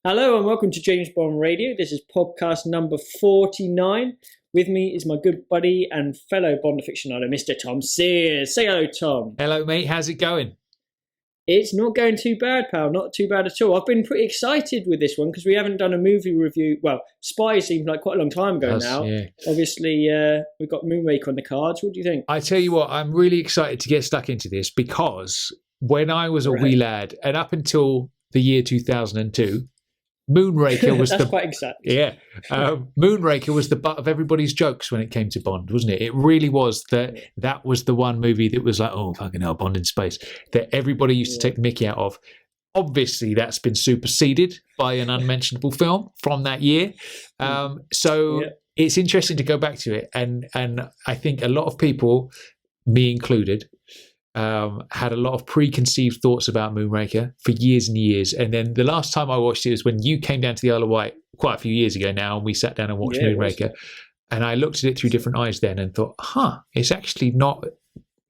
Hello and welcome to James Bond Radio. This is podcast number 49. With me is my good buddy and fellow Bond aficionado, Mr. Tom Sears. Say hello, Tom. Hello, mate. How's it going? It's not going too bad, pal. Not too bad at all. I've been pretty excited with this one because we haven't done a movie review. Well, Spy seems like quite a long time ago now. Yeah. Obviously, we've got Moonraker on the cards. What do you think? I tell you what, I'm really excited to get stuck into this because when I was a wee lad, and up until the year 2002, Moonraker was That's quite exact. Yeah. Moonraker was the butt of everybody's jokes when it came to Bond, wasn't it? It really was that was the one movie that was like, oh, fucking hell, Bond in space, that everybody used to take the mickey out of. Obviously, that's been superseded by an unmentionable film from that year. It's interesting to go back to it. And I think a lot of people, me included, had a lot of preconceived thoughts about Moonraker for years and years. And then the last time I watched it was when you came down to the Isle of Wight quite a few years ago now, and we sat down and watched Moonraker. And I looked at it through different eyes then and thought, it's actually not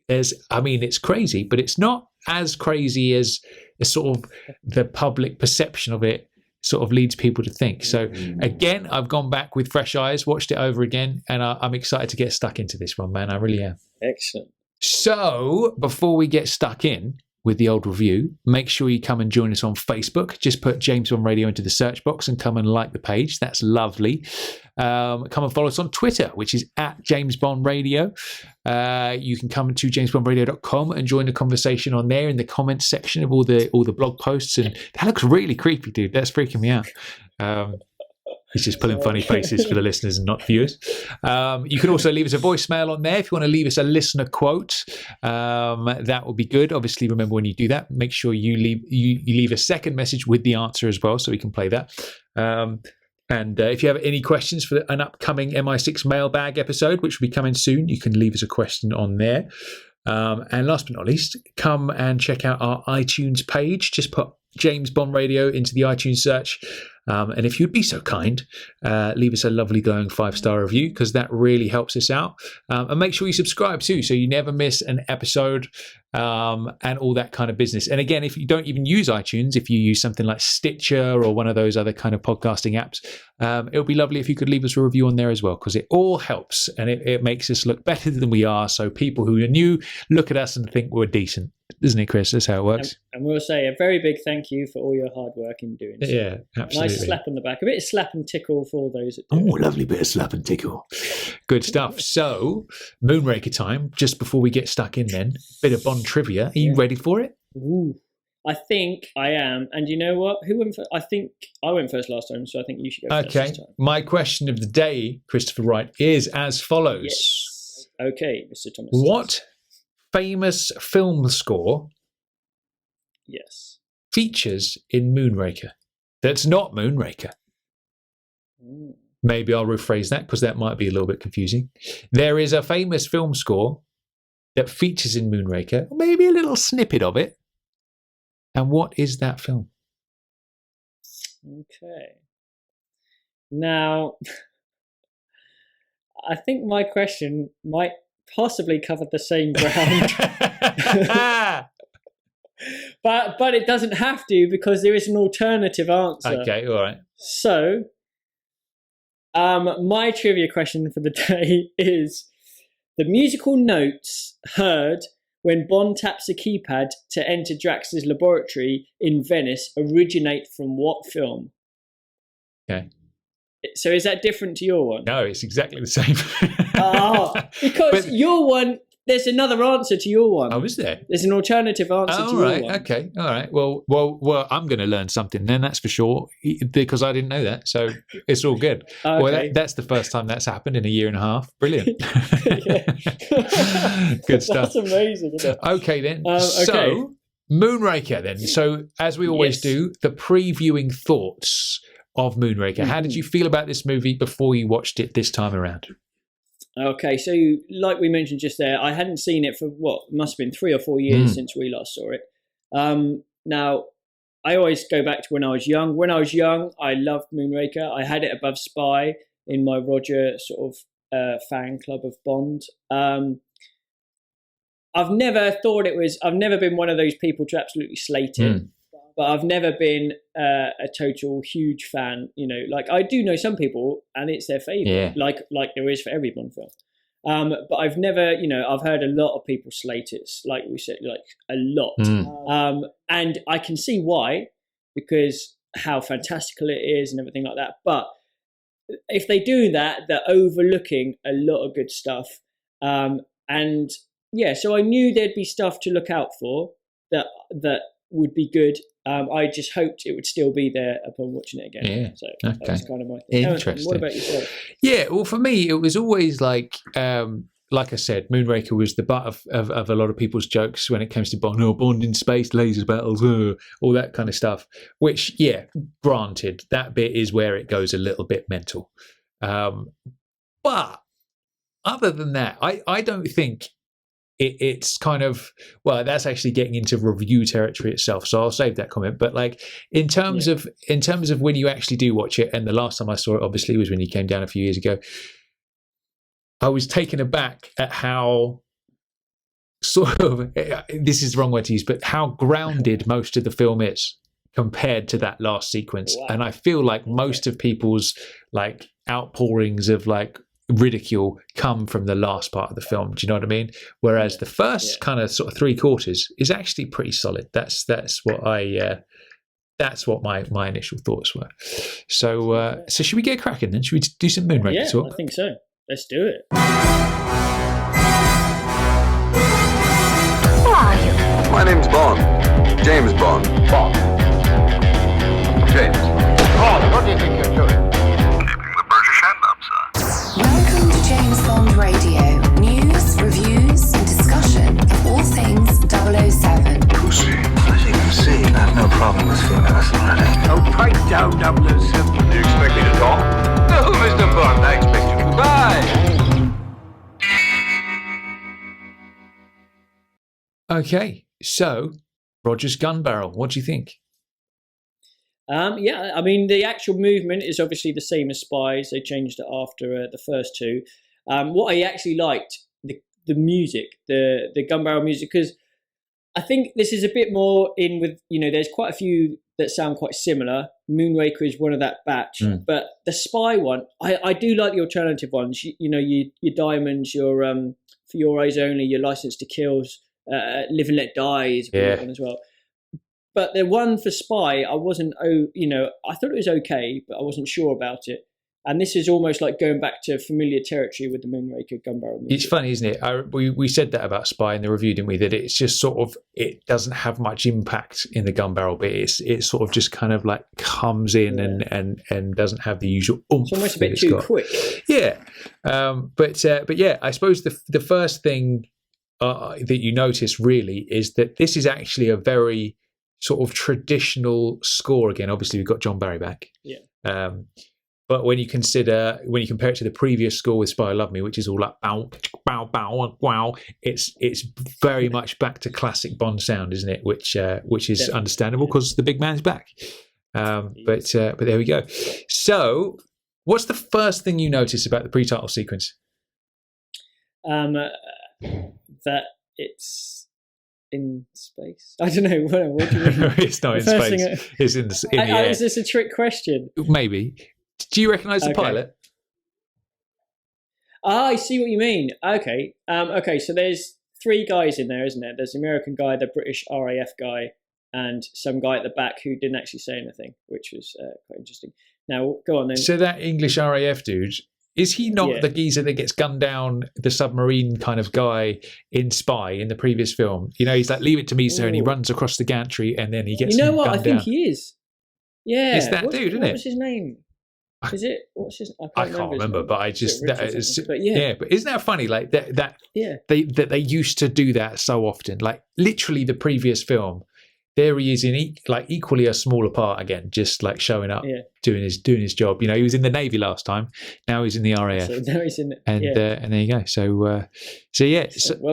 it's crazy, but it's not as crazy as sort of the public perception of it sort of leads people to think. So again, I've gone back with fresh eyes, watched it over again, and I'm excited to get stuck into this one, man. I really am. Excellent. So before we get stuck in with the old review, make sure you come and join us on Facebook. Just put James Bond Radio into the search box and come and like the page. That's lovely. Come and follow us on Twitter, which is at James Bond Radio. You can come to jamesbondradio.com and join the conversation on there in the comments section of all the blog posts. And that looks really creepy, dude. That's freaking me out. He's just pulling funny faces for the listeners and not viewers. You can also leave us a voicemail on there if you want to leave us a listener quote. That would be good. Obviously, remember when you do that, make sure you leave a second message with the answer as well, so we can play that. And if you have any questions for an upcoming MI6 mailbag episode, which will be coming soon, you can leave us a question on there. And last but not least, come and check out our iTunes page. Just put James Bond Radio into the iTunes search. And if you'd be so kind, leave us a lovely glowing 5-star review, because that really helps us out. And make sure you subscribe too, so you never miss an episode and all that kind of business. And again, if you don't even use iTunes, if you use something like Stitcher or one of those other kind of podcasting apps, it would be lovely if you could leave us a review on there as well, because it all helps and it makes us look better than we are. So people who are new look at us and think we're decent. Isn't it, Chris? That's how it works. And we'll say a very big thank you for all your hard work in doing so. Yeah, absolutely. Nice slap on the back. A bit of slap and tickle for all those that do. Oh, lovely bit of slap and tickle. Good stuff. So, Moonraker time, just before we get stuck in then, bit of Bond trivia. Are you ready for it? Ooh, I think I am. And you know what? Who went first? I think I went first last time, so I think you should go first this time. My question of the day, Christopher Wright, is as follows. Yes. Okay, Mr. Thomas. What famous film score features in Moonraker that's not Moonraker? Maybe I'll rephrase that because that might be a little bit confusing. There is a famous film score that features in Moonraker, maybe a little snippet of it. And what is that film? Okay. Now, I think my question might possibly cover the same ground. but it doesn't have to, because there is an alternative answer. Okay, all right. So, my trivia question for the day is: the musical notes heard when Bond taps a keypad to enter Drax's laboratory in Venice originate from what film? Okay. So is that different to your one? No, it's exactly the same. Because your one, there's another answer to your one. Oh, is there? There's an alternative answer to your one. Okay, all right. Well, I'm going to learn something then, that's for sure, because I didn't know that. So it's all good. Okay. Well, that's the first time that's happened in a year and a half. Brilliant. Good stuff. That's amazing, isn't it? Okay, then. So, Moonraker, then. So, as we always do, the previewing thoughts of Moonraker. How did you feel about this movie before you watched it this time around? Okay, so like we mentioned just there, I hadn't seen it for must have been 3 or 4 years since we last saw it. Now, I always go back to when I was young. When I was young, I loved Moonraker. I had it above Spy in my Roger sort of fan club of Bond. I've never been one of those people to absolutely slate it. I've never been a total huge fan. You know, like I do know some people, and it's their favorite, like there is for every Bond film. But I've never, you know, I've heard a lot of people slate it, like we said, like a lot. And I can see why, because how fantastical it is and everything like that. But if they do that, they're overlooking a lot of good stuff. And yeah, so I knew there'd be stuff to look out for that would be good. I just hoped it would still be there upon watching it again. Yeah. So that was kind of my thing. Interesting. What about yourself? Yeah, well, for me, it was always like I said, Moonraker was the butt of a lot of people's jokes when it comes to Bond. Oh, Bond in space, laser battles, all that kind of stuff. Which, yeah, granted, that bit is where it goes a little bit mental. But other than that, I don't think it's kind of, well, that's actually getting into review territory itself, so I'll save that comment. But like in terms of when you actually do watch it, and the last time I saw it obviously was when you came down a few years ago, I was taken aback at how sort of, this is the wrong word to use, but how grounded most of the film is compared to that last sequence. Wow. And I feel like most of people's like outpourings of like ridicule come from the last part of the film. Do you know what I mean? Whereas the first kind of sort of 3/4 is actually pretty solid. That's what my initial thoughts were. So should we get cracking then? Should we do some Moonraker talk? I think so. Let's do it. Who are you? My name's Bond. James Bond. Bond. James. Bond, what do you think you're doing? Keeping the British hand up, sir. Welcome to James Bond Radio. News, reviews, and discussion of all things 007. Pussy. As you can see, I have no problem with female authority. Oh, pipe down, 007. Do you expect me to talk? No, Mr. Bond, I expect you to die. Okay, so Roger's gun barrel. What do you think? Yeah, I mean, the actual movement is obviously the same as Spies. They changed it after the first two. What I actually liked, the music, the gun barrel music, because I think this is a bit more in with, you know, there's quite a few that sound quite similar. Moonraker is one of that batch. But the Spy one, I do like the alternative ones. You know, your Diamonds, your For Your Eyes Only, your License to Kills, Live and Let Die is a good one as well. But the one for Spy, I wasn't, I thought it was okay, but I wasn't sure about it. And this is almost like going back to familiar territory with the Moonraker gun barrel music. It's funny, isn't it? We said that about Spy in the review, didn't we? That it's just sort of, it doesn't have much impact in the gun barrel bit. It sort of just kind of like comes in and doesn't have the usual oomph. It's almost a bit too quick. Yeah. But yeah, I suppose the first thing that you notice really is that this is actually a very sort of traditional score again. Obviously, we've got John Barry back. Yeah. But when you compare it to the previous score with Spy Love Me, which is all like bow, bow, bow, wow, it's very much back to classic Bond sound, isn't it? Which is definitely understandable because the big man's back. But there we go. So, what's the first thing you notice about the pre-title sequence? That it's in space. I don't know. What do you mean? It's not in space. It's in the air. Is this a trick question? Maybe. Do you recognise the pilot? I see what you mean. Okay. So there's three guys in there, isn't there? There's the American guy, the British RAF guy, and some guy at the back who didn't actually say anything, which was quite interesting. Now, go on then. So that English RAF dude, is he not the geezer that gets gunned down, the submarine kind of guy in Spy in the previous film? You know, he's like, leave it to me, sir, and he runs across the gantry and then he gets gunned down. You know what? I think he is. Yeah. It's that dude, isn't it? What was his name? Is it? What's his? I can't remember, but I just but but isn't that funny? Like that they used to do that so often. Like literally, the previous film, there he is in equally a smaller part again, just like showing up, doing his job. You know, he was in the Navy last time. Now he's in the RAF. So now he's in, and there you go. So well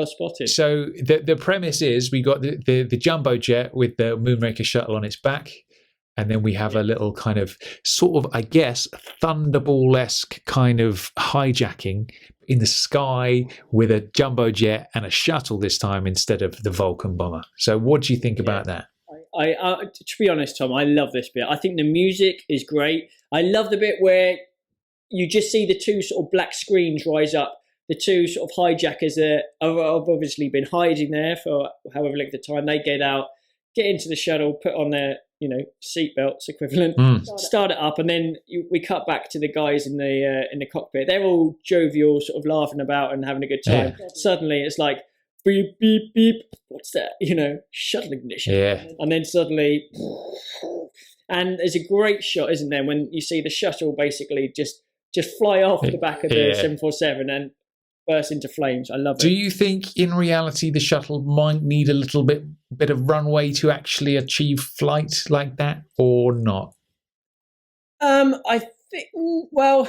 spotted. So the premise is we got the jumbo jet with the Moonraker shuttle on its back. And then we have a little kind of sort of, I guess, Thunderball-esque kind of hijacking in the sky with a jumbo jet and a shuttle this time instead of the Vulcan bomber. So what do you think about that? To be honest, Tom, I love this bit. I think the music is great. I love the bit where you just see the two sort of black screens rise up. The two sort of hijackers that have obviously been hiding there for however long the time. They get out, get into the shuttle, put on their seatbelts equivalent, start it up, and then we cut back to the guys in the cockpit. They're all jovial, sort of laughing about and having a good time. Yeah. Suddenly, it's like beep beep beep. What's that? Shuttle ignition. Yeah. And then suddenly, and there's a great shot, isn't there, when you see the shuttle basically just fly off the back of the 747 and burst into flames. I love it. Do you think in reality the shuttle might need a little bit of runway to actually achieve flight like that, or not? I think, well,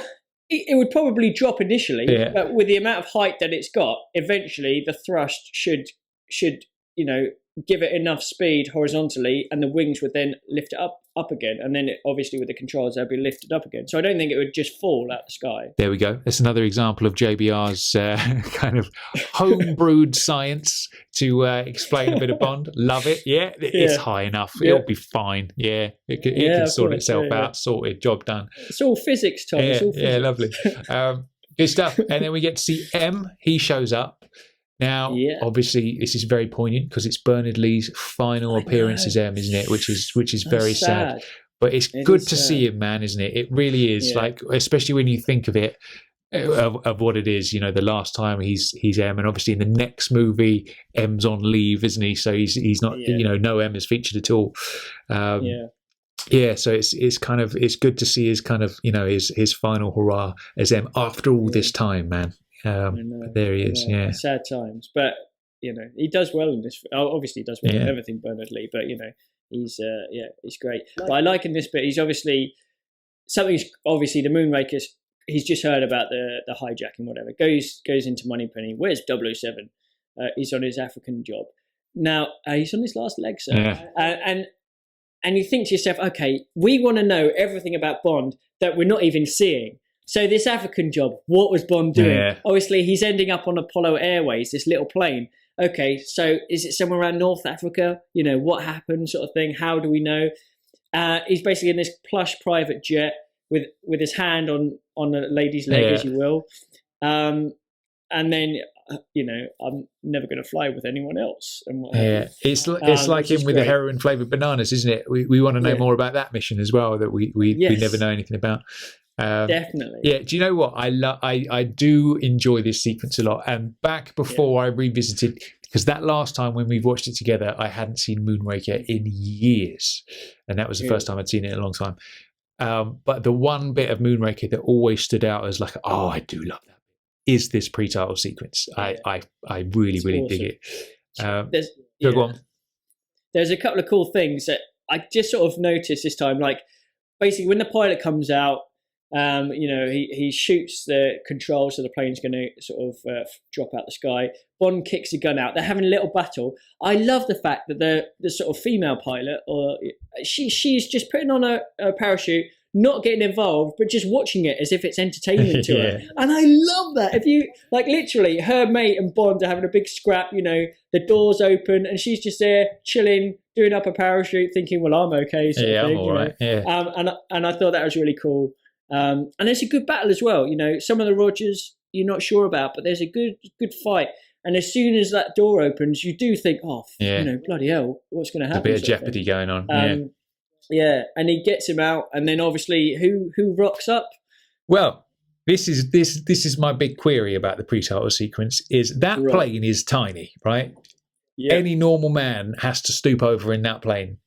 it would probably drop initially, but with the amount of height that it's got, eventually the thrust should give it enough speed horizontally, and the wings would then lift it up again, and then obviously with the controls they'll be lifted up again. So I don't think it would just fall out the sky. There we go. That's another example of JBR's kind of home-brewed science to explain a bit of Bond. Love it. Yeah, it's high enough. It'll be fine. Yeah, it can sort itself out. Sorted. Job done. It's all physics, Tom. It's all physics. Yeah, lovely. Good stuff. And then we get to see M. He shows up. Now, obviously, this is very poignant because it's Bernard Lee's final appearance as M, isn't it? Which is very sad. But it's good to see him, man, isn't it? It really is. Yeah. Like, especially when you think of it, of what it is. The last time he's M, and obviously in the next movie, M's on leave, isn't he? So he's not. No M is featured at all. Yeah, so it's kind of good to see his kind of his final hurrah as M after all this time, man. There he is. Yeah, sad times, but he does well in this. Obviously, he does well in everything, Bernard Lee. But he's great. But I like in this bit. He's obviously obviously the Moonraker. He's just heard about the hijacking, whatever. Goes into Moneypenny. Where's 007? He's on his African job now. He's on his last leg, sir. Yeah. And you think to yourself, okay, we want to know everything about Bond that we're not even seeing. So this African job, what was Bond doing? Yeah. Obviously, he's ending up on Apollo Airways, this little plane. Okay, so is it somewhere around North Africa? What happened, sort of thing? How do we know? He's basically in this plush private jet with his hand on a lady's leg, as you will. And then, I'm never going to fly with anyone else. And it's like him with the heroin-flavoured bananas, isn't it? We want to know more about that mission as well that we never know anything about. Definitely. Yeah. Do you know what I do enjoy this sequence a lot? And back before I revisited, because that last time when we watched it together, I hadn't seen Moonraker in years, and that was the first time I'd seen it in a long time. But the one bit of Moonraker that always stood out as like, oh, I do love that, is this pre-title sequence. I really awesome. Dig it. Go on. There's a couple of cool things that I just sort of noticed this time. Like basically when the pilot comes out. He shoots the controls, so the plane's going to sort of drop out the sky. Bond kicks a gun out. They're having a little battle. I love the fact that the sort of female pilot, or she's just putting on a parachute, not getting involved, but just watching it as if it's entertainment to her. And I love that. If you literally, her mate and Bond are having a big scrap. The doors open, and she's just there chilling, doing up a parachute, thinking, "Well, I'm okay." I'm all right. Yeah. And I thought that was really cool. And there's a good battle as well. Some of the Rogers you're not sure about, but there's a good fight. And as soon as that door opens, you do think, bloody hell, what's going to happen? A bit of jeopardy going on. And he gets him out, and then obviously who rocks up? Well, this is my big query about the pre-title sequence. Is that plane is tiny, right? Yeah. Any normal man has to stoop over in that plane.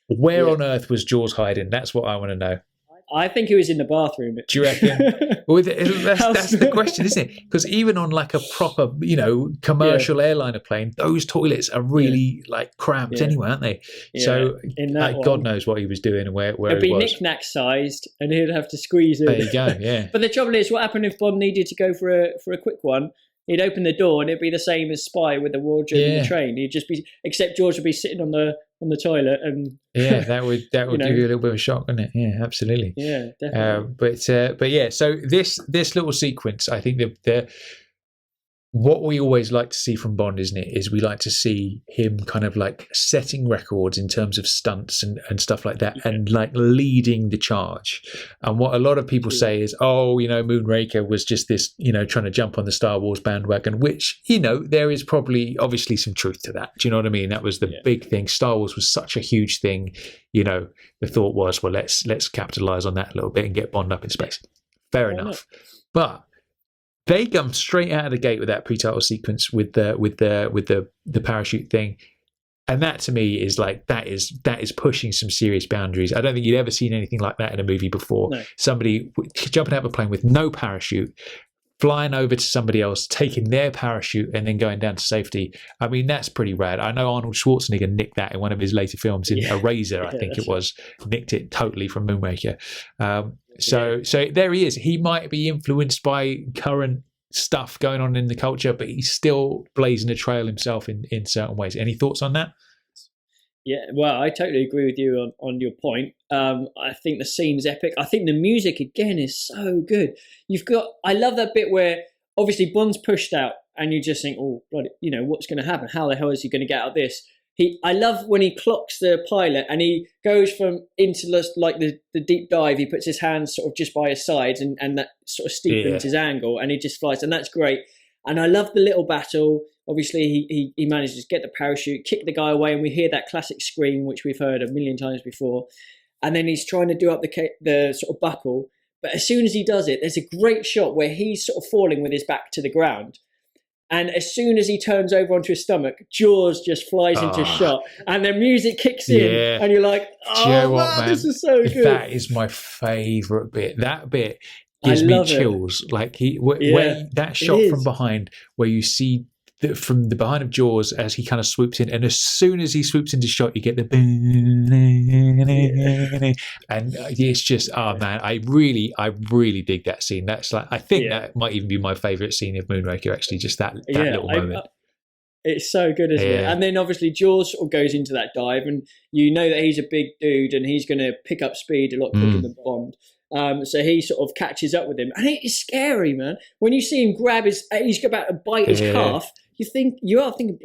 Where on earth was Jaws hiding? That's what I want to know. I think he was in the bathroom. Do you reckon? Well, that's the question, isn't it? Because even on like a proper, commercial airliner plane, those toilets are really cramped anyway, aren't they? Yeah. So God knows what he was doing and where it'd he was. It'd be knick-knack sized, and he'd have to squeeze in. There you go. Yeah. But the trouble is, what happened if Bond needed to go for a quick one? He'd open the door, and it'd be the same as Spy with the wardrobe in the train. He'd just be, except George would be sitting on the toilet, and that would give you a little bit of a shock, wouldn't it? Yeah, absolutely. Yeah, definitely. But yeah, so this little sequence, I think what we always like to see from Bond, isn't it, is we like to see him kind of like setting records in terms of stunts and stuff like that, and like leading the charge. And what a lot of people say is, oh, Moonraker was just this, trying to jump on the Star Wars bandwagon, which, there is probably obviously some truth to that. Do you know what I mean? That was the big thing. Star Wars was such a huge thing. The thought was, well, let's capitalize on that a little bit and get Bond up in space. Fair enough. But they come straight out of the gate with that pre-title sequence with the parachute thing, and that to me is like that is pushing some serious boundaries. I don't think you'd ever seen anything like that in a movie before. No. Somebody jumping out of a plane with no parachute, flying over to somebody else, taking their parachute, and then going down to safety. I mean, that's pretty rad. I know Arnold Schwarzenegger nicked that in one of his later films, in Eraser, I think it was. Right. Nicked it totally from Moonraker. So there he is. He might be influenced by current stuff going on in the culture, but he's still blazing a trail himself in certain ways. Any thoughts on that? Yeah, well, I totally agree with you on your point. I think the scene's epic. I think the music, again, is so good. I love that bit where obviously Bond's pushed out and you just think, oh, bloody, what's going to happen? How the hell is he going to get out of this? I love when he clocks the pilot and he goes into the deep dive. He puts his hands sort of just by his sides and that sort of steepens his angle, and he just flies, and that's great. And I love the little battle. Obviously, he manages to get the parachute, kick the guy away, and we hear that classic scream, which we've heard a million times before. And then he's trying to do up the sort of buckle. But as soon as he does it, there's a great shot where he's sort of falling with his back to the ground. And as soon as he turns over onto his stomach, Jaws just flies into shot, and the music kicks in, and you're like, "Oh, you know what, man? This is so good." That is my favourite bit. That bit gives me chills. Like where that shot from behind, where you see from the behind of Jaws as he kind of swoops in, and as soon as he swoops into shot, you get the and it's just, oh man, I really dig that scene. That's like, I think that might even be my favourite scene of Moonraker, actually, just that little moment. It's so good, isn't it? And then obviously Jaws sort of goes into that dive, and you know that he's a big dude and he's going to pick up speed a lot quicker than Bond. So he sort of catches up with him, and it is scary, man. When you see him he's about to bite his calf. You are thinking,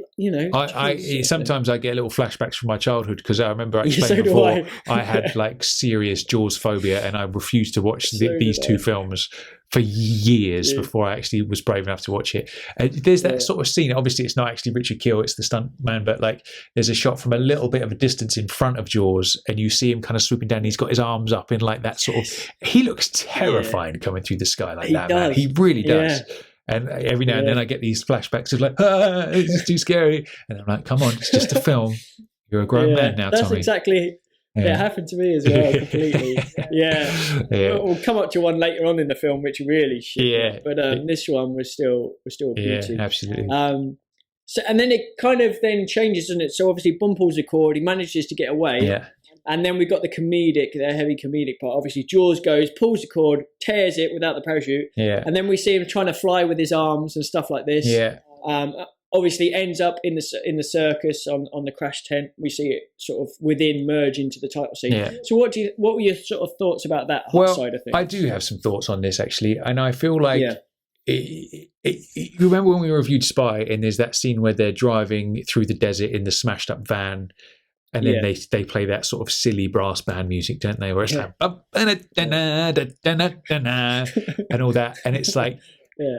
sometimes I get little flashbacks from my childhood, because I remember I explained before I had like serious Jaws phobia, and I refused to watch these two films for years before I actually was brave enough to watch it. There's that sort of scene. Obviously, it's not actually Richard Kiel; it's the stunt man. But like, there's a shot from a little bit of a distance in front of Jaws, and you see him kind of swooping down. And he's got his arms up in like that sort of. He looks terrifying coming through the sky like that. Man. He really does. Yeah. And every now and then I get these flashbacks of like, it's too scary. And I'm like, come on, it's just a film. You're a grown man now, that's Tommy. Exactly. It happened to me as well, completely. We'll come up to one later on in the film, which really shit. But this one was still a beauty. Yeah, absolutely. So, and then it kind of then changes, doesn't it? So obviously Bond pulls the cord, he manages to get away. Yeah. And then we've got the heavy comedic part. Obviously, Jaws goes, pulls the cord, tears it without the parachute. Yeah. And then we see him trying to fly with his arms and stuff like this. Yeah. Obviously, ends up in the circus on the crash tent. We see it sort of merge into the title scene. Yeah. So what were your sort of thoughts about that side of things? I do have some thoughts on this, actually. And I feel like... you remember when we reviewed Spy, and there's that scene where they're driving through the desert in the smashed up van, and then they play that sort of silly brass band music, don't they? Where it's like and all that, and it's like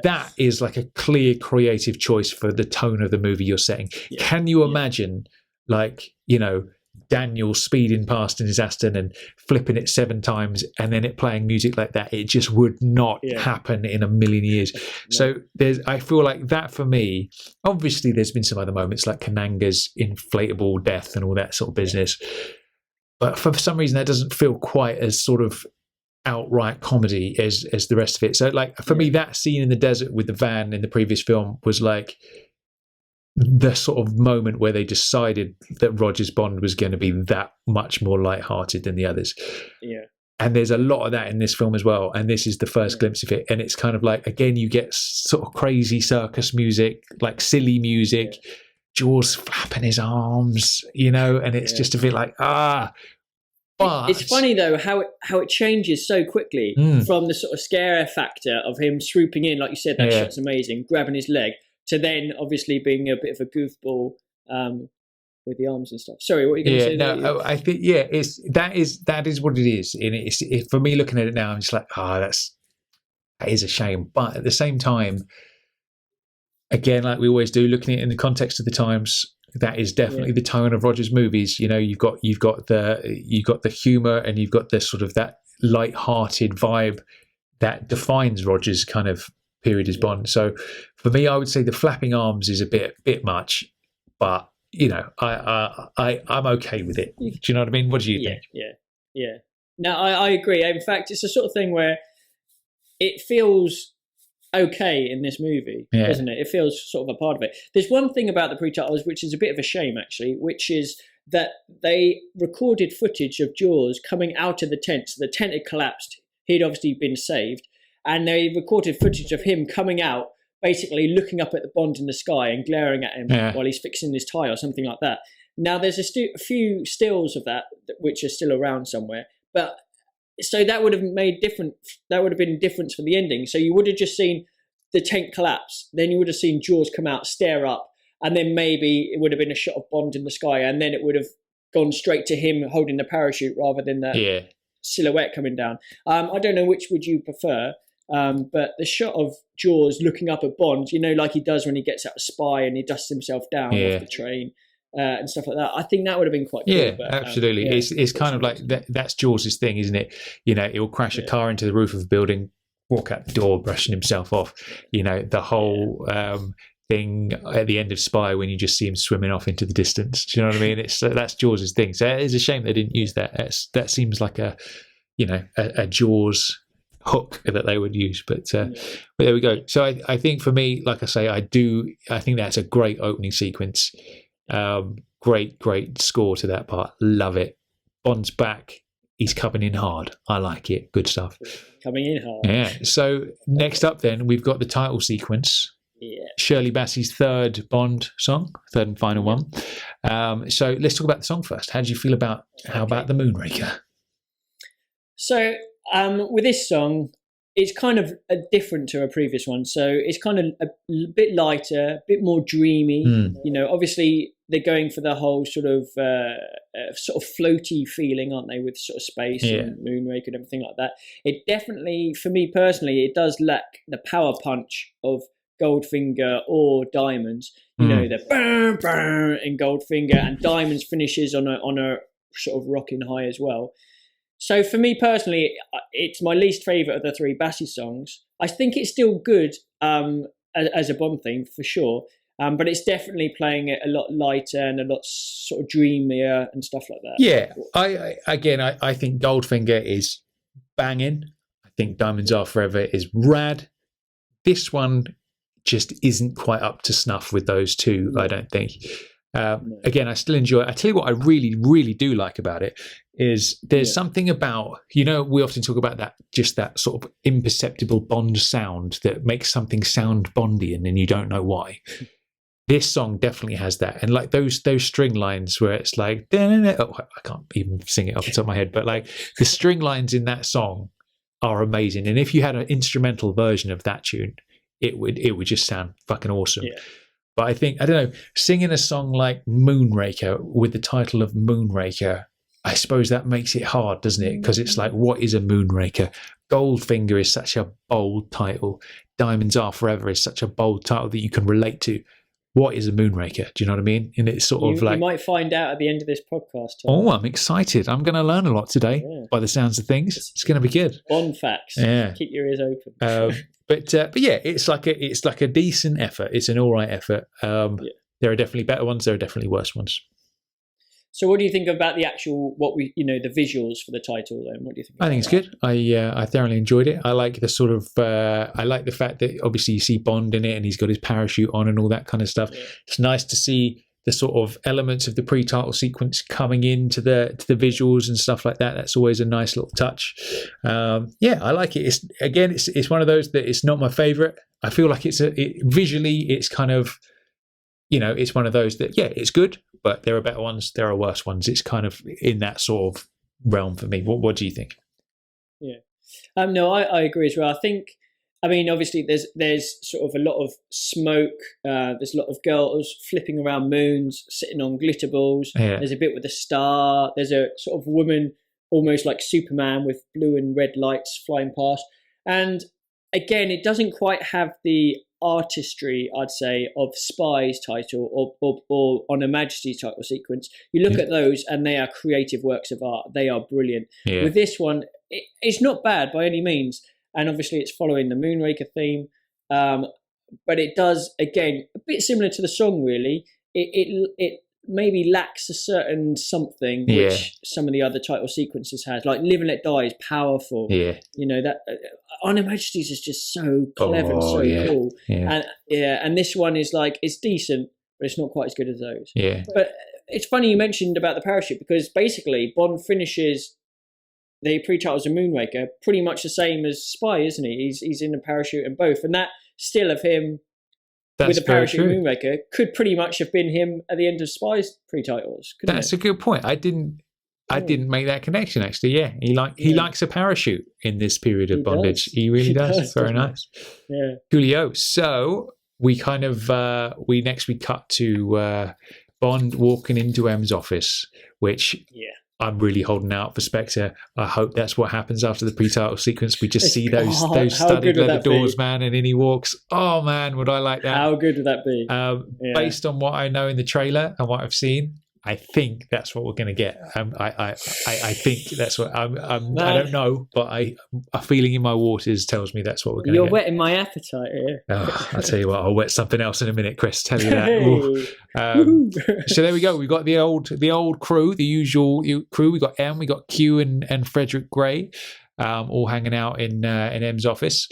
that is like a clear creative choice for the tone of the movie you're setting. Can you imagine, like, Daniel speeding past in his Aston and flipping it 7 times, and then it playing music like that? It just would not happen in a million years. So I feel like that, for me, obviously there's been some other moments like Kananga's inflatable death and all that sort of business, but for some reason that doesn't feel quite as sort of outright comedy as the rest of it. So like, for me, that scene in the desert with the van in the previous film was like the sort of moment where they decided that Roger's Bond was going to be that much more lighthearted than the others. Yeah. And there's a lot of that in this film as well. And this is the first glimpse of it. And it's kind of like, again, you get sort of crazy circus music, like silly music, Jaws flapping his arms, and it's just a bit like, But it's funny though how it changes so quickly from the sort of scare factor of him swooping in, like you said, that shot's amazing, grabbing his leg, to then obviously being a bit of a goofball with the arms and stuff. Sorry, what are you going to say? No, I think that is what it is, and it's for me looking at it now, I'm just like, that is a shame. But at the same time, again, like we always do, looking at it in the context of the times, that is definitely the tone of Roger's movies. You know, you've got the humor, and you've got this sort of that light-hearted vibe that defines Roger's kind of period as Bond. So for me, I would say the flapping arms is a bit much, but you know, I'm okay with it. Do you know what I mean? What do you think? Yeah. No, I agree. In fact, it's the sort of thing where it feels okay in this movie, doesn't it? It feels sort of a part of it. There's one thing about the pre-titles which is a bit of a shame, actually, which is that they recorded footage of Jaws coming out of the tent. So the tent had collapsed. He'd obviously been saved. And they recorded footage of him coming out, basically looking up at the Bond in the sky and glaring at him while he's fixing his tie or something like that. Now, there's a few stills of that which are still around somewhere. But so that would have been difference for the ending. So you would have just seen the tent collapse. Then you would have seen Jaws come out, stare up. And then maybe it would have been a shot of Bond in the sky. And then it would have gone straight to him holding the parachute rather than the silhouette coming down. I don't know which would you prefer. But the shot of Jaws looking up at Bond, you know, like he does when he gets out a spy and he dusts himself down off the train and stuff like that. I think that would have been quite cool. Yeah, absolutely. It's kind of like that's Jaws' thing, isn't it? You know, he'll crash a car into the roof of a building, walk out the door, brushing himself off. You know, the whole thing at the end of Spy when you just see him swimming off into the distance. Do you know what I mean? That's Jaws' thing. So it's a shame they didn't use that. That seems like a Jaws hook that they would use, but there we go. So I think for me, like I say, I think that's a great opening sequence. Great score to that part. Love it. Bond's back. He's coming in hard. I like it. Good stuff. Coming in hard. Yeah. So next up then, we've got the title sequence. Yeah. Shirley Bassey's third Bond song, third and final one. So let's talk about the song first. How do you feel about the Moonraker? So with this song, it's kind of different to a previous one. So it's kind of a bit lighter, a bit more dreamy. You know, obviously they're going for the whole sort of floaty feeling, aren't they, with sort of space and Moonraker and everything like that. It definitely, for me personally, it does lack the power punch of Goldfinger or Diamonds. You know, the burn, burn in Goldfinger, and Diamonds finishes on a sort of rocking high as well. So for me personally, it's my least favourite of the three Bassey songs. I think it's still good as a Bond thing, for sure. But it's definitely playing it a lot lighter and a lot sort of dreamier and stuff like that. Yeah, I think Goldfinger is banging. I think Diamonds Are Forever is rad. This one just isn't quite up to snuff with those two, I don't think. Again, I still enjoy it. I tell you what I really, really do like about it is there's something about, you know, we often talk about that, just that sort of imperceptible Bond sound that makes something sound Bondian and you don't know why. This song definitely has that. And like those string lines where it's like, I can't even sing it off the top of my head, but like the string lines in that song are amazing. And if you had an instrumental version of that tune, it would just sound fucking awesome. Yeah. But I think, I don't know, singing a song like Moonraker with the title of Moonraker, I suppose that makes it hard, doesn't it? Because it's like, what is a Moonraker? Goldfinger is such a bold title. Diamonds Are Forever is such a bold title that you can relate to. What is a Moonraker? Do you know what I mean? And it's sort of like... You might find out at the end of this podcast. Tom. Oh, I'm excited. I'm going to learn a lot today by the sounds of things. It's going to be good. Bond facts. Yeah. Keep your ears open. But yeah, it's like a decent effort. It's an all right effort. There are definitely better ones. There are definitely worse ones. So, what do you think about the actual the visuals for the title? Then, what do you think? I think it's good. I thoroughly enjoyed it. I like the sort of I like the fact that obviously you see Bond in it and he's got his parachute on and all that kind of stuff. Yeah. It's nice to see the sort of elements of the pre-title sequence coming into the visuals and stuff like that. That's always a nice little touch. I like it. It's one of those that it's not my favorite. I feel like visually it's kind of, it's one of those that, it's good, but there are better ones, there are worse ones. It's kind of in that sort of realm for me. What do you think? Yeah. No, I agree as well. I think I mean, obviously, there's sort of a lot of smoke. There's a lot of girls flipping around moons, sitting on glitter balls. Yeah. There's a bit with a star. There's a sort of woman, almost like Superman, with blue and red lights flying past. And again, it doesn't quite have the artistry, I'd say, of Spy's title or On Her Majesty's title sequence. You look at those, and they are creative works of art. They are brilliant. Yeah. With this one, it's not bad by any means. And obviously it's following the Moonraker theme. But it does, again, a bit similar to the song, really. It maybe lacks a certain something which some of the other title sequences has. Like Live and Let Die is powerful. Yeah. You know, that On Her Majesty's is just so clever and so cool. Yeah. And this one is like, it's decent, but it's not quite as good as those. Yeah. But it's funny you mentioned about the parachute, because basically Bond finishes the pre-titles of Moonraker pretty much the same as Spy, isn't he? He's in a parachute in both, and that still of him with a parachute in Moonraker could pretty much have been him at the end of Spy's pre-titles. That's a good point. I didn't make that connection, actually. Yeah, he likes a parachute in this period of bondage. He really does. Very nice. Yeah. Coolio. So we kind of we cut to Bond walking into M's office, which I'm really holding out for Spectre. I hope that's what happens after the pre-title sequence. We just see those studded leather doors, man, and in he walks. Oh man, would I like that? How good would that be? Based on what I know in the trailer and what I've seen, I think that's what we're going to get. I think that's what I don't know, but a feeling in my waters tells me that's what we're going to get. You're whetting my appetite here. Oh, I'll tell you what, I'll wet something else in a minute, Chris. Tell you that. So there we go. We got the old crew, the usual crew. We got M, we got Q, and Frederick Gray, all hanging out in M's office.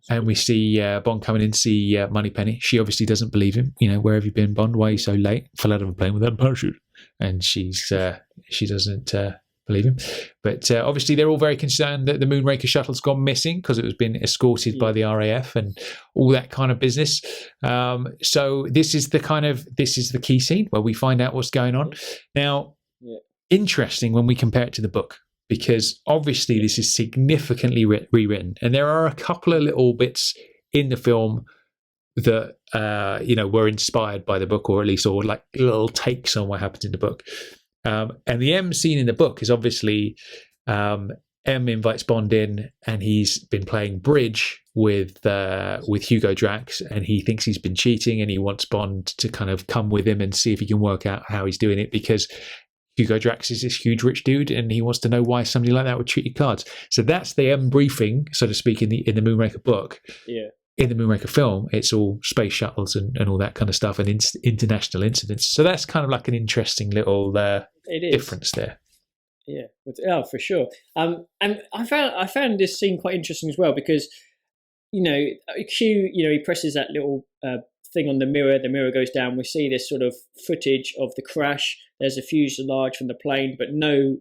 And we see Bond coming in to see Moneypenny. She obviously doesn't believe him. You know, where have you been, Bond? Why are you so late? Fell out of a plane without a parachute. And she doesn't believe him. But obviously they're all very concerned that the Moonraker shuttle's gone missing because it was being escorted by the RAF and all that kind of business. So this is the key scene where we find out what's going on. Now, interesting when we compare it to the book, because obviously this is significantly rewritten, and there are a couple of little bits in the film that were inspired by the book, or at least or like little takes on what happens in the book. And the M scene in the book is obviously M invites Bond in, and he's been playing bridge with Hugo Drax, and he thinks he's been cheating, and he wants Bond to kind of come with him and see if he can work out how he's doing it, because Hugo Drax is this huge rich dude, and he wants to know why somebody like that would treat your cards. So that's the M briefing, so to speak, in the Moonraker book. Yeah. In the Moonraker film, it's all space shuttles and all that kind of stuff, and international incidents. So that's kind of like an interesting little difference there. Yeah, for sure. And I found this scene quite interesting as well, because Q, he presses that little thing on the mirror goes down. We see this sort of footage of the crash. There's a fuselage from the plane, but no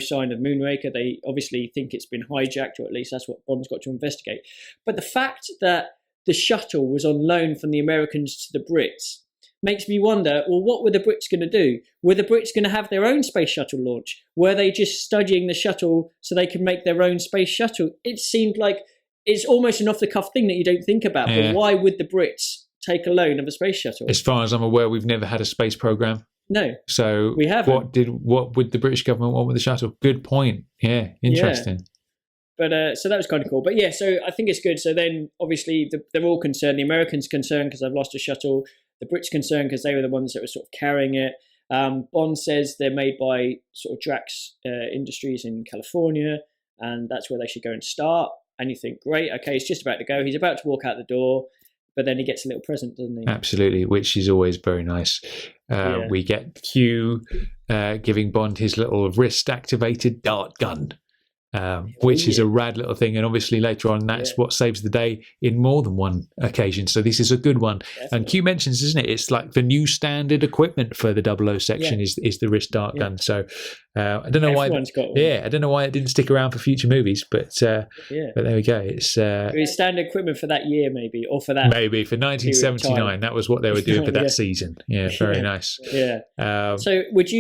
sign of Moonraker. They obviously think it's been hijacked, or at least that's what Bond's got to investigate. But the fact that the shuttle was on loan from the Americans to the Brits makes me wonder, well, what were the Brits going to do? Were the Brits going to have their own space shuttle launch? Were they just studying the shuttle so they could make their own space shuttle? It seemed like it's almost an off-the-cuff thing that you don't think about. But why would the Brits take a loan of a space shuttle? As far as I'm aware, we've never had a space program. No. So we haven't. What would the British government want with the shuttle? Good point. Yeah, interesting. Yeah. But so that was kind of cool. But yeah, so I think it's good. So then obviously they're all concerned. The Americans concerned because they've lost a shuttle. The Brits concerned because they were the ones that were sort of carrying it. Bond says they're made by sort of Drax Industries in California, and that's where they should go and start. And you think, great, okay, he's just about to go. He's about to walk out the door, but then he gets a little present, doesn't he? Absolutely, which is always very nice. We get Q giving Bond his little wrist-activated dart gun, which is a rad little thing. And obviously later on, that's what saves the day in more than one occasion. So this is a good one. Definitely. And Q mentions, isn't it? It's like the new standard equipment for the 00 section is the wrist dart gun. So I don't know I don't know why it didn't stick around for future movies, but there we go. It's standard equipment for that year, maybe, or for that maybe for 1979. That was what they were doing for that season. Yeah, very nice. Yeah. So what would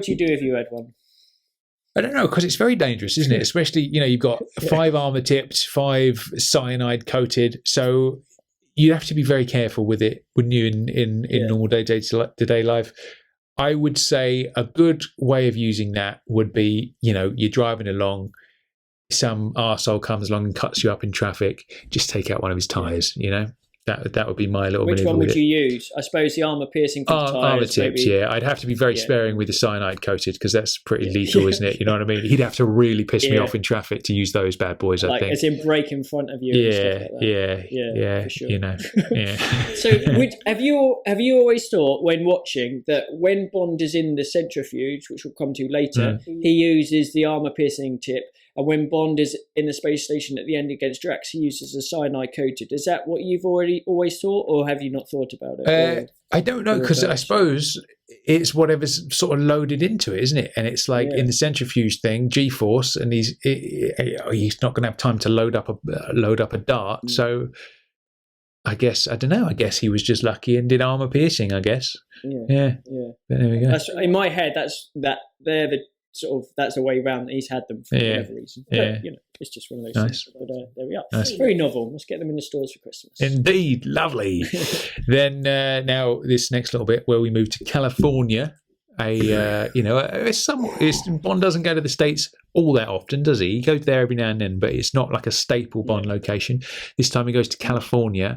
you do if you had one? I don't know, because it's very dangerous, isn't it? Especially, you've got 5 armor tipped, 5 cyanide coated. So you have to be very careful with it, wouldn't you, in normal day-to-day life? I would say a good way of using that would be, you're driving along, some arsehole comes along and cuts you up in traffic, just take out one of his tyres, That would be my little Which maneuver one would with you use? I suppose the armor piercing for the tyres. Armor tips, maybe. I'd have to be very sparing with the cyanide coated because that's pretty lethal, isn't it? You know what I mean? He'd have to really piss me off in traffic to use those bad boys, I think. As in brake in front of you. Yeah, Yeah, for sure. So have you always thought when watching that when Bond is in the centrifuge, which we'll come to later, he uses the armor piercing tip, and when Bond is in the space station at the end against Drax, he uses a cyanide coated. Is that what you've always thought, or have you not thought about it? I don't know, because I suppose it's whatever's sort of loaded into it, isn't it? And it's like in the centrifuge thing, G-force, and he's not going to have time to load up a dart. So I guess I don't know. I guess he was just lucky and did armor piercing. I guess. Yeah. But there we go. In my head, that's the way round that he's had them for whatever reason. But, it's just one of those things. But there we are. Nice. Very novel. Let's get them in the stores for Christmas. Indeed, lovely. Then now this next little bit where we move to California. Bond doesn't go to the States all that often, does he? He goes there every now and then, but it's not like a staple Bond location. This time he goes to California.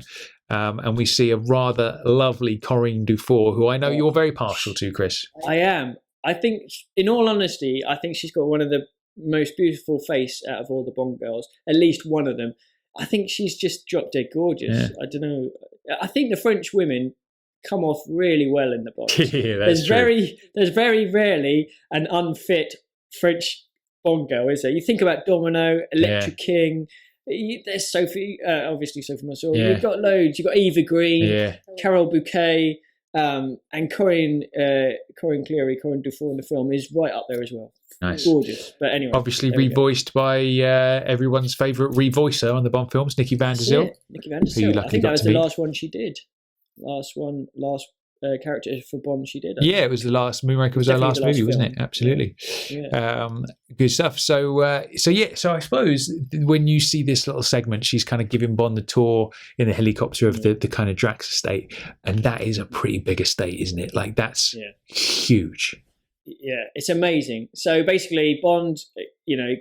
And we see a rather lovely Corinne Dufour, who I know you're very partial to, Chris. I am. I think, in all honesty, I think she's got one of the most beautiful face out of all the Bond girls. At least one of them. I think she's just drop dead gorgeous. Yeah. I don't know. I think the French women come off really well in the Bond. There's very rarely an unfit French Bond girl, is there? You think about Domino, Electra King. There's Sophie, obviously Sophie Marceau. You've got loads. You've got Eva Green, Carole Bouquet. And Corinne Dufour in the film is right up there as well. Nice. Gorgeous. But anyway. Obviously revoiced by everyone's favourite revoicer on the Bond films, Nikki Van der Zyl. Nikki Van der Zyl. I think that was the last one she did. Last character for Bond she did. It was the last. Moonraker was her last movie, film. Wasn't it? Absolutely. Yeah. Good stuff. So I suppose when you see this little segment, she's kind of giving Bond the tour in the helicopter of the kind of Drax estate, and that is a pretty big estate, isn't it? Like that's huge. Yeah, it's amazing. So basically, Bond,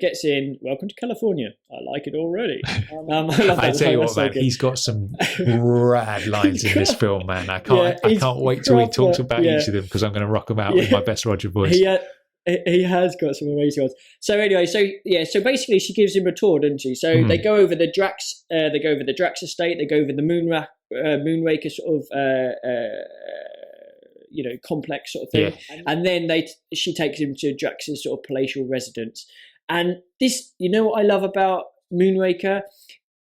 gets in. Welcome to California. I like it already. I tell you what, man, he's got some rad lines in this film, man. I can't wait till he talks about each of them because I'm going to rock them out with my best Roger voice. He has got some amazing ones. So anyway, so basically, she gives him a tour, doesn't she? So they go over the Drax. They go over the Drax estate. They go over the Moonraker sort of. Complex sort of thing. Yeah. And then she takes him to Drax's sort of palatial residence. And this, what I love about Moonraker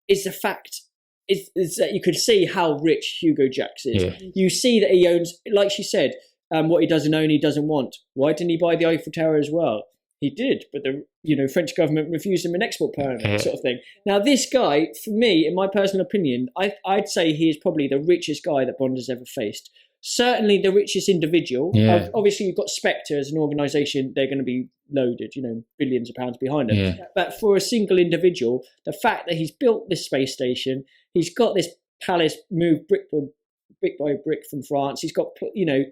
is the fact is that you could see how rich Hugo Drax is. Yeah. You see that he owns, like she said, what he doesn't own, he doesn't want. Why didn't he buy the Eiffel Tower as well? He did, but the French government refused him an export permit, sort of thing. Now, this guy, for me, in my personal opinion, I'd say he is probably the richest guy that Bond has ever faced. Certainly the richest individual. Yeah. Obviously, you've got Spectre as an organisation. They're going to be loaded, billions of pounds behind them. Yeah. But for a single individual, the fact that he's built this space station, he's got this palace moved brick by brick from France. He's got,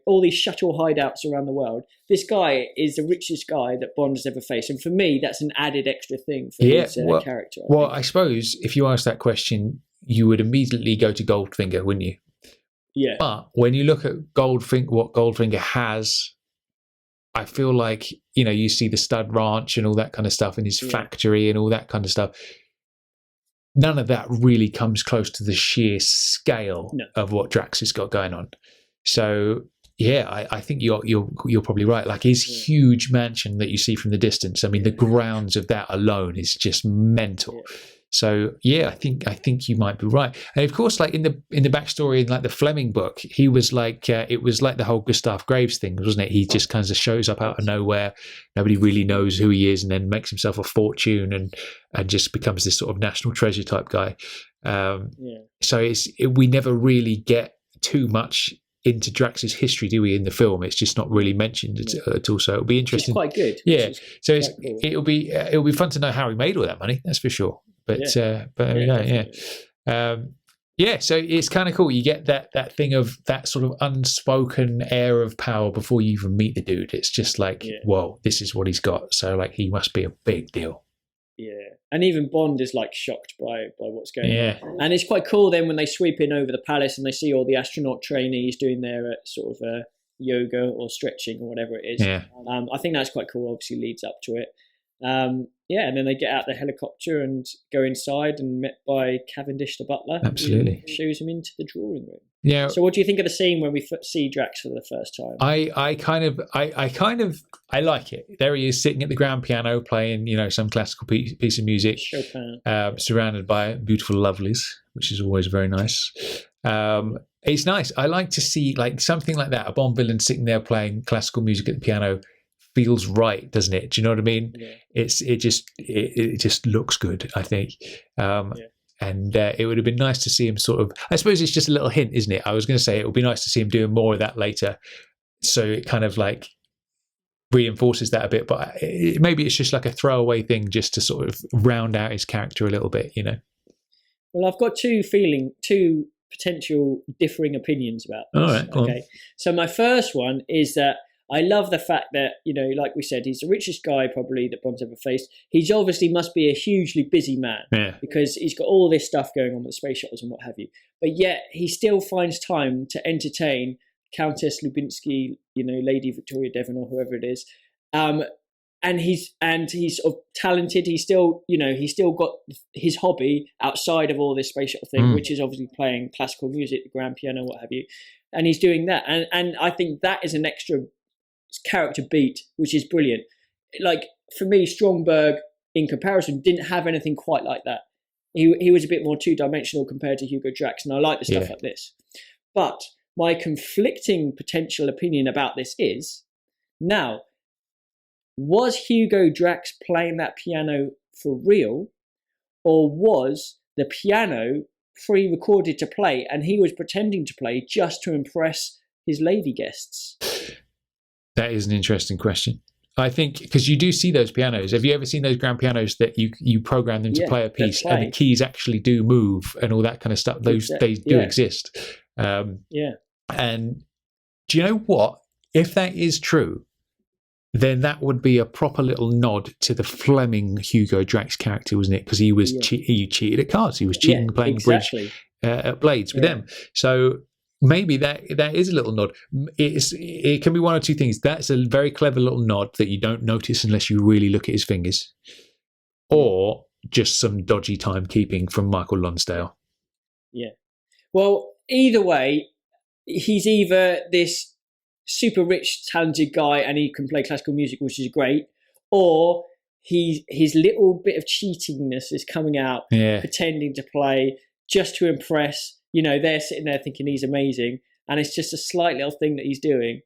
all these shuttle hideouts around the world. This guy is the richest guy that Bond has ever faced. And for me, that's an added extra thing for his character. I suppose if you ask that question, you would immediately go to Goldfinger, wouldn't you? Yeah. But when you look at what Goldfinger has, I feel like, you see the stud ranch and all that kind of stuff in his factory and all that kind of stuff. None of that really comes close to the sheer scale of what Drax has got going on. So, I think you're probably right. Like his huge mansion that you see from the distance, I mean, the grounds of that alone is just mental. Yeah. So I think you might be right. And of course, like in the backstory in like the Fleming book, he was like it was like the whole Gustav Graves thing, wasn't it? He just kind of shows up out of nowhere, nobody really knows who he is, and then makes himself a fortune and just becomes this sort of national treasure type guy. So we never really get too much into Drax's history, do we, in the film? It's just not really mentioned at all. So it'll be interesting. It's quite good. Yeah. So cool. it'll be fun to know how he made all that money. That's for sure. But there we go. Yeah. So it's kind of cool. You get that thing of that sort of unspoken air of power before you even meet the dude. It's just like, whoa, this is what he's got. So like, he must be a big deal. Yeah, and even Bond is like shocked by what's going on. And it's quite cool then when they sweep in over the palace and they see all the astronaut trainees doing their sort of yoga or stretching or whatever it is. Yeah. I think that's quite cool. Obviously leads up to it. And then they get out the helicopter and go inside and met by Cavendish the butler. Absolutely. Who shows him into the drawing room. Yeah. So what do you think of the scene when we see Drax for the first time? I like it. There he is sitting at the grand piano playing, some classical piece of music. Chopin. Surrounded by beautiful lovelies, which is always very nice. It's nice. I like to see like something like that, a Bond villain sitting there playing classical music at the piano. Feels right, doesn't it? Do you know what I mean? Yeah. It just looks good, I think. And it would have been nice to see him sort of, I suppose it's just a little hint, isn't it? I was going to say it would be nice to see him doing more of that later. So it kind of like reinforces that a bit, but maybe it's just like a throwaway thing just to sort of round out his character a little bit, Well, I've got two potential differing opinions about this. All right, okay. So my first one is that I love the fact that, like we said, he's the richest guy probably that Bond's ever faced. He's obviously must be a hugely busy man because he's got all this stuff going on with the space shuttles and what have you. But yet he still finds time to entertain Countess Lubinsky, Lady Victoria Devon or whoever it is. And he's sort of talented. He's still got his hobby outside of all this space shuttle thing, which is obviously playing classical music, the grand piano, what have you. And he's doing that. And I think that is an extra character beat, which is brilliant. Like for me, Stromberg in comparison didn't have anything quite like that. He was a bit more two-dimensional compared to Hugo Drax, and I like the stuff like this. But my conflicting potential opinion about this is, now, was Hugo Drax playing that piano for real, or was the piano pre-recorded to play and he was pretending to play just to impress his lady guests? That is an interesting question. I think because you do see those pianos. Have you ever seen those grand pianos that you program them to play a piece and the keys actually do move and all that kind of stuff? They do exist. And do you know what? If that is true, then that would be a proper little nod to the Fleming Hugo Drax character, wasn't it? Because he was he cheated at cards. He was cheating playing bridge at Blades with them. So maybe that is a little nod. It can be one or two things. That's a very clever little nod that you don't notice unless you really look at his fingers, or just some dodgy timekeeping from Michael Lonsdale. Yeah. Well, either way, he's either this super rich, talented guy and he can play classical music, which is great, or his little bit of cheatingness is coming out, pretending to play just to impress. They're sitting there thinking he's amazing, and it's just a slight little thing that he's doing.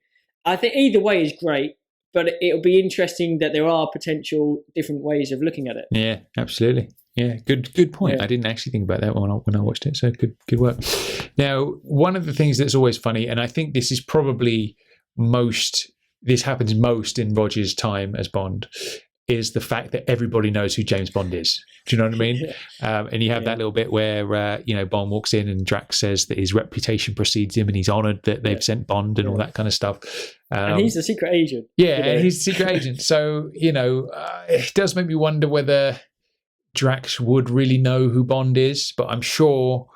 I think either way is great, but it'll be interesting that there are potential different ways of looking at it. Yeah, absolutely. Yeah, good point. Yeah. I didn't actually think about that when I watched it, so good work. Now, one of the things that's always funny, and I think this is probably this happens most in Roger's time as Bond, is the fact that everybody knows who James Bond is. Do you know what I mean? And you have that little bit where, Bond walks in and Drax says that his reputation precedes him and he's honoured that they've sent Bond and all that kind of stuff. And he's the secret agent. Yeah, and he's the secret agent. So, it does make me wonder whether Drax would really know who Bond is, but I'm sure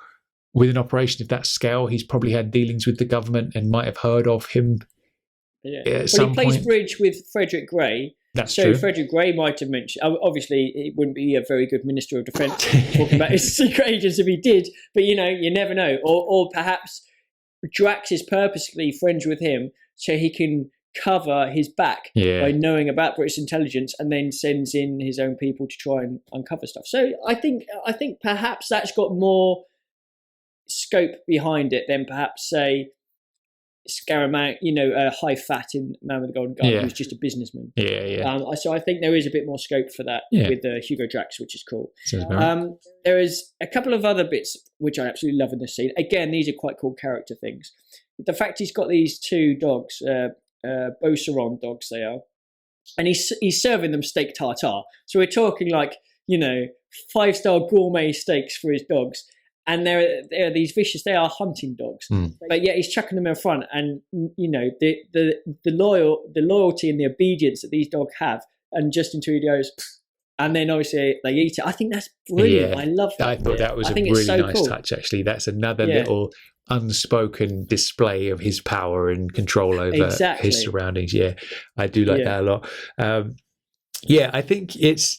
with an operation of that scale, he's probably had dealings with the government and might have heard of him. Yeah. He plays bridge with Frederick Gray. That's true. Frederick Gray might have mentioned, obviously it wouldn't be a very good Minister of Defence talking about his secret agents if he did, but you never know. Or perhaps Drax is purposely friends with him so he can cover his back by knowing about British intelligence and then sends in his own people to try and uncover stuff. So I think perhaps that's got more scope behind it than perhaps, say, Scaramouche, high fat in Man with the Golden Gun, who's just a businessman. So I think there is a bit more scope for that with Hugo Drax, which is cool. There is a couple of other bits which I absolutely love in this scene. Again, these are quite cool character things. the fact he's got these two dogs, Beauceron dogs they are, and he's serving them steak tartare. So we're talking like, 5-star gourmet steaks for his dogs. And they're these vicious, they are hunting dogs. But yet he's chucking them in front. And, the loyalty and the obedience that these dogs have. And Justin Trudeau's, and then obviously they eat it. I think that's brilliant. Yeah, I love that. I thought that was a really nice touch, actually. That's another little unspoken display of his power and control over his surroundings. Yeah, I do like that a lot. I think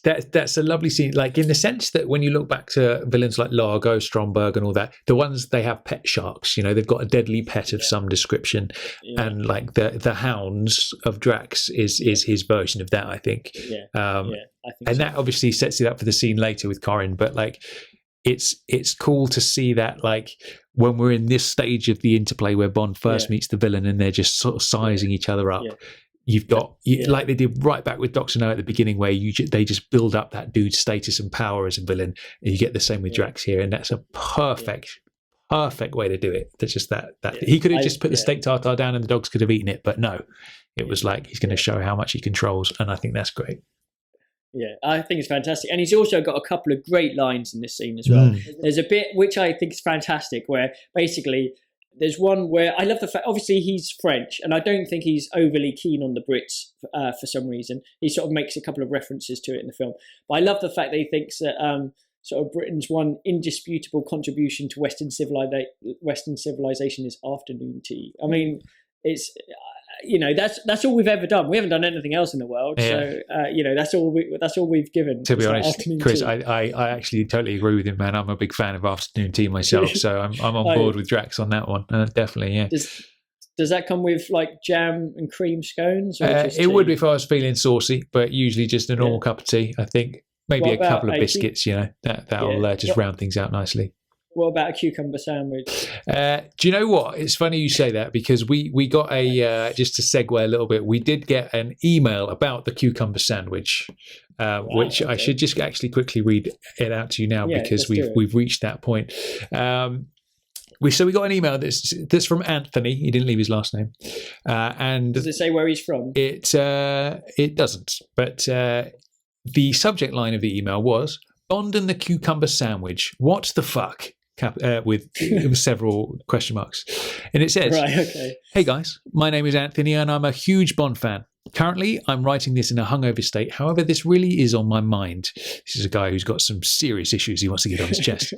that's a lovely scene. Like in the sense that when you look back to villains like Largo, Stromberg, and all that, the ones they have pet sharks. They've got a deadly pet of some description, and like the hounds of Drax is his version of that. I think. I think and that obviously sets it up for the scene later with Corin. But like, it's cool to see that like when we're in this stage of the interplay where Bond first meets the villain and they're just sort of sizing each other up. You've got like they did right back with Dr. No at the beginning, where they just build up that dude's status and power as a villain, and you get the same with Drax here, and that's a perfect way to do it. That's just that he could have just put the steak tartare down and the dogs could have eaten it, but no, it was like he's going to show how much he controls, and I think that's great. Yeah, I think it's fantastic, and he's also got a couple of great lines in this scene as well. There's a bit which I think is fantastic, where basically. There's one where I love the fact, obviously he's French, and I don't think he's overly keen on the Brits for some reason. He sort of makes a couple of references to it in the film. But I love the fact that he thinks that sort of Britain's one indisputable contribution to Western civilization is afternoon tea. I mean, it's... that's all we've ever done. We haven't done anything else in the world, so that's all we've given. To be honest, Chris, I actually totally agree with him, man. I'm a big fan of afternoon tea myself, so I'm on board with Drax on that one. Definitely, yeah. Does that come with like jam and cream scones? Or it would be if I was feeling saucy, but usually just a normal cup of tea. I think maybe a couple of biscuits. That'll just round things out nicely. What about a cucumber sandwich? Do you know what? It's funny you say that, because we got just to segue a little bit, we did get an email about the cucumber sandwich, which I should just actually quickly read it out to you now, because we've reached that point. We got an email that's from Anthony. He didn't leave his last name. And does it say where he's from? It doesn't. But the subject line of the email was Bond and the cucumber sandwich. What the fuck? With several question marks. And it says, Hey guys, my name is Anthony and I'm a huge Bond fan. Currently, I'm writing this in a hungover state. However, this really is on my mind. This is a guy who's got some serious issues he wants to get off his chest.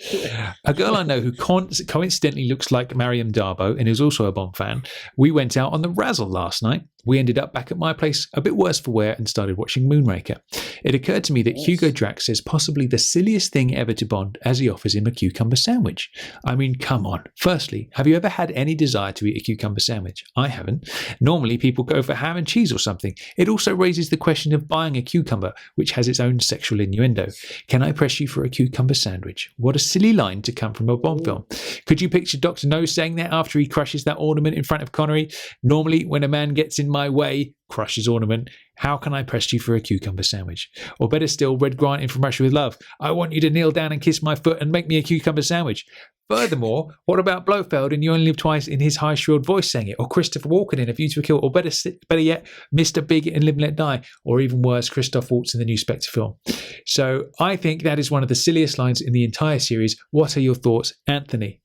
A girl I know who coincidentally looks like Mariam Darbo and is also a Bond fan. We went out on the Razzle last night. We ended up back at my place, a bit worse for wear, and started watching Moonraker. It occurred to me that Hugo Drax says possibly the silliest thing ever to Bond as he offers him a cucumber sandwich. I mean, come on. Firstly, have you ever had any desire to eat a cucumber sandwich? I haven't. Normally, people go for ham and cheese or something. It also raises the question of buying a cucumber, which has its own sexual innuendo. Can I press you for a cucumber sandwich? What a silly line to come from a Bond film. Could you picture Dr. No saying that after he crushes that ornament in front of Connery? Normally, when a man gets in my way, crushes ornament, how can I press you for a cucumber sandwich? Or better still, Red Grant in From Russia with Love. I want you to kneel down and kiss my foot and make me a cucumber sandwich. Furthermore, what about Blofeld in You Only Live Twice in his high shrilled voice saying it? Or Christopher Walken in A View to a Kill? Or better yet, Mr. Big in Live and Let Die? Or even worse, Christoph Waltz in the new Spectre film? So I think that is one of the silliest lines in the entire series. What are your thoughts, Anthony?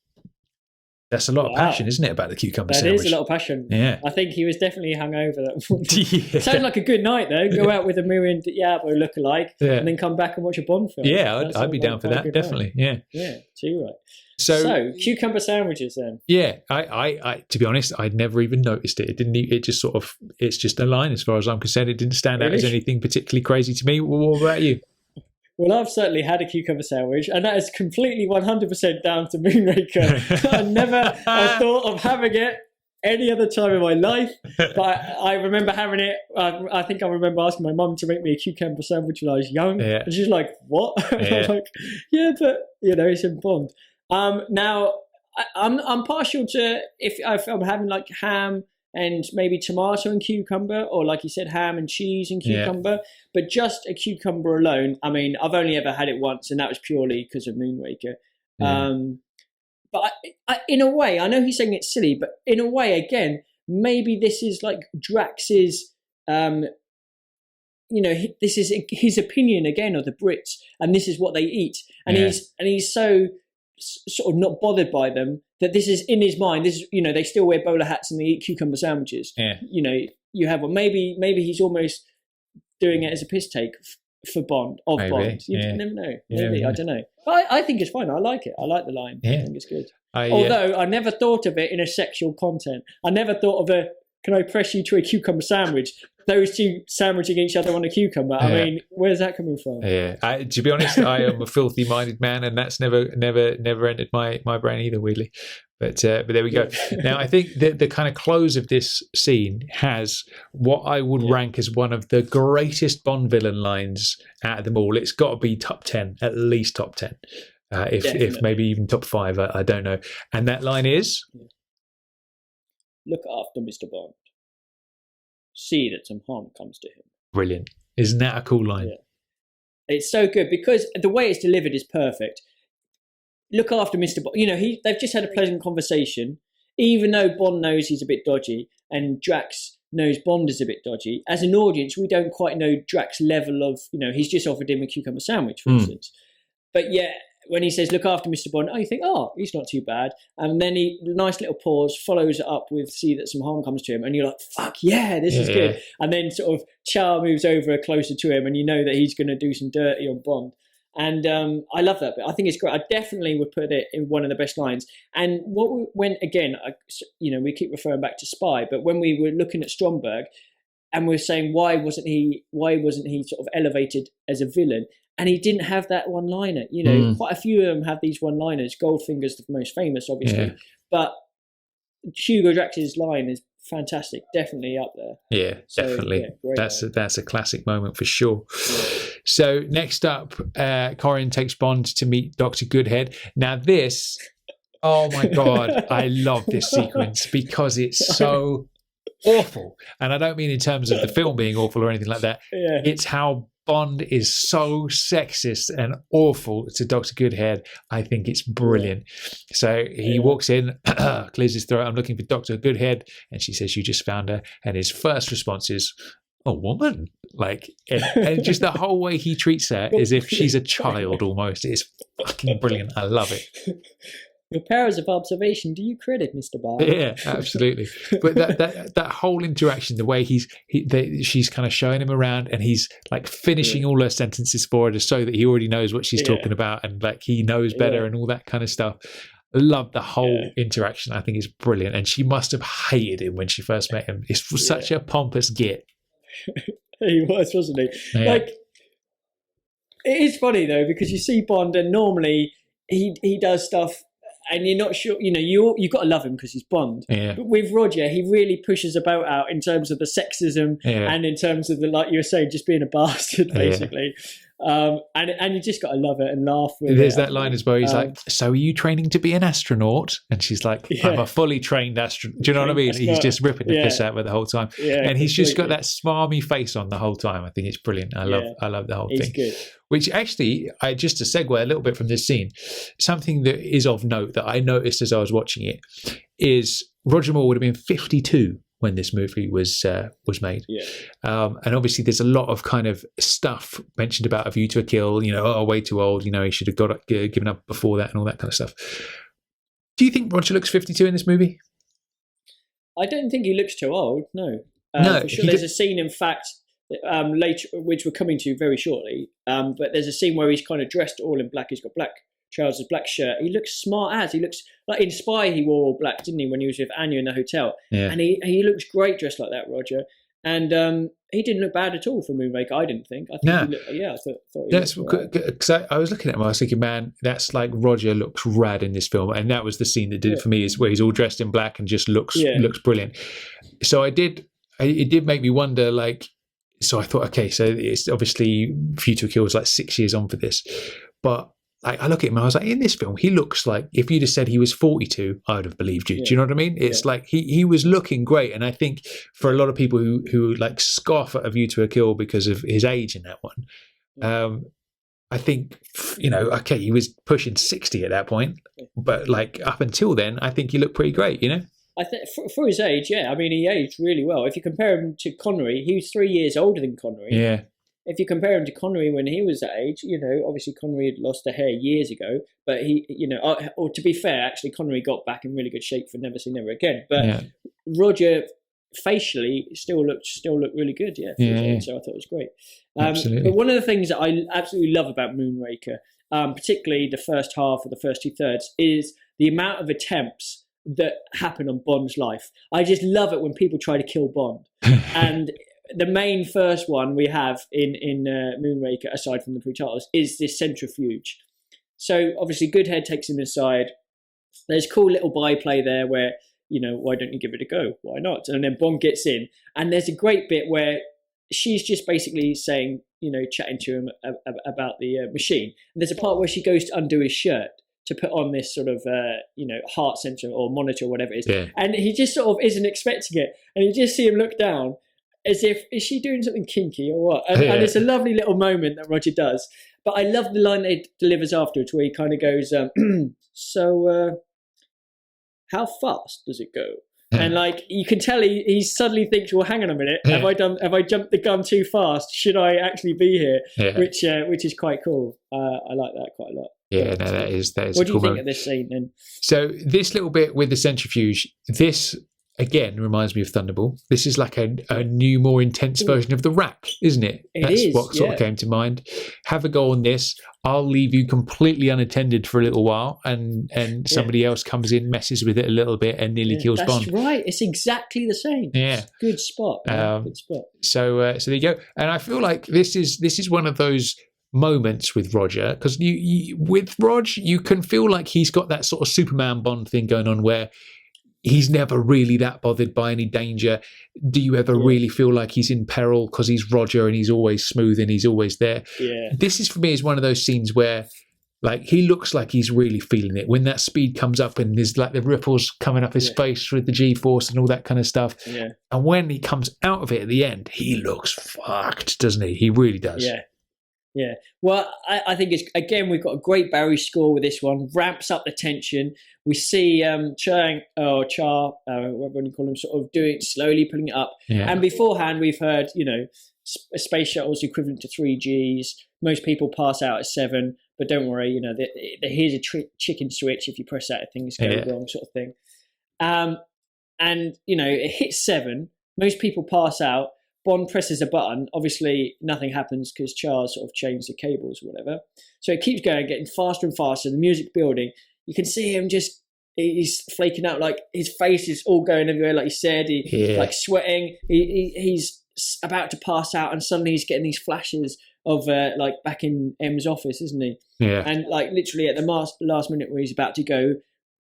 That's a lot of passion, isn't it, about the cucumber sandwich? That is a lot of passion. Yeah. I think he was definitely hungover that morning. Sounds like a good night, though. Go out with a Marion Diablo lookalike and then come back and watch a Bond film. Yeah, I'd be down for that, definitely. Night. Yeah, too right. So cucumber sandwiches then. Yeah, I to be honest, I'd never even noticed it. It just sort of, it's just a line as far as I'm concerned. It didn't stand out as anything particularly crazy to me. What about you? Well, I've certainly had a cucumber sandwich, and that is completely 100% down to Moonraker. I never thought of having it any other time in my life, but I remember having it. I think I remember asking my mum to make me a cucumber sandwich when I was young, and she's like, "What?" I'm like, "Yeah, but it's in Bond." Now, I'm partial to if I'm having like ham and maybe tomato and cucumber, or like you said, ham and cheese and cucumber, but just a cucumber alone. I mean, I've only ever had it once, and that was purely because of Moonraker. but in a way, I know he's saying it's silly, but in a way, again, maybe this is like Drax's, this is his opinion again of the Brits, and this is what they eat, and he's so sort of not bothered by them that this is in his mind. This is, they still wear bowler hats and they eat cucumber sandwiches. Yeah. You have one. Maybe he's almost doing it as a piss take for Bond. You never know. Maybe I don't know. But I think it's fine. I like it. I like the line. Yeah. I think it's good. Although I never thought of it in a sexual content. I never thought of can I press you to a cucumber sandwich? Those two sandwiching each other on a cucumber. I mean, where's that coming from? Yeah, to be honest, I am a filthy-minded man, and that's never entered my brain either, weirdly. But there we go. Now, I think the kind of close of this scene has what I would rank as one of the greatest Bond villain lines out of them all. It's got to be top 10, at least top 10, if maybe even top 5. I don't know. And that line is, "Look after Mr. Bond. See that some harm comes to him." Brilliant. Isn't that a cool line? Yeah. It's so good because the way it's delivered is perfect. Look after Mr. Bond. They've just had a pleasant conversation, even though Bond knows he's a bit dodgy and Drax knows Bond is a bit dodgy. As an audience, we don't quite know Drax's level of, he's just offered him a cucumber sandwich, for instance. But when he says, "Look after Mr. Bond," you think, oh, he's not too bad. And then nice little pause, follows it up with "see that some harm comes to him." And you're like, fuck yeah, this is good. And then sort of Chow moves over closer to him and you know that he's going to do some dirty on Bond. And I love that bit. I think it's great. I definitely would put it in one of the best lines. And we keep referring back to Spy, but when we were looking at Stromberg and we're saying, why wasn't he sort of elevated as a villain? And he didn't have that one-liner. Quite a few of them have these one-liners. Goldfinger's the most famous, obviously. But Hugo Drax's line is fantastic. Definitely up there. Yeah, definitely. That's a classic moment for sure. Yeah. So next up, Corin takes Bond to meet Dr. Goodhead. Now this, oh my God, I love this sequence because it's so awful. And I don't mean in terms of the film being awful or anything like that. Yeah. It's how Bond is so sexist and awful to Dr. Goodhead. I think it's brilliant. So he walks in, clears his throat. "I'm looking for Dr. Goodhead." And she says, "You just found her." And his first response is, "A woman?" And just the whole way he treats her as if she's a child almost. It's fucking brilliant. I love it. "Your powers of observation do you credit, Mr. Bond?" Yeah, absolutely. But that whole interaction, the way she's kind of showing him around, and he's like finishing all her sentences for her to show that he already knows what she's talking about, and like he knows better and all that kind of stuff. I love the whole interaction. I think it's brilliant. And she must have hated him when she first met him. It's such a pompous git. He was, wasn't he? Yeah. Like, it is funny though because you see Bond, and normally he does stuff. And you're not sure, you've got to love him because he's Bond. Yeah. But with Roger, he really pushes about out in terms of the sexism and in terms of like you were saying, just being a bastard, basically. And you just got to love it and laugh with There's that line as well. He's like, "So are you training to be an astronaut?" And she's like, "I'm a fully trained astronaut." Do you know what I mean? He's just ripping the piss out of her the whole time. Yeah, and he's just got that smarmy face on the whole time. I think it's brilliant. I love the whole thing. Good. Which actually, just to segue a little bit from this scene, something that is of note that I noticed as I was watching it is Roger Moore would have been 52 when this movie was made. Yeah. And obviously there's a lot of kind of stuff mentioned about A View to a Kill, way too old, he should have given up before that and all that kind of stuff. Do you think Roger looks 52 in this movie? I don't think he looks too old, no. No. For sure. There's a scene, in fact, later, which we're coming to very shortly, but there's a scene where he's kind of dressed all in black. He's got black trousers, black shirt. He looks smart as. He looks like in Spy he wore all black, didn't he, when he was with Anya in the hotel? Yeah. And he looks great dressed like that, Roger. And he didn't look bad at all for Moonraker, I didn't think. I think I thought he that's because I was looking at him, I was thinking, man, that's like Roger looks rad in this film. And that was the scene that did it for me, is where he's all dressed in black and just looks brilliant. So it did make me wonder, like, so I thought, okay, so it's obviously View to a Kill was like 6 years on for this. But I look at him and I was like, in this film, he looks like, if you'd have said he was 42, I would have believed you. Yeah. Do you know what I mean? It's like he was looking great. And I think for a lot of people who like scoff at A View to a Kill because of his age in that one, I think okay, he was pushing 60 at that point, but like up until then, I think he looked pretty great, I think for his age, yeah. I mean, he aged really well. If you compare him to Connery, he was 3 years older than Connery. Yeah. If you compare him to Connery when he was that age, obviously Connery had lost the hair years ago, but he, or to be fair, actually Connery got back in really good shape for Never Say Never Again. But Roger facially still looked really good, yeah. So I thought it was great. Absolutely. But one of the things that I absolutely love about Moonraker, particularly the first half or the first 2/3, is the amount of attempts that happen on Bond's life. I just love it when people try to kill Bond. And the main first one we have in Moonraker, aside from the pre-titles, is this centrifuge. So obviously Goodhead takes him inside. There's cool little byplay there where, why don't you give it a go? Why not? And then Bond gets in. And there's a great bit where she's just basically saying, chatting to him about the machine. And there's a part where she goes to undo his shirt to put on this sort of, heart sensor or monitor or whatever it is. Yeah. And he just sort of isn't expecting it. And you just see him look down as if, is she doing something kinky or what? And it's a lovely little moment that Roger does. But I love the line that he delivers afterwards where he kind of goes, so how fast does it go? And like you can tell he suddenly thinks, well, hang on a minute, have I jumped the gun too fast? Should I actually be here? Yeah. Which is quite cool. I like that quite a lot. Yeah, no, that is. What do you think of this scene then? So this little bit with the centrifuge, this again reminds me of Thunderball. This is like a new, more intense version of the rack, isn't it? That's what sort of came to mind. Have a go on this. I'll leave you completely unattended for a little while, and somebody else comes in, messes with it a little bit, and nearly kills Bond. That's right. It's exactly the same. Yeah, good spot. Good spot. So there you go. And I feel like this is one of those moments with Roger, because with Rog, you can feel like he's got that sort of Superman Bond thing going on where he's never really that bothered by any danger. Do you ever really feel like he's in peril because he's Roger and he's always smooth and he's always there? Yeah. This is, for me, is one of those scenes where like he looks like he's really feeling it. When that speed comes up and there's like the ripples coming up his face with the G-force and all that kind of stuff. Yeah. And when he comes out of it at the end, he looks fucked, doesn't he? He really does. Yeah. Yeah, well, I think we've got a great Barry score with this one. Ramps up the tension. We see Char, whatever you call him, sort of doing it slowly, putting it up. Yeah. And beforehand, we've heard, space shuttles equivalent to 3Gs. Most people pass out at 7, but don't worry, here's a chicken switch. If you press that, things go wrong, sort of thing. And it hits 7. Most people pass out. Bond presses a button. Obviously, nothing happens because Charles sort of changed the cables or whatever. So it keeps going, getting faster and faster. The music building. You can see him he's flaking out. Like his face is all going everywhere, like you said. Like sweating. He's about to pass out, and suddenly he's getting these flashes of like back in M's office, isn't he? Yeah. And like literally at the last minute where he's about to go,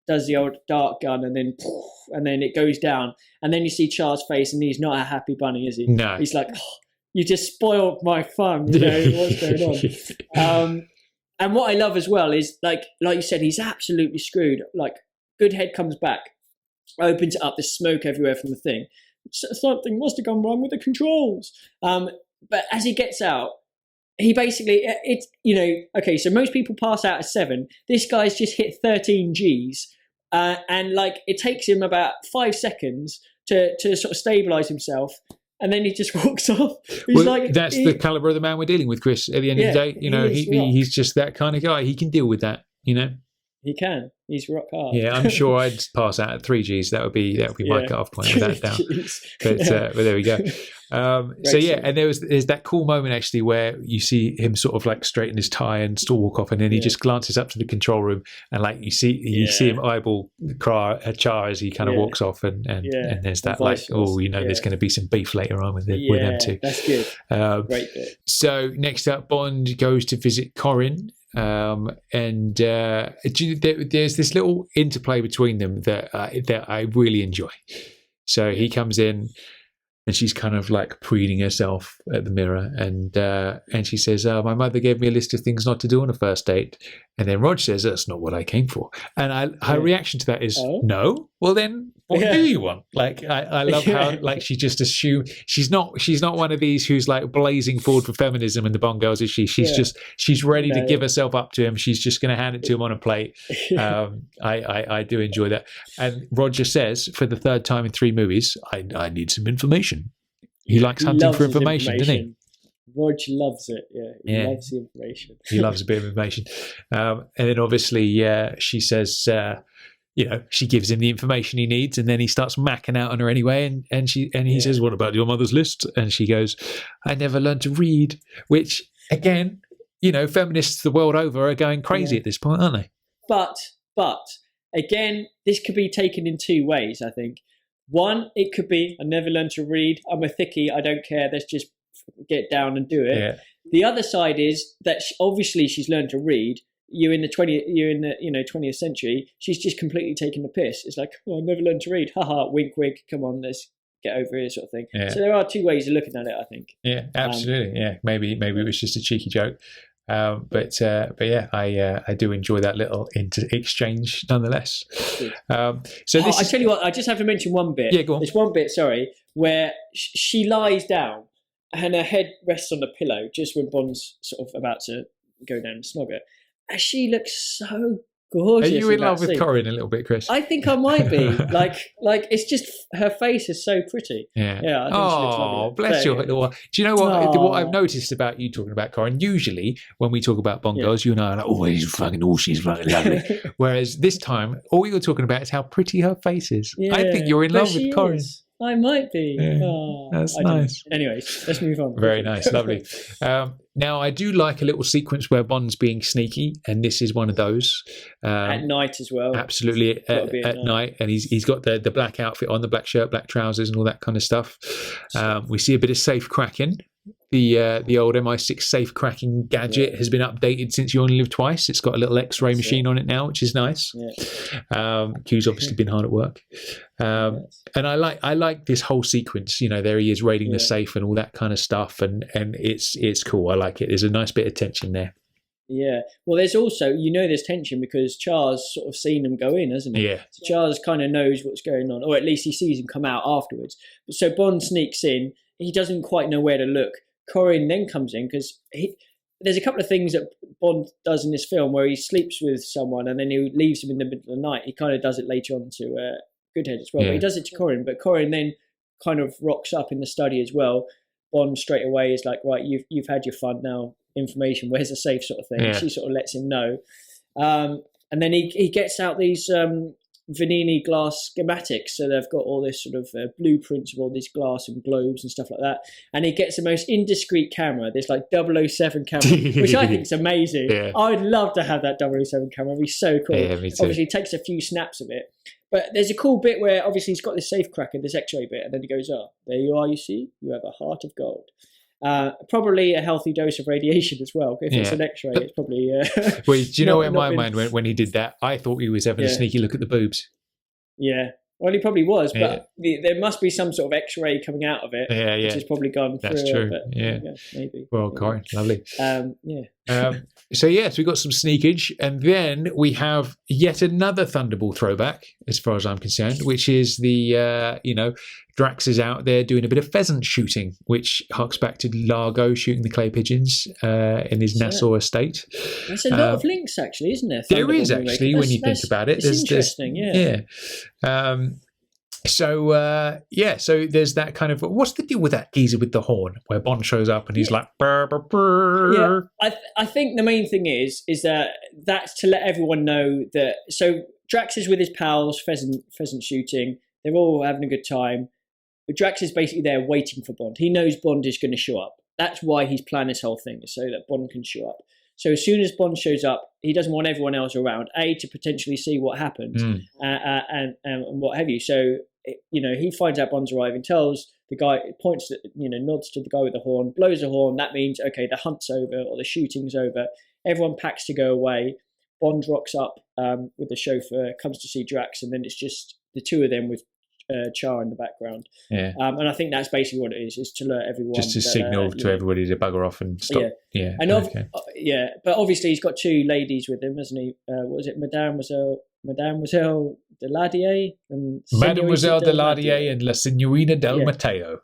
does the old dart gun, and then it goes down, and then you see Charles' face, and he's not a happy bunny, is he? No. He's like, you just spoiled my fun. What's going on? And what I love as well is like you said, he's absolutely screwed. Like Goodhead comes back, opens it up, there's smoke everywhere from the thing. Something must have gone wrong with the controls. But as he gets out, he basically, okay, so most people pass out at 7. This guy's just hit 13 Gs. And like it takes him about 5 seconds to sort of stabilize himself. And then he just walks off. That's the caliber of the man we're dealing with, Chris. At the end of the day, he's just that kind of guy. He can deal with that, He can. He's rock hard. Yeah, I'm sure I'd pass out at 3 Gs. That would be my cut-off point, without doubt. But there we go. So yeah, and there's that cool moment actually where you see him sort of like straighten his tie and still walk off, and then he just glances up to the control room, and like you see him eyeball Char as he kind of walks off, and there's that there's going to be some beef later on with them too. That's good. Great bit. So next up, Bond goes to visit Corin. And there's this little interplay between them that I really enjoy. So he comes in, and she's kind of like preening herself at the mirror, and she says, "My mother gave me a list of things not to do on a first date." And then Rog says, "That's not what I came for." And her reaction to that is, "No. Well, then What Yeah. do you want? Like, I love how like she just assumes she's not one of these who's like blazing forward for feminism in the Bond girls, is she? She's ready to give herself up to him. She's just going to hand it to him on a plate. I do enjoy that. And Roger says for the third time in 3 movies, I need some information. He likes hunting loves for his information, doesn't he? Rog loves it. He loves the information. He loves a bit of information. And then obviously she says, she gives him the information he needs, and then he starts macking out on her anyway. And he says, "What about your mother's list?" And she goes, "I never learned to read." Which again, feminists the world over are going crazy at this point, aren't they? But again, this could be taken in 2 ways. I think one, it could be, "I never learned to read. I'm a thickie. I don't care. Let's just get down and do it." Yeah. The other side is that obviously she's learned to read. You're in the 20th century. She's just completely taking the piss. It's like, "Oh, I never learned to read. Haha, wink, wink. Come on, let's get over here," sort of thing. Yeah. So there are 2 ways of looking at it, I think. Yeah, absolutely. Maybe it was just a cheeky joke. But yeah, I do enjoy that little exchange nonetheless. I tell you what, I just have to mention one bit. Yeah, go on. There's one bit, where she lies down and her head rests on the pillow just when Bond's sort of about to go down and snog her. And she looks so gorgeous. Are you in love with scene. Corinne a little bit, Chris? I think I might be. like it's just her face is so pretty. Yeah. I think she looks lovely. Bless your little. Do you know what I've noticed about you talking about Corinne? Usually, when we talk about Bond girls, you and I are like, she's fucking lovely. Whereas this time, all you're talking about is how pretty her face is. Yeah, I think you're in love with Corinne. I might be. Yeah, that's nice. Anyways, let's move on. Very nice, lovely. Now, I do like a little sequence where Bond's being sneaky, and this is one of those. At night as well. Absolutely, at night. And he's got the black outfit on, the black shirt, black trousers, and all that kind of stuff. We see a bit of safe cracking. The old MI6 safe cracking gadget has been updated since You Only Live Twice. It's got a little X-ray machine on it now, which is nice. Yeah. Q's obviously been hard at work. And I like this whole sequence. There he is raiding the safe and all that kind of stuff, and it's cool. I like it. There's a nice bit of tension there. Yeah. Well, there's also, there's tension because Char's sort of seen them go in, hasn't he? Yeah. So Char's kind of knows what's going on, or at least he sees them come out afterwards. So Bond sneaks in. He doesn't quite know where to look. Corinne then comes in because there's a couple of things that Bond does in this film where he sleeps with someone and then he leaves him in the middle of the night. He kind of does it later on to Goodhead as well. Yeah. But he does it to Corinne, but Corinne then kind of rocks up in the study as well. Bond straight away is like, right, you've had your fun now. Information, where's the safe, sort of thing. Yeah. She sort of lets him know. And then he gets out these Vanini glass schematics, so they've got all this sort of blueprints of all this glass and globes and stuff like that, and he gets the most indiscreet camera, this like 007 camera, which I think is amazing. I'd love to have that 007 camera. It'd be so cool. Me too. Obviously he takes a few snaps of it, but there's a cool bit where obviously he's got this safe cracker, this x-ray bit, and then he goes, there you are, you see, you have a heart of gold. Probably a healthy dose of radiation as well. If it's an X-ray, it's probably. Well, do you know in my mind when he did that, I thought he was having a sneaky look at the boobs. Yeah, well, he probably was, but there must be some sort of X-ray coming out of it. Which has probably gone through. That's true. Maybe. Well, Corinne, lovely. So we've got some sneakage, and then we have yet another Thunderball throwback, as far as I'm concerned, which is the Drax is out there doing a bit of pheasant shooting, which harks back to Largo shooting the clay pigeons in his Nassau estate. There's a lot of links, actually, isn't there? There is, actually, when you think about it. It's interesting, So there's that kind of, what's the deal with that geezer with the horn, where Bond shows up and he's like, burr, burr, burr. Yeah, I think the main thing is that that's to let everyone know that, so Drax is with his pals, pheasant shooting, they're all having a good time. But Drax is basically there waiting for Bond. He knows Bond is going to show up. That's why he's planned this whole thing, so that Bond can show up. So as soon as Bond shows up, he doesn't want everyone else around, to potentially see what happens and what have you. So, he finds out Bond's arriving, tells the guy, points, nods to the guy with the horn, blows the horn. That means, okay, the hunt's over or the shooting's over. Everyone packs to go away. Bond rocks up with the chauffeur, comes to see Drax, and then it's just the two of them with Char in the background. And I think that's basically what it is to alert everyone. Just to signal to everybody to bugger off and stop. But obviously he's got two ladies with him, hasn't he? What was it? Mademoiselle Daladier and Mademoiselle Señorita Daladier and La Signorina del Yeah. Matteo.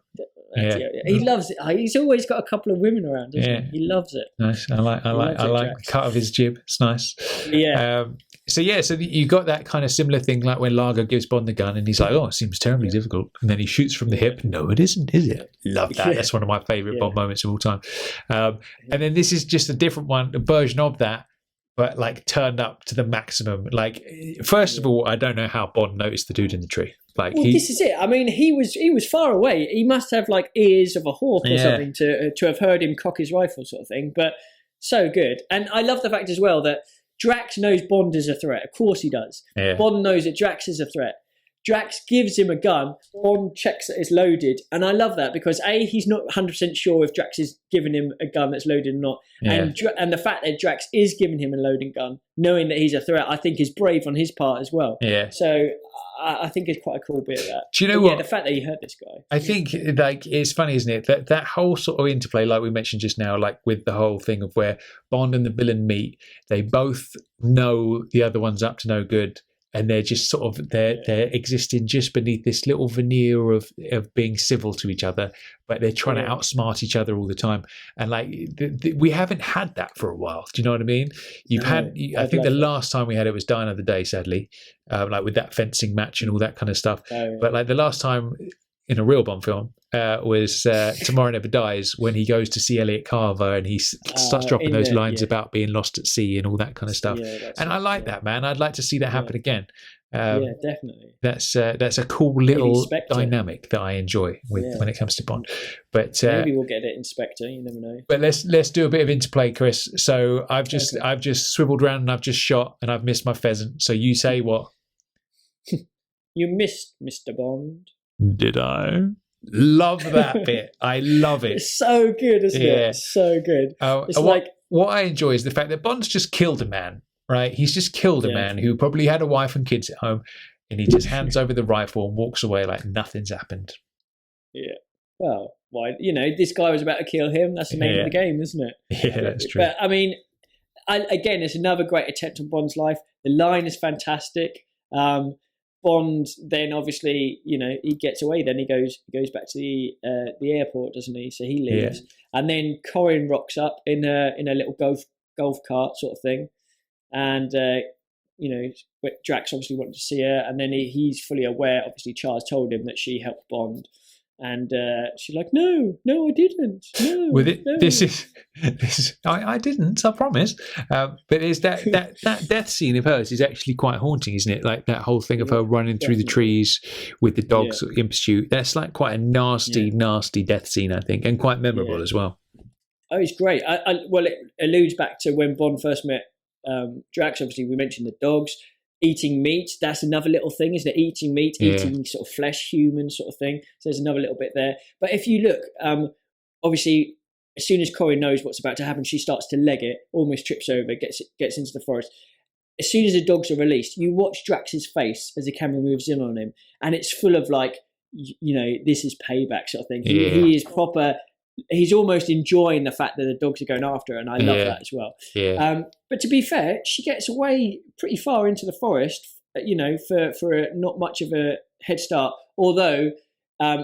Yeah. He loves it. He's always got a couple of women around, doesn't he? He loves it. Nice. I like the cut of his jib. It's nice. Yeah. So you got that kind of similar thing, like when Largo gives Bond the gun and he's like, "Oh, it seems terribly difficult," and then he shoots from the hip. No, it isn't, is it? Love that. That's one of my favorite Bond moments of all time. And then this is just a different one, a version of that, but like turned up to the maximum. Like, first of all, I don't know how Bond noticed the dude in the tree. Like, this is it. I mean, he was far away. He must have like ears of a hawk or something to have heard him cock his rifle, sort of thing. But so good. And I love the fact as well that Drax knows Bond is a threat. Of course he does. Yeah. Bond knows that Drax is a threat. Drax gives him a gun. Bond checks that it's loaded. And I love that because A, he's not 100% sure if Drax is giving him a gun that's loaded or not. Yeah. And the fact that Drax is giving him a loading gun, knowing that he's a threat, I think is brave on his part as well. Yeah. So I think it's quite a cool bit of that. Do you know what? Yeah, the fact that he hurt this guy. I think like it's funny, isn't it? That whole sort of interplay, like we mentioned just now, like with the whole thing of where Bond and the villain meet, they both know the other one's up to no good. And they're just sort of they're existing just beneath this little veneer of being civil to each other, but they're trying to outsmart each other all the time. And like we haven't had that for a while. Do you know what I mean? I think the last time we had it was Die Another Day, sadly, like with that fencing match and all that kind of stuff. But like the last time in a real Bond film was Tomorrow Never Dies, when he goes to see Elliot Carver and he starts dropping those lines about being lost at sea and all that kind of stuff. And I like that, man. I'd like to see that happen again. Definitely. That's a cool little dynamic that I enjoy when it comes to Bond. But maybe we'll get it in Spectre. You never know. But let's do a bit of interplay, Chris. So I've just swiveled around and I've just shot and I've missed my pheasant. So you say what? You missed Mr. Bond. Did I? Love that bit. I love it. It's so good, isn't it? It's so good. It's what I enjoy is the fact that Bond's just killed a man, right? He's just killed a man who probably had a wife and kids at home, and he just hands over the rifle and walks away like nothing's happened. Yeah. Well, why? This guy was about to kill him. That's the name of the game, isn't it? Yeah, that's true. But I mean, again, it's another great attempt on Bond's life. The line is fantastic. Bond then obviously, he gets away. Then he goes back to the airport, doesn't he? So he leaves, and then Corin rocks up in a little golf cart sort of thing, and Drax obviously wanted to see her, and then he's fully aware. Obviously, Charles told him that she helped Bond. And she's like, no, I didn't. No, no. This is I didn't, I promise. But there's that death scene of hers is actually quite haunting, isn't it? Like that whole thing of her running through the trees with the dogs in pursuit. That's like quite a nasty death scene, I think, and quite memorable as well. Oh, it's great. Well, it alludes back to when Bond first met Drax. Obviously, we mentioned the dogs. Eating meat, that's another little thing, isn't it? Eating meat, eating sort of flesh, human sort of thing. So there's another little bit there. But if you look, obviously, as soon as Corin knows what's about to happen, she starts to leg it, almost trips over, gets into the forest. As soon as the dogs are released, you watch Drax's face as the camera moves in on him, and it's full of like, this is payback sort of thing. He is proper. He's almost enjoying the fact that the dogs are going after her, and I love that as well. Yeah. But to be fair, she gets away pretty far into the forest, for not much of a head start. Although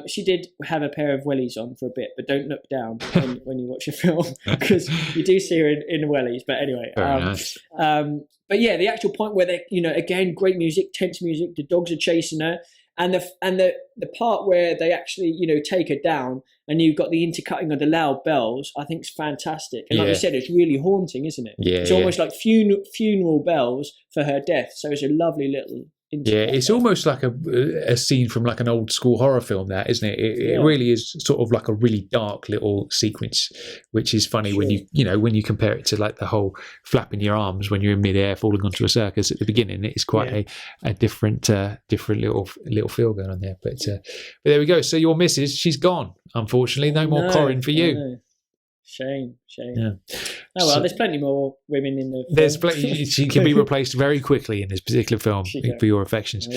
she did have a pair of wellies on for a bit, but don't look down when you watch a film because you do see her in wellies. But anyway, nice. But yeah, the actual point where they, again, great music, tense music. The dogs are chasing her. And the part where they actually, take her down and you've got the intercutting of the loud bells, I think is fantastic. And like you said, it's really haunting, isn't it? Yeah, it's almost like funeral bells for her death. So it's a lovely little it's almost like a scene from like an old school horror film, that, isn't it? It really is sort of like a really dark little sequence, which is funny when you compare it to like the whole flapping your arms when you're in midair falling onto a circus at the beginning. It is quite a different little feel going on there. But there we go. So your missus, she's gone, unfortunately. No more Corin for you. No. Shame. Yeah. Oh well, there's plenty more women in the film. There's plenty. She can be replaced very quickly in this particular film for your affections.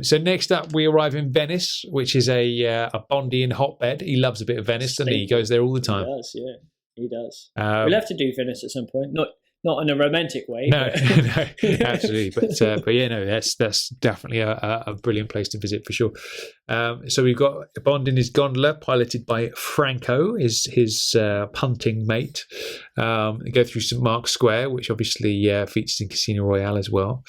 So next up, we arrive in Venice, which is a Bondian hotbed. He loves a bit of Venice, doesn't he? He goes there all the time. He does. We'll have to do Venice at some point. not in a romantic way. No, no, absolutely. But yeah, no, that's definitely a brilliant place to visit for sure. So we've got Bond in his gondola, piloted by Franco, his punting mate. They go through St. Mark's Square, which obviously features in Casino Royale as well.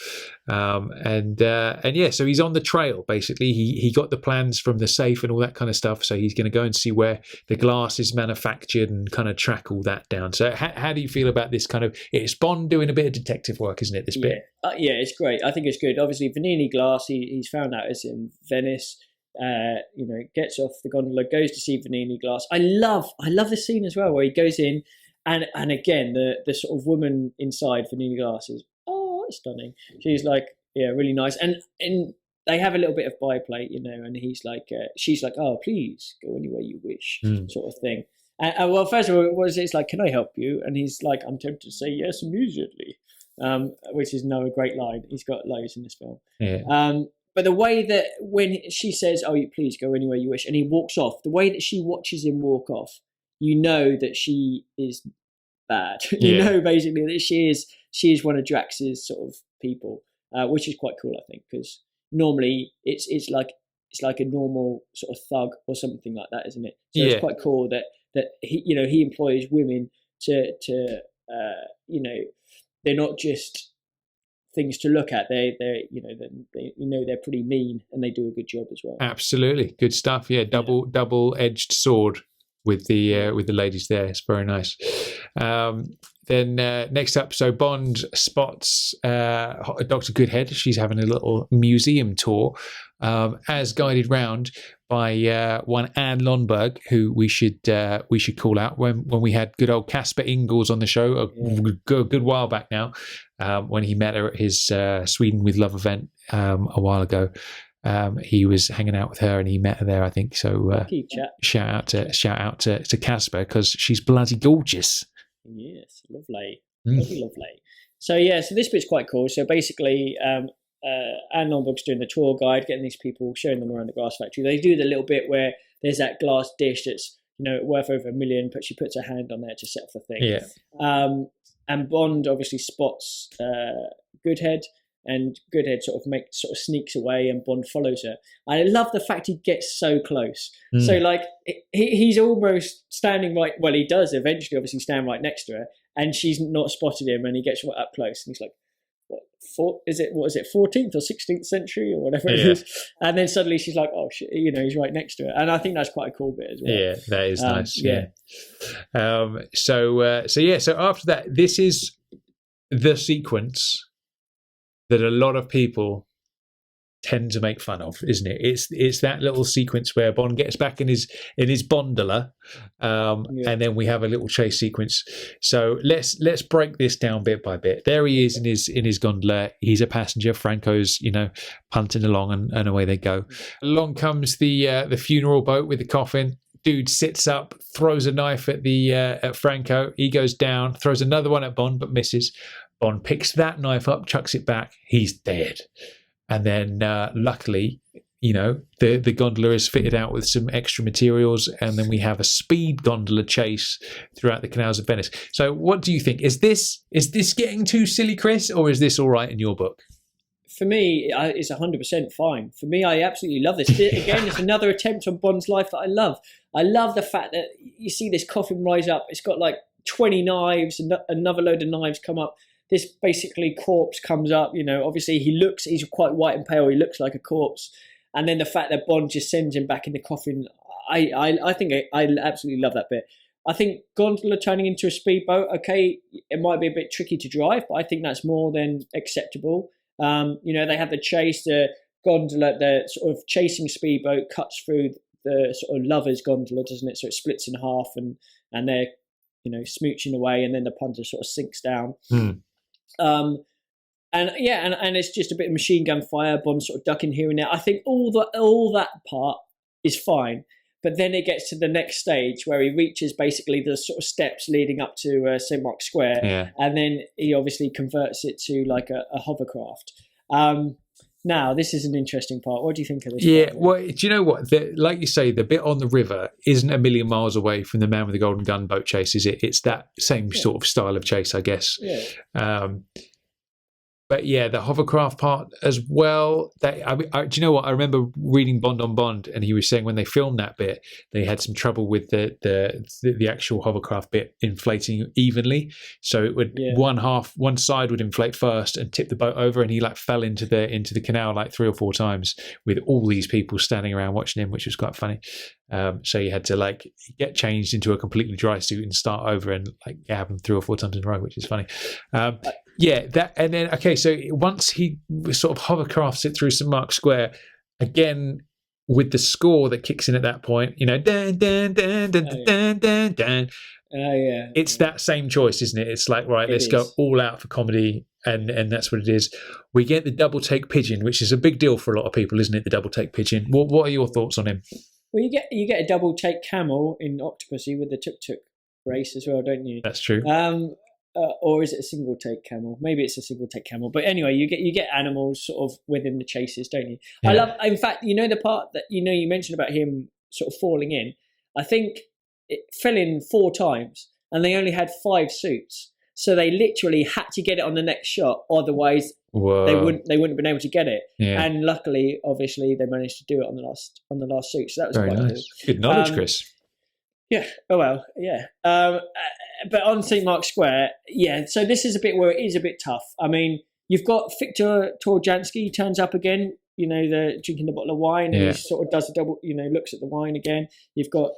And yeah, so he's on the trail. Basically, he got the plans from the safe and all that kind of stuff. So he's going to go and see where the glass is manufactured and kind of track all that down. So how do you feel about this kind of? It's Bond doing a bit of detective work, isn't it? This bit. Yeah, it's great. I think it's good. Obviously, Vanini glass. He's found out it's in Venice. Gets off the gondola, goes to see Vanini glass. I love the scene as well where he goes in, and again the sort of woman inside Vanini glass is stunning. She's like, yeah, really nice, and they have a little bit of byplay, and he's like, she's like, oh, please go anywhere you wish, sort of thing. And well, first of all, it's like, can I help you? And he's like, I'm tempted to say yes immediately, which is a great line. He's got loads in this film. Yeah. But the way that when she says, oh, you please go anywhere you wish, and he walks off, the way that she watches him walk off, that she is bad. You know, basically, that she is one of Drax's sort of people, which is quite cool, I think, because normally it's like a normal sort of thug or something like that, isn't it? So it's quite cool that he employs women to they're not just things to look at. They're pretty mean, and they do a good job as well. Absolutely, good stuff. Yeah, double-edged sword with the ladies there. It's very nice. Then next up, so Bond spots Dr. Goodhead. She's having a little museum tour, as guided round by one Anne Lomberg, who we should call out when we had good old Casper Ingalls on the show a good while back now, when he met her at his Sweden with Love event a while ago. He was hanging out with her and he met her there, I think. So shout out to Casper, because she's bloody gorgeous. Yes, lovely. Lovely. So this bit's quite cool. So basically, Anne Lomberg's doing the tour guide, getting these people, showing them around the glass factory. They do the little bit where there's that glass dish that's worth over $1 million, but she puts her hand on there to set off the thing. Yeah. And Bond obviously spots Goodhead, and Goodhead sort of sneaks away, and Bond follows her. I love the fact he gets so close. So like he's almost standing right. Well, he does eventually, obviously, stand right next to her, and she's not spotted him, and he gets right up close, and he's like, "What is it? 14th or 16th century or whatever it is?" And then suddenly she's like, "Oh shit!" He's right next to her, and I think that's quite a cool bit as well. Yeah, that is nice. Yeah. So after that, this is the sequence that a lot of people tend to make fun of, isn't it? It's that little sequence where Bond gets back in his gondola, and then we have a little chase sequence. So let's break this down bit by bit. There he is in his gondola. He's a passenger. Franco's punting along, and away they go. Along comes the funeral boat with the coffin. Dude sits up, throws a knife at Franco. He goes down, throws another one at Bond, but misses. Bond picks that knife up, chucks it back. He's dead. And then luckily, the gondola is fitted out with some extra materials, and then we have a speed gondola chase throughout the canals of Venice. So what do you think? Is this getting too silly, Chris, or is this all right in your book? For me, it's 100% fine. For me, I absolutely love this. Again, it's another attempt on Bond's life that I love. I love the fact that you see this coffin rise up. It's got like 20 knives, and another load of knives come up. This basically corpse comes up, obviously he's quite white and pale. He looks like a corpse. And then the fact that Bond just sends him back in the coffin, I think I absolutely love that bit. I think gondola turning into a speedboat, okay, it might be a bit tricky to drive, but I think that's more than acceptable. They have the chase, the gondola, the sort of chasing speedboat cuts through the sort of lover's gondola, doesn't it? So it splits in half, and they're, smooching away, and then the punter sort of sinks down. And it's just a bit of machine gun fire, Bond sort of ducking here and there. I think all that part is fine, but then it gets to the next stage where he reaches basically the sort of steps leading up to St. Mark's Square, and then he obviously converts it to like a hovercraft. Now, this is an interesting part. What do you think of this? Yeah, part? well, do you know what? Like you say, the bit on the river isn't a million miles away from the Man with the Golden Gun boat chase, is it? It's that same sort of style of chase, I guess. Yeah. But yeah, the hovercraft part as well. Do you know what? I remember reading Bond on Bond, and he was saying when they filmed that bit, they had some trouble with the actual hovercraft bit inflating evenly. So it would one side would inflate first and tip the boat over, and he like fell into the canal like 3 or 4 times with all these people standing around watching him, which was quite funny. So you had to like get changed into a completely dry suit and start over, and like it happened 3 or 4 times in a row, which is funny. Yeah, that, and then okay. So once he sort of hovercrafts it through St. Mark's Square, again with the score that kicks in at that point, you know, dun dun dun dun dun dun dun. Yeah. It's that same choice, isn't it? It's like, right, let's go all out for comedy, and that's what it is. We get the double take pigeon, which is a big deal for a lot of people, isn't it? The double take pigeon. What are your thoughts on him? Well, you get a double take camel in Octopussy with the tuk-tuk race as well, don't you? That's true. Or is it a single take camel? Maybe it's a single take camel. But anyway, you get animals sort of within the chases, don't you? Yeah. I love. In fact, you know the part that you mentioned about him sort of falling in. I think it fell in 4 times, and they only had 5 suits, so they literally had to get it on the next shot. Otherwise, they wouldn't have been able to get it. Yeah. And luckily, obviously, they managed to do it on the last suit. So that was very quite nice. Cool. Good knowledge, Chris. Yeah. Oh well. Yeah. But on St. Mark's Square, yeah. So this is a bit where it is a bit tough. I mean, you've got Victor Torjansky. He turns up again. You know, the drinking the bottle of wine, and he sort of does a double. You know, looks at the wine again. You've got,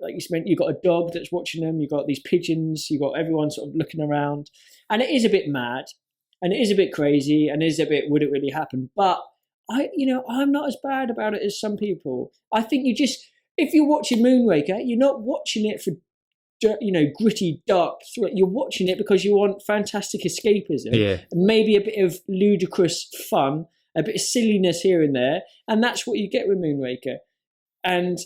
like you meant, you've got a dog that's watching them. You've got these pigeons. You've got everyone sort of looking around, and it is a bit mad, and it is a bit crazy, and it is a bit, would it really happen? But I'm not as bad about it as some people. I think if you're watching Moonraker, you're not watching it for, gritty, dark threat. You're watching it because you want fantastic escapism, and maybe a bit of ludicrous fun, a bit of silliness here and there, and that's what you get with Moonraker, and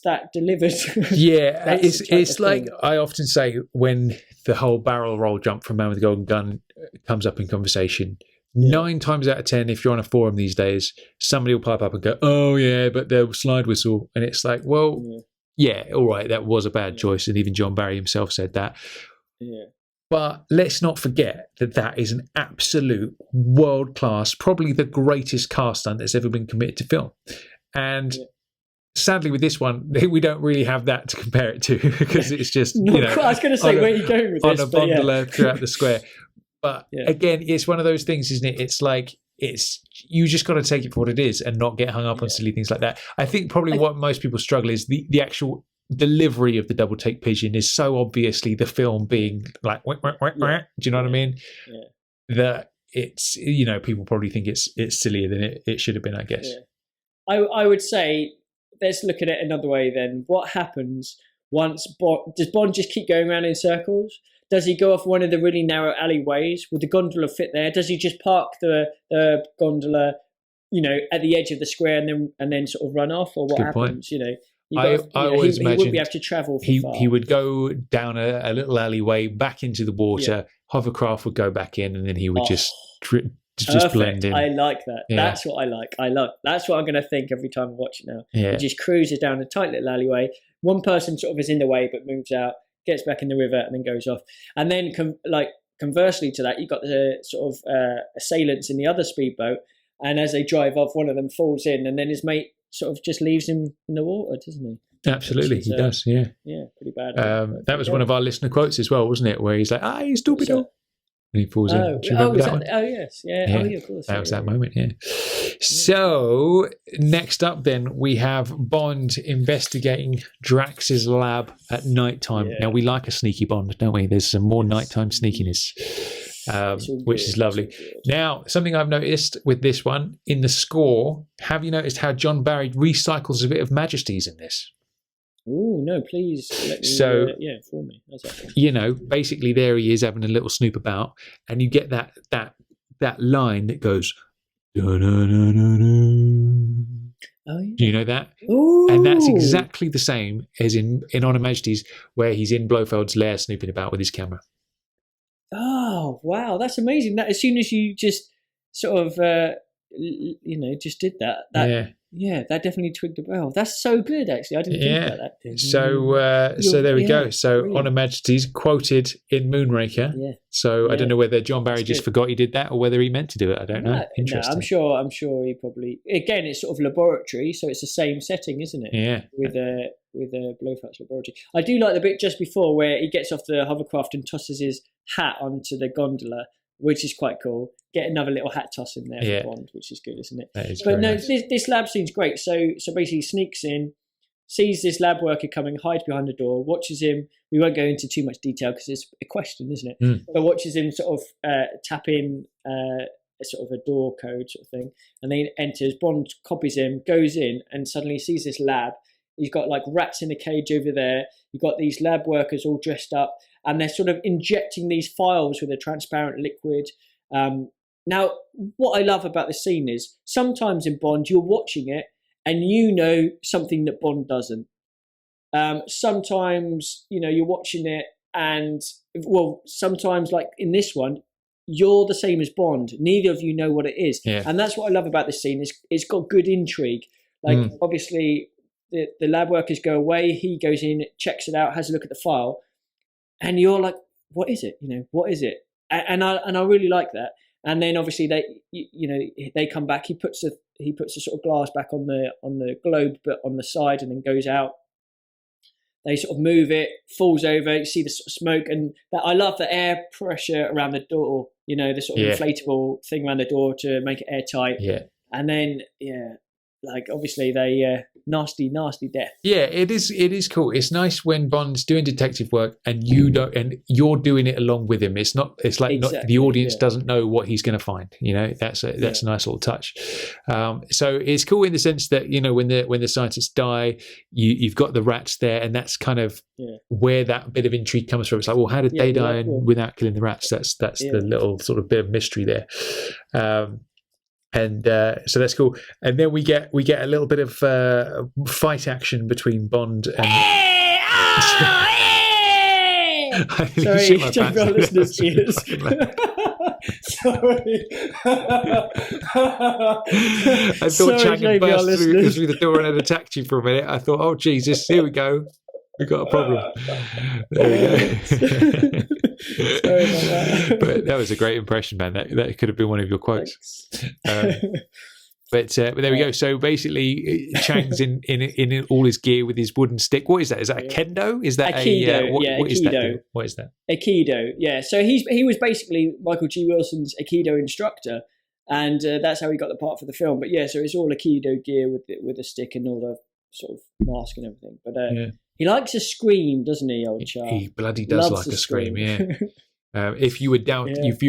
that delivered. Yeah, it's like I often say when the whole barrel roll jump from Man with the Golden Gun comes up in conversation. 9 times out of 10, if you're on a forum these days, somebody will pipe up and go, "Oh yeah, but the slide whistle," and it's like, well, yeah, all right, that was a bad choice, and even John Barry himself said that. Yeah. But let's not forget that is an absolute world-class, probably the greatest car stunt that's ever been committed to film, and. Sadly, with this one, we don't really have that to compare it to because it's just, I was going to say, where are you going with this? On a gondola throughout the square. But again, it's one of those things, isn't it? It's like, you just got to take it for what it is and not get hung up on silly things like that. I think probably what most people struggle is the actual delivery of the double take pigeon is so obviously the film being like, do you know what I mean? Yeah. That it's, people probably think it's sillier than it should have been, I guess. Yeah. I would say, let's look at it another way then. What happens once does Bond just keep going around in circles? Does he go off one of the really narrow alleyways? Would the gondola fit there? Does he just park the gondola, at the edge of the square and then sort of run off? Or what happens? Point. I always imagine he wouldn't be able to travel for far. He would go down a little alleyway back into the water. Hovercraft would go back in, and then he would just blend in. I like that. Yeah. That's what I like. That's what I'm going to think every time I watch it now. Yeah. He just cruises down a tight little alleyway. One person sort of is in the way but moves out, gets back in the river, and then goes off. And then, conversely to that, you've got the sort of assailants in the other speedboat, and as they drive off, one of them falls in, and then his mate sort of just leaves him in the water, doesn't he? Absolutely, he does, yeah. Yeah, pretty bad. That was one of our listener quotes as well, wasn't it? Where he's like, you stupido. And he falls in. Do you remember that one? Oh, yes. Yeah. Oh, yeah, of course. That was that moment, yeah. So, next up then, we have Bond investigating Drax's lab at night time. Yeah. Now, we like a sneaky Bond, don't we? There's some more nighttime sneakiness, which is lovely. Now, something I've noticed with this one, in the score, have you noticed how John Barry recycles a bit of Majesties in this? Oh, no, please let me, inform me. Basically there he is having a little snoop about, and you get that line that goes, da-na-na-na-na. Oh, yeah. Do you know that? Ooh. And that's exactly the same as in On Her Majesty's, where he's in Blofeld's lair snooping about with his camera. Oh, wow, that's amazing. That as soon as you just sort of, just did that. That definitely twigged a bell. That's so good, actually. I didn't think about that. So there we go. So brilliant. On Her Majesty's quoted in Moonraker. Yeah. So I don't know whether John Barry just forgot he did that or whether he meant to do it. I don't know. Interesting. No, I'm sure he probably. Again, it's sort of laboratory, so it's the same setting, isn't it? Yeah. With a Blofeld laboratory. I do like the bit just before where he gets off the hovercraft and tosses his hat onto the gondola, which is quite cool. Get another little hat toss in there for Bond, which is good, isn't it? That is but no, nice. this lab scene's great. So basically he sneaks in, sees this lab worker coming, hides behind the door, watches him. We won't go into too much detail because it's a question, isn't it? But watches him sort of tap in a sort of a door code sort of thing. And then he enters, Bond copies him, goes in, and suddenly he sees this lab. He's got like rats in a cage over there. You've got these lab workers all dressed up, and they're sort of injecting these files with a transparent liquid. Now, what I love about the scene is sometimes in Bond, you're watching it and you know something that Bond doesn't. Sometimes, you're watching it and, sometimes like in this one, you're the same as Bond. Neither of you know what it is. Yeah. And that's what I love about this scene. It's got good intrigue. Like, obviously, the lab workers go away. He goes in, checks it out, has a look at the file. And you're like, what is it? What is it? And I really like that. And then obviously they come back. He puts a sort of glass back on the globe, but on the side, and then goes out. They sort of move it, falls over. You see the sort of smoke, and I love the air pressure around the door. The sort of inflatable thing around the door to make it airtight. Yeah. And then like obviously they nasty death. Yeah, it is cool. It's nice when Bond's doing detective work and you're doing it along with him. It's like the audience doesn't know what he's going to find. That's a nice little touch. So it's cool in the sense that when the scientists die, you've got the rats there, and that's kind of where that bit of intrigue comes from. It's like, well, how did they die without killing the rats? That's the little sort of bit of mystery there. And so that's cool. And then we get a little bit of fight action between Bond and. Sorry, check our listeners' ears. Sorry. I thought Chang had burst through the door and had attacked you for a minute. I thought, oh Jesus, here we go. We got a problem. There we go. Sorry about that. But that was a great impression, man. That could have been one of your quotes. But there we go. So basically, Chang's in all his gear with his wooden stick. What is that? Is that a kendo? Is that Aikido? What is Aikido. that? What is that? Aikido. Yeah. So he was basically Michael G. Wilson's Aikido instructor, and that's how he got the part for the film. But so it's all Aikido gear with a stick and all the sort of mask and everything. But he likes a scream, doesn't he, old chap? He bloody does like a scream. Yeah. If you were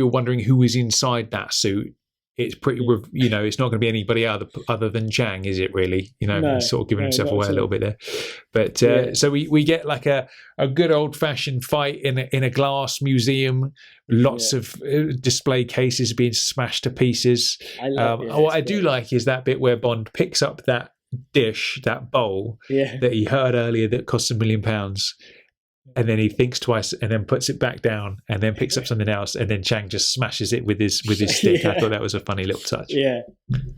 wondering who was inside that suit, it's pretty. It's not going to be anybody other than Chang, is it? Really? He's sort of giving himself away a little bit there. But so we get like a good old fashioned fight in a glass museum. Lots of display cases being smashed to pieces. I love it. What I do like is that bit where Bond picks up that dish, that bowl that he heard earlier that cost £1 million, and then he thinks twice and then puts it back down and then picks up something else, and then Chang just smashes it with his stick. I thought that was a funny little touch.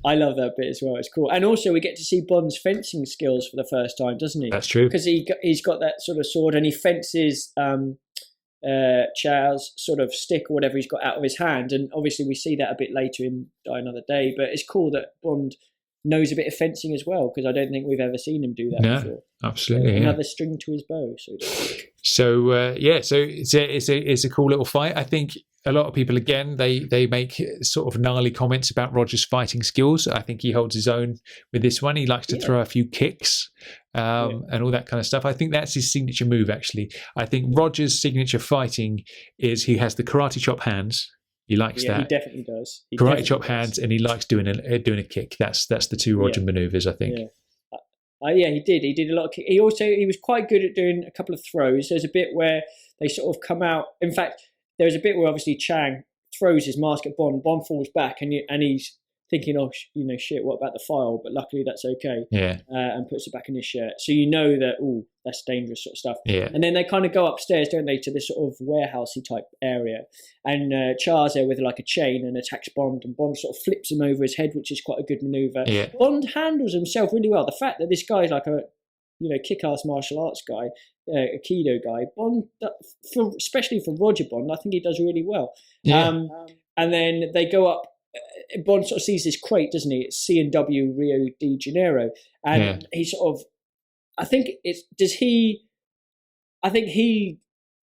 I love that bit as well. It's cool. And also we get to see Bond's fencing skills for the first time, doesn't he? That's true, because he's got that sort of sword, and he fences Chow's sort of stick or whatever he's got out of his hand. And obviously we see that a bit later in Die Another Day, but it's cool that Bond knows a bit of fencing as well, because I don't think we've ever seen him do that before. Absolutely, another string to his bow. So it's a cool little fight. I think a lot of people, again, they make sort of gnarly comments about Roger's fighting skills. I think he holds his own with this one. He likes to throw a few kicks and all that kind of stuff. I think that's his signature move, actually. I think Roger's signature fighting is he has the karate chop hands. He likes that. He definitely does. Karate chop hands, and he likes doing a kick. That's the two Roger maneuvers, I think. He did. He did a lot of kick. He was quite good at doing a couple of throws. There's a bit where they sort of come out. In fact, there's a bit where obviously Chang throws his mask at Bond. Bond falls back, and he's thinking, oh, shit, what about the file? But luckily that's okay. Yeah. And puts it back in his shirt. So you know that, oh, that's dangerous sort of stuff. Yeah. And then they kind of go upstairs, don't they, to this sort of warehousey type area. And Char's there with like a chain and attacks Bond, and Bond sort of flips him over his head, which is quite a good maneuver. Yeah. Bond handles himself really well. The fact that this guy's like a, kick-ass martial arts guy, a Aikido guy, Bond, especially for Roger Bond, I think he does really well. Yeah. And then they go up. Bond sort of sees this crate, doesn't he? It's C&W Rio de Janeiro, and he sort of, I think he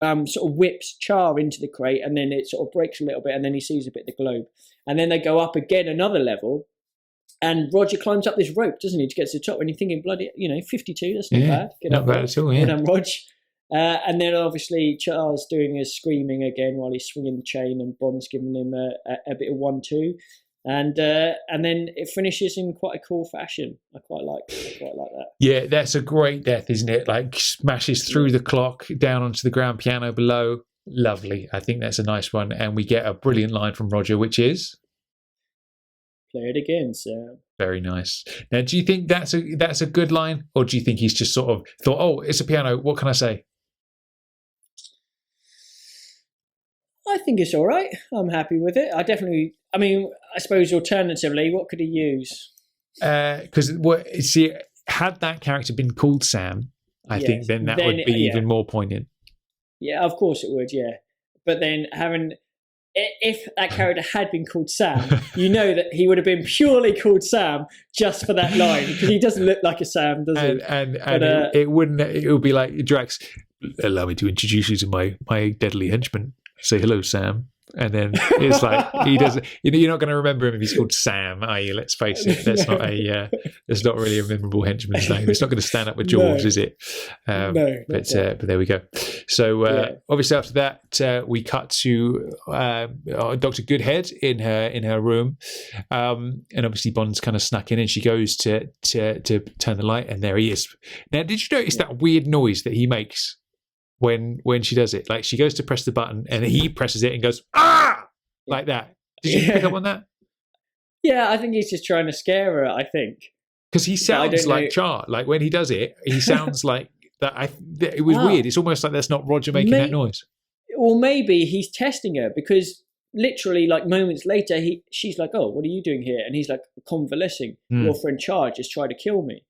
sort of whips Char into the crate, and then it sort of breaks a little bit, and then he sees a bit of the globe, and then they go up again another level. And Roger climbs up this rope, doesn't he, to get to the top? And you're thinking, bloody, 52, that's not bad. Not bad at all, yeah. Well done, Rog. And then obviously Charles doing his screaming again while he's swinging the chain, and Bond's giving him a bit of 1-2. And then it finishes in quite a cool fashion. I quite like that. Yeah, that's a great death, isn't it? Like smashes through the clock down onto the grand piano below. Lovely. I think that's a nice one. And we get a brilliant line from Roger, which is... Play it again, sir. Very nice. Now, do you think that's a good line, or do you think he's just sort of thought, oh, it's a piano, what can I say? I think it's all right. I'm happy with it. I suppose alternatively, what could he use? Because had that character been called Sam, I think then that would be even more poignant. Yeah, of course it would, yeah. But then if that character had been called Sam, you know that he would have been purely called Sam just for that line, because he doesn't look like a Sam, does he? And it would be like, Drax, allow me to introduce you to my deadly henchman. Say hello, Sam. And then it's like he doesn't. You're not going to remember him if he's called Sam, are you? Let's face it. That's not really a memorable henchman's name. It's not going to stand up with Jaws, is it? No. But there we go. So obviously after that, we cut to Dr. Goodhead in her room, and obviously Bond's kind of snuck in, and she goes to turn the light, and there he is. Now, did you notice that weird noise that he makes when she does it? Like, she goes to press the button and he presses it and goes, ah, like that. Did you pick up on that? Yeah, I think he's just trying to scare her, I think. Because he sounds like Char. Like, when he does it, he sounds like that. It was weird. It's almost like that's not Roger making that noise. Or maybe he's testing her, because literally, like, moments later, she's like, oh, what are you doing here? And he's like, convalescing. Your friend Char just tried to kill me.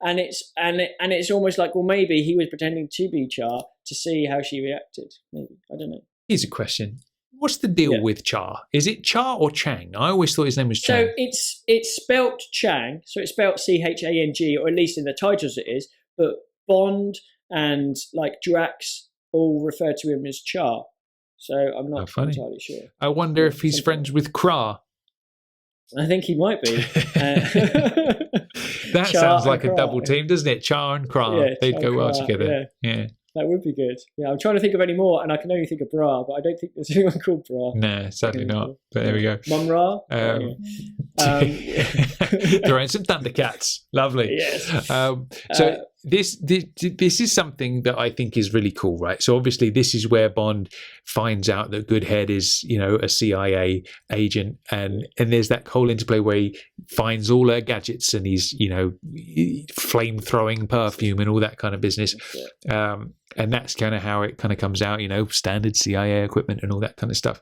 And it's almost like, well, maybe he was pretending to be Char to see how she reacted. Maybe, I don't know. Here's a question: what's the deal with Char? Is it Char or Chang? I always thought his name was Chang. So it's spelt Chang. So it's spelt Chang, or at least in the titles it is. But Bond and like Drax all refer to him as Char. So I'm not entirely sure. I wonder if he's friends with Kra. I think he might be. That sounds like a double team, doesn't it? Char and Kra. Yeah, they'd go well together. Yeah. That would be good. Yeah, I'm trying to think of any more, and I can only think of Bra, but I don't think there's anyone called Bra. No, sadly not. But there we go. Mum Ra. Throwing some Thundercats. Lovely. Yes. So this is something that I think is really cool, right? So obviously this is where Bond finds out that Goodhead is, a CIA agent, and there's that whole interplay where he finds all her gadgets, and he's, flame throwing perfume and all that kind of business. And that's kind of how it kind of comes out, standard CIA equipment and all that kind of stuff.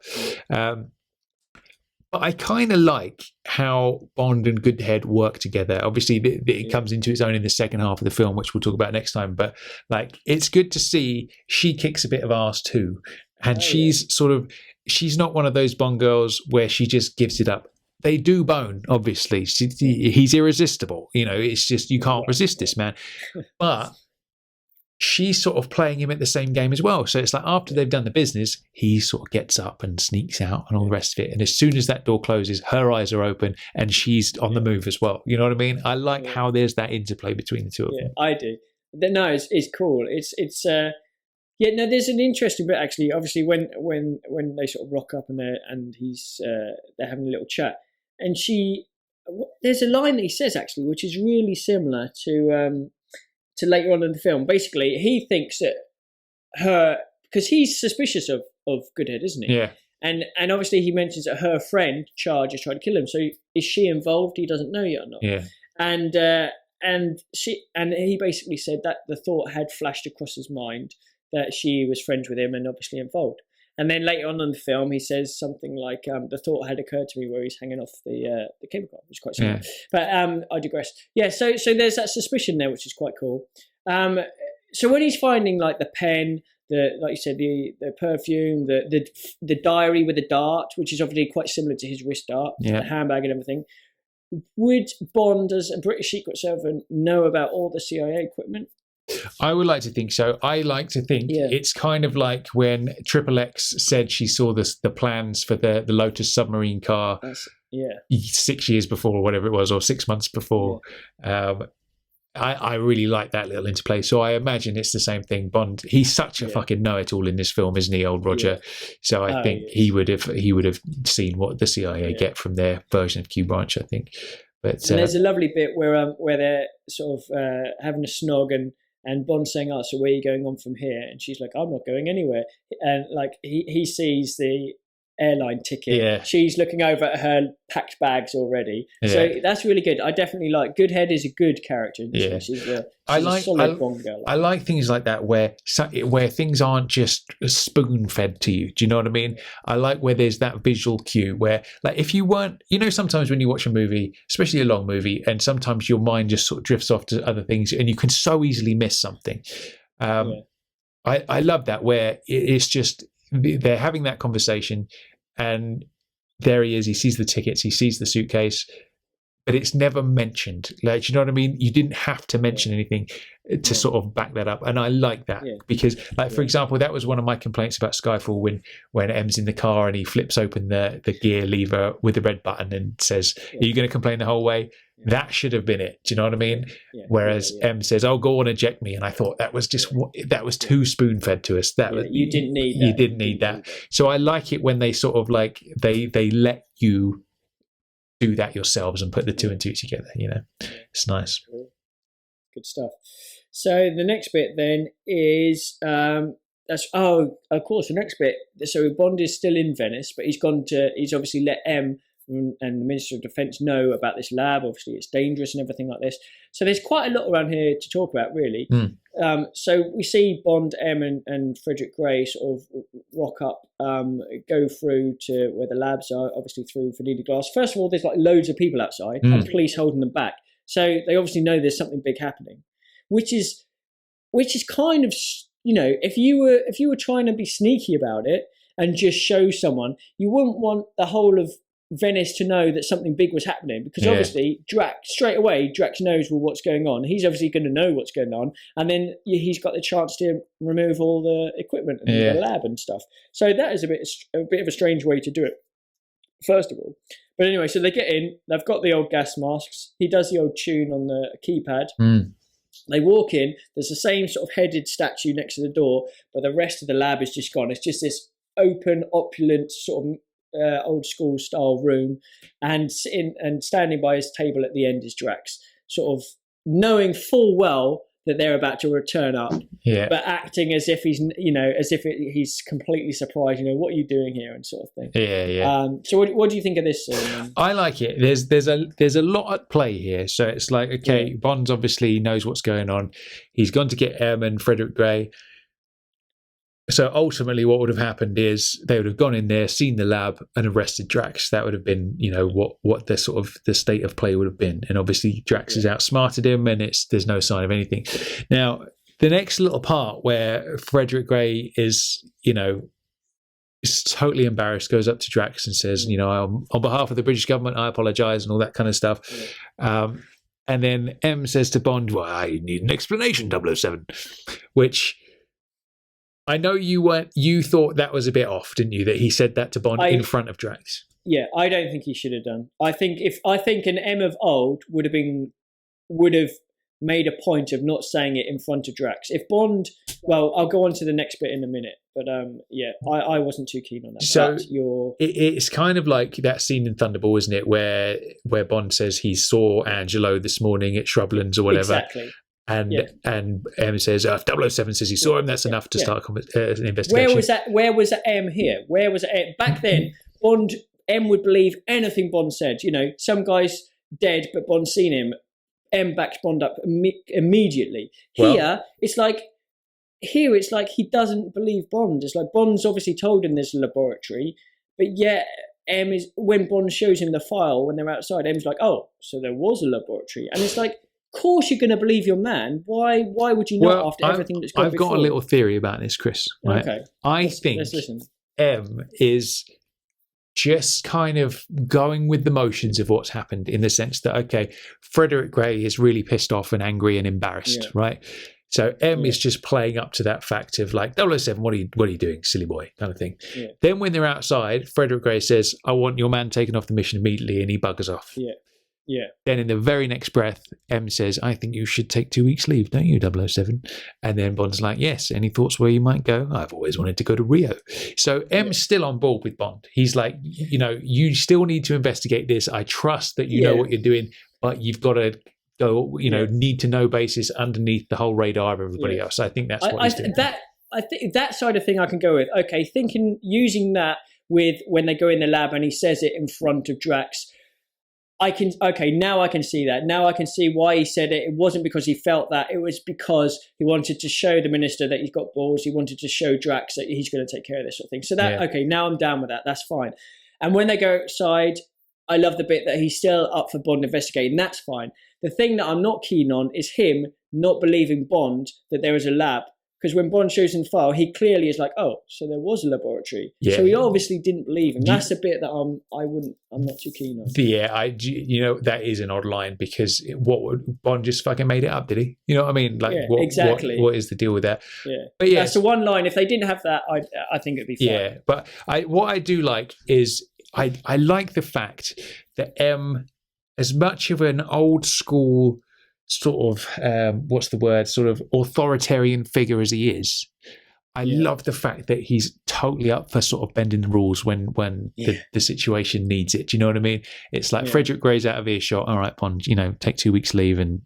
But I kind of like how Bond and Goodhead work together. Obviously, it comes into its own in the second half of the film, which we'll talk about next time. But like, it's good to see she kicks a bit of ass too, and she's not one of those Bond girls where she just gives it up. They do bone, obviously. He's irresistible. It's just, you can't resist this man. But she's sort of playing him at the same game as well. So it's like, after they've done the business, he sort of gets up and sneaks out and all the rest of it. And as soon as that door closes, her eyes are open and she's on the move as well. You know what I mean? I like how there's that interplay between the two of them. I do. No, it's cool. There's an interesting bit actually. Obviously, when they sort of rock up and they're having a little chat, and there's a line that he says actually, which is really similar to later on in the film. Basically, he thinks that because he's suspicious of Goodhead, isn't he? Yeah. And obviously he mentions that her friend Char just tried to kill him. So is she involved? He doesn't know yet or not. Yeah. And he basically said that the thought had flashed across his mind that she was friends with him and obviously involved. And then later on in the film, he says something like, the thought had occurred to me where he's hanging off the cable car, which is quite similar. Yeah. But I digress. Yeah, so there's that suspicion there, which is quite cool. So when he's finding like the pen, like you said, the perfume, the diary with the dart, which is obviously quite similar to his wrist dart, the handbag and everything, would Bond as a British Secret Service know about all the CIA equipment? I would like to think so. I like to think it's kind of like when XXX said she saw the plans for the Lotus submarine car 6 years before or whatever it was, or 6 months before. I really like that little interplay. So I imagine it's the same thing. Bond, he's such a fucking know-it-all in this film, isn't he, old Roger? So I think he would have seen what the CIA get from their version of Q Branch, I think. But and there's a lovely bit where they're sort of having a snog and Bond saying, "Oh, so where are you going on from here?" And she's like, "I'm not going anywhere." And like he sees the airline ticket. Yeah. She's looking over at her packed bags already. Yeah. So that's really good. I definitely like Goodhead is a good character. She's a solid Bond girl. I like things like that where things aren't just spoon fed to you. Do you know what I mean? I like where there's that visual cue where, like, if you weren't, sometimes when you watch a movie, especially a long movie, and sometimes your mind just sort of drifts off to other things and you can so easily miss something. I love that where it's just, they're having that conversation and there he is, he sees the tickets, he sees the suitcase, but it's never mentioned. Like, you know what I mean? You didn't have to mention anything to sort of back that up. And I like that because, like, for example, that was one of my complaints about Skyfall when M's in the car and he flips open the gear lever with the red button and says, "Are you going to complain the whole way?" That should have been it. Do you know what I mean? Whereas M says, "Oh, go on, eject me," and I thought that was too spoon fed to us. You didn't need that. You didn't need that. So I like it when they sort of like they let you do that yourselves and put the two and two together. It's nice. Good stuff. So the next bit then is of course the next bit. So Bond is still in Venice, but he's obviously let M and the Minister of Defence know about this lab. Obviously, it's dangerous and everything like this. So there's quite a lot around here to talk about, really. So we see Bond, M, and Frederick Gray sort of rock up, go through to where the labs are, obviously through Vanilla Glass. First of all, there's like loads of people outside and police holding them back. So they obviously know there's something big happening, which is kind of, if you were trying to be sneaky about it and just show someone, you wouldn't want the whole of Venice to know that something big was happening, because obviously Drax knows what's going on. He's obviously going to know what's going on, and then he's got the chance to remove all the equipment and the lab and stuff. So that is a bit of a strange way to do it, first of all. But anyway, so they get in, they've got the old gas masks, he does the old tune on the keypad. They walk in, there's the same sort of headed statue next to the door, but the rest of the lab is just gone. It's just this open, opulent sort of old school style room, and standing by his table at the end is Drax, sort of knowing full well that they're about to return up, but acting as if he's completely surprised. What are you doing here, and sort of thing. So what do you think of this scene? I like it. There's a lot at play here. So it's like, okay, Bond obviously knows what's going on. He's gone to get M and Frederick Gray. So ultimately what would have happened is they would have gone in there, seen the lab and arrested Drax. That would have been, what the sort of the state of play would have been. And obviously Drax has outsmarted him and there's no sign of anything. Now, the next little part where Frederick Gray is totally embarrassed, goes up to Drax and says, on behalf of the British government, I apologize and all that kind of stuff. And then M says to Bond, "Well, I need an explanation, 007, which I know you thought that was a bit off, didn't you? That he said that to Bond in front of Drax. Yeah, I don't think he should have done. I think an M of old would have made a point of not saying it in front of Drax. If Bond, well, I'll go on to the next bit in a minute, but I wasn't too keen on that. So it's kind of like that scene in Thunderball, isn't it, where Bond says he saw Angelo this morning at Shrublands or whatever. Exactly. And M says, if 007 says he saw him, that's enough to start an investigation. Where was that M here? Where was it M? Back then, M would believe anything Bond said. Some guy's dead, but Bond's seen him. M backs Bond up immediately. Here, it's like he doesn't believe Bond. It's like Bond's obviously told him there's a laboratory, but yet M is, when Bond shows him the file when they're outside, M's like, oh, so there was a laboratory. And it's like, of course you're going to believe your man. Why would you not after everything that's gone before? I've got a little theory about this, Chris. Right? Okay. Let's listen. M is just kind of going with the motions of what's happened, in the sense that, okay, Frederick Gray is really pissed off and angry and embarrassed, right? So M is just playing up to that fact of like, 007, what are you doing, silly boy, kind of thing. Yeah. Then when they're outside, Frederick Gray says, I want your man taken off the mission immediately, and he buggers off. Yeah. Yeah. Then in the very next breath, M says, I think you should take 2 weeks leave, don't you, 007? And then Bond's like, yes. Any thoughts where you might go? I've always wanted to go to Rio. So M's still on board with Bond. He's like, you still need to investigate this. I trust that you know what you're doing, but you've got to go, need to know basis underneath the whole radar of everybody else. I think that's what he's doing. I think that side of thing I can go with. Okay, using that with when they go in the lab and he says it in front of Drax. Now I can see that. Now I can see why he said it. It wasn't because he felt that. It was because he wanted to show the minister that he's got balls. He wanted to show Drax that he's going to take care of this sort of thing. So now I'm down with that. That's fine. And when they go outside, I love the bit that he's still up for Bond investigating. That's fine. The thing that I'm not keen on is him not believing Bond that there is a lab. Because when Bond shows him the file, he clearly is like, oh, so there was a laboratory. Yeah. So he obviously didn't believe him. That's a bit that I'm not too keen on. Yeah, that is an odd line, because Bond just fucking made it up, did he? You know what I mean? Like, exactly. What is the deal with that? Yeah. But that's the one line. If they didn't have that, I think it'd be fine. Yeah, but what I do like is I like the fact that M, as much of an old school sort of sort of authoritarian figure as he is, I love the fact that he's totally up for sort of bending the rules when the situation needs it. Do you know what I mean? It's like Frederick Gray's out of earshot. All right, Bond, take 2 weeks leave and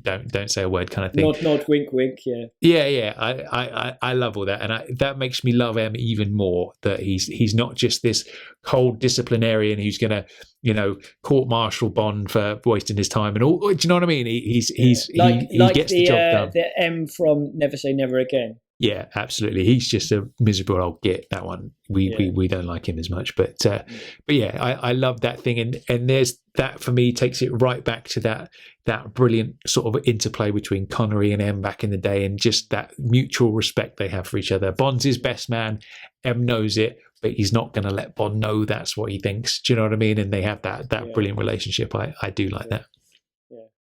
don't say a word, kind of thing. Nod, wink, wink. Yeah. I love all that, and that makes me love M even more. That he's not just this cold disciplinarian who's going to court-martial Bond for wasting his time and all. Do you know what I mean? He gets the job done. The M from Never Say Never Again. Yeah, absolutely. He's just a miserable old git. That one, we don't like him as much. But yeah, I love that thing, and there's that for me takes it right back to that brilliant sort of interplay between Connery and M back in the day, and just that mutual respect they have for each other. Bond's his best man. M knows it, but he's not going to let Bond know that's what he thinks. Do you know what I mean? And they have that brilliant relationship. I do like that.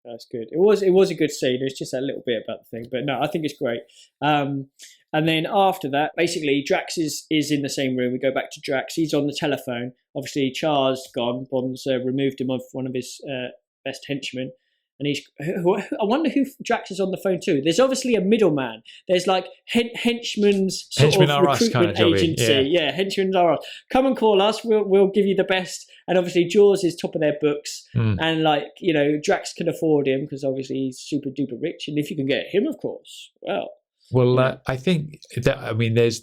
That's good. It was a good scene. It's just a little bit about the thing, but no, I think it's great. And then after that, basically, Drax is in the same room. We go back to Drax. He's on the telephone. Obviously, Char's gone. Bond's removed him of one of his best henchmen. And I wonder who Drax is on the phone to. There's obviously a middleman. There's like henchmen's sort of recruitment kind of agency. Yeah, henchmen are us. Come and call us. We'll give you the best. And obviously Jaws is top of their books. And Drax can afford him because obviously he's super duper rich. And if you can get him, of course, well. I think that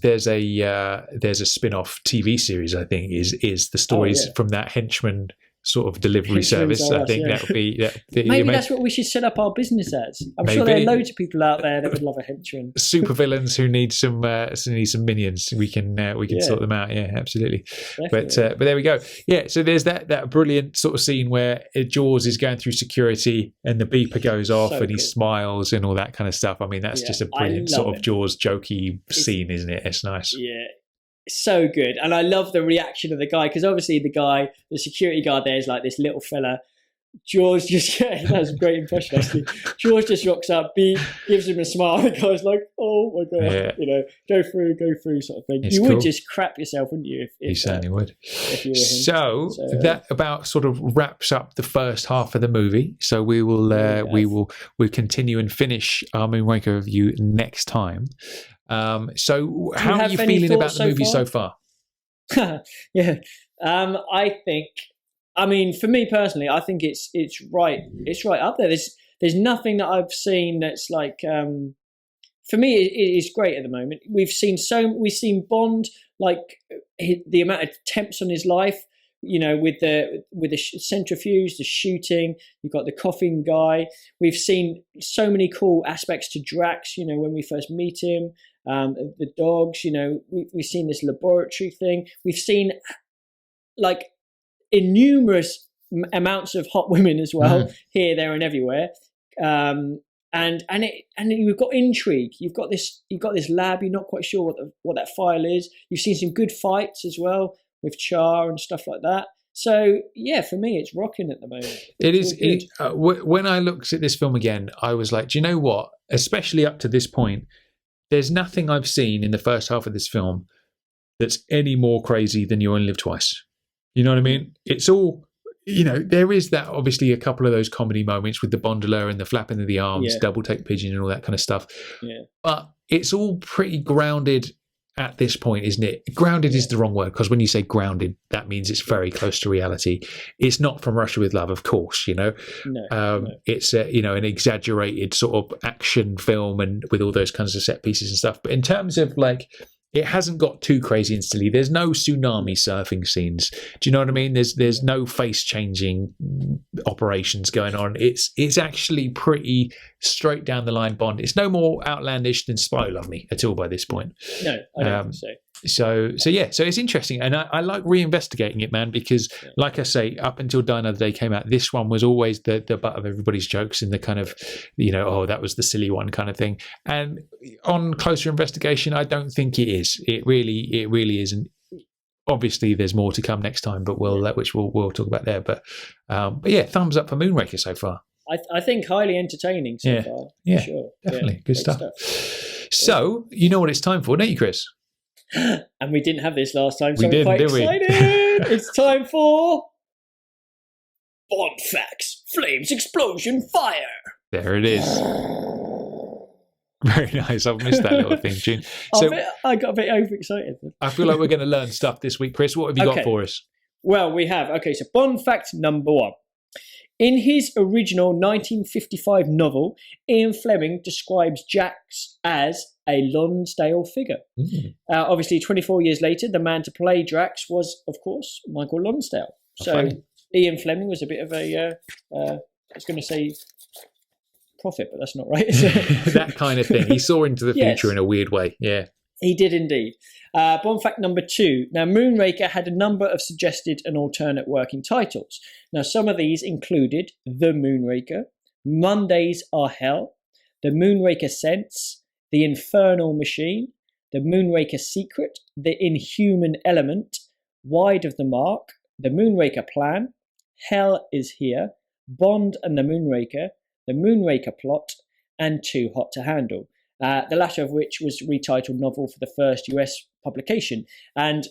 there's a spin-off TV series. I think is the stories from that henchman sort of delivery service. I think that would be maybe that's what we should set up our business as. I'm sure there are loads of people out there that would love a henchman. Super villains who need some minions. We can sort them out. Yeah, absolutely. But there we go. Yeah, so there's that brilliant sort of scene where Jaws is going through security and the beeper goes off and he smiles and all that kind of stuff. I mean, that's just a brilliant sort of Jaws jokey scene, isn't it? It's nice. Yeah. So good. And I love the reaction of the guy, because obviously the security guard there is like this little fella. Jaws just, that was a great impression actually. Jaws just rocks up, gives him a smile. The guy's like, oh my God, go through sort of thing. You would just crap yourself, wouldn't you? You certainly would. If you were him. So that about sort of wraps up the first half of the movie. So we will we'll continue and finish our Moonraker review next time. So how are you feeling about the movie so far? Yeah. I think, for me personally, I think it's right up there. There's nothing that I've seen that's like. For me, it is great at the moment. We've seen Bond, like the amount of attempts on his life. With the centrifuge, the shooting. You've got the coughing guy. We've seen so many cool aspects to Drax. When we first meet him, the dogs. We've seen this laboratory thing. We've seen like innumerous amounts of hot women as well, here, there, and everywhere. And you've got intrigue. You've got this lab. You're not quite sure what that file is. You've seen some good fights as well with Char and stuff like that. So yeah, for me, it's rocking at the moment. It is. When I looked at this film again, I was like, do you know what? Especially up to this point, there's nothing I've seen in the first half of this film that's any more crazy than You Only Live Twice. You know what I mean? It's all. There is that, obviously, a couple of those comedy moments with the Bondola and the flapping of the arms, double take pigeon and all that kind of stuff. Yeah. But it's all pretty grounded at this point, isn't it? Grounded is the wrong word, because when you say grounded, that means it's very close to reality. It's not From Russia with Love, of course, No. It's, an exaggerated sort of action film and with all those kinds of set pieces and stuff. But in terms of like, it hasn't got too crazy and silly. There's no tsunami surfing scenes. Do you know what I mean? There's no face changing operations going on. It's actually pretty straight down the line Bond. It's no more outlandish than Spy Love Me at all by this point. No, I don't think so. So it's interesting, and I like reinvestigating it, man, because like I say, up until Die Another Day came out, this one was always the butt of everybody's jokes in the kind of, that was the silly one kind of thing. And on closer investigation, I don't think it is. It really isn't. Obviously, there's more to come next time, but we'll talk about there. But yeah, thumbs up for Moonraker so far. I think highly entertaining so far. Yeah, sure. Definitely good stuff. So you know what it's time for, don't you, Chris? And we didn't have this last time, so I'm quite excited. It's time for Bond Facts, Flames, Explosion, Fire. There it is. Very nice. I've missed that little theme tune. So I got a bit overexcited. I feel like we're going to learn stuff this week, Chris. What have you got for us? Well, we have. Okay, so Bond Fact number 1. In his original 1955 novel, Ian Fleming describes Drax as a Lonsdale figure. Obviously, 24 years later, the man to play Drax was, of course, Michael Lonsdale. So Ian Fleming was a bit of a, I was going to say prophet, but that's not right. That kind of thing. He saw into the future in a weird way. Yeah. He did indeed. Bond fact number 2. Now, Moonraker had a number of suggested and alternate working titles. Now, some of these included The Moonraker, Mondays Are Hell, The Moonraker Sense, The Infernal Machine, The Moonraker Secret, The Inhuman Element, Wide of the Mark, The Moonraker Plan, Hell is Here, Bond and the Moonraker Plot, and Too Hot to Handle. The latter of which was retitled novel for the first US publication. And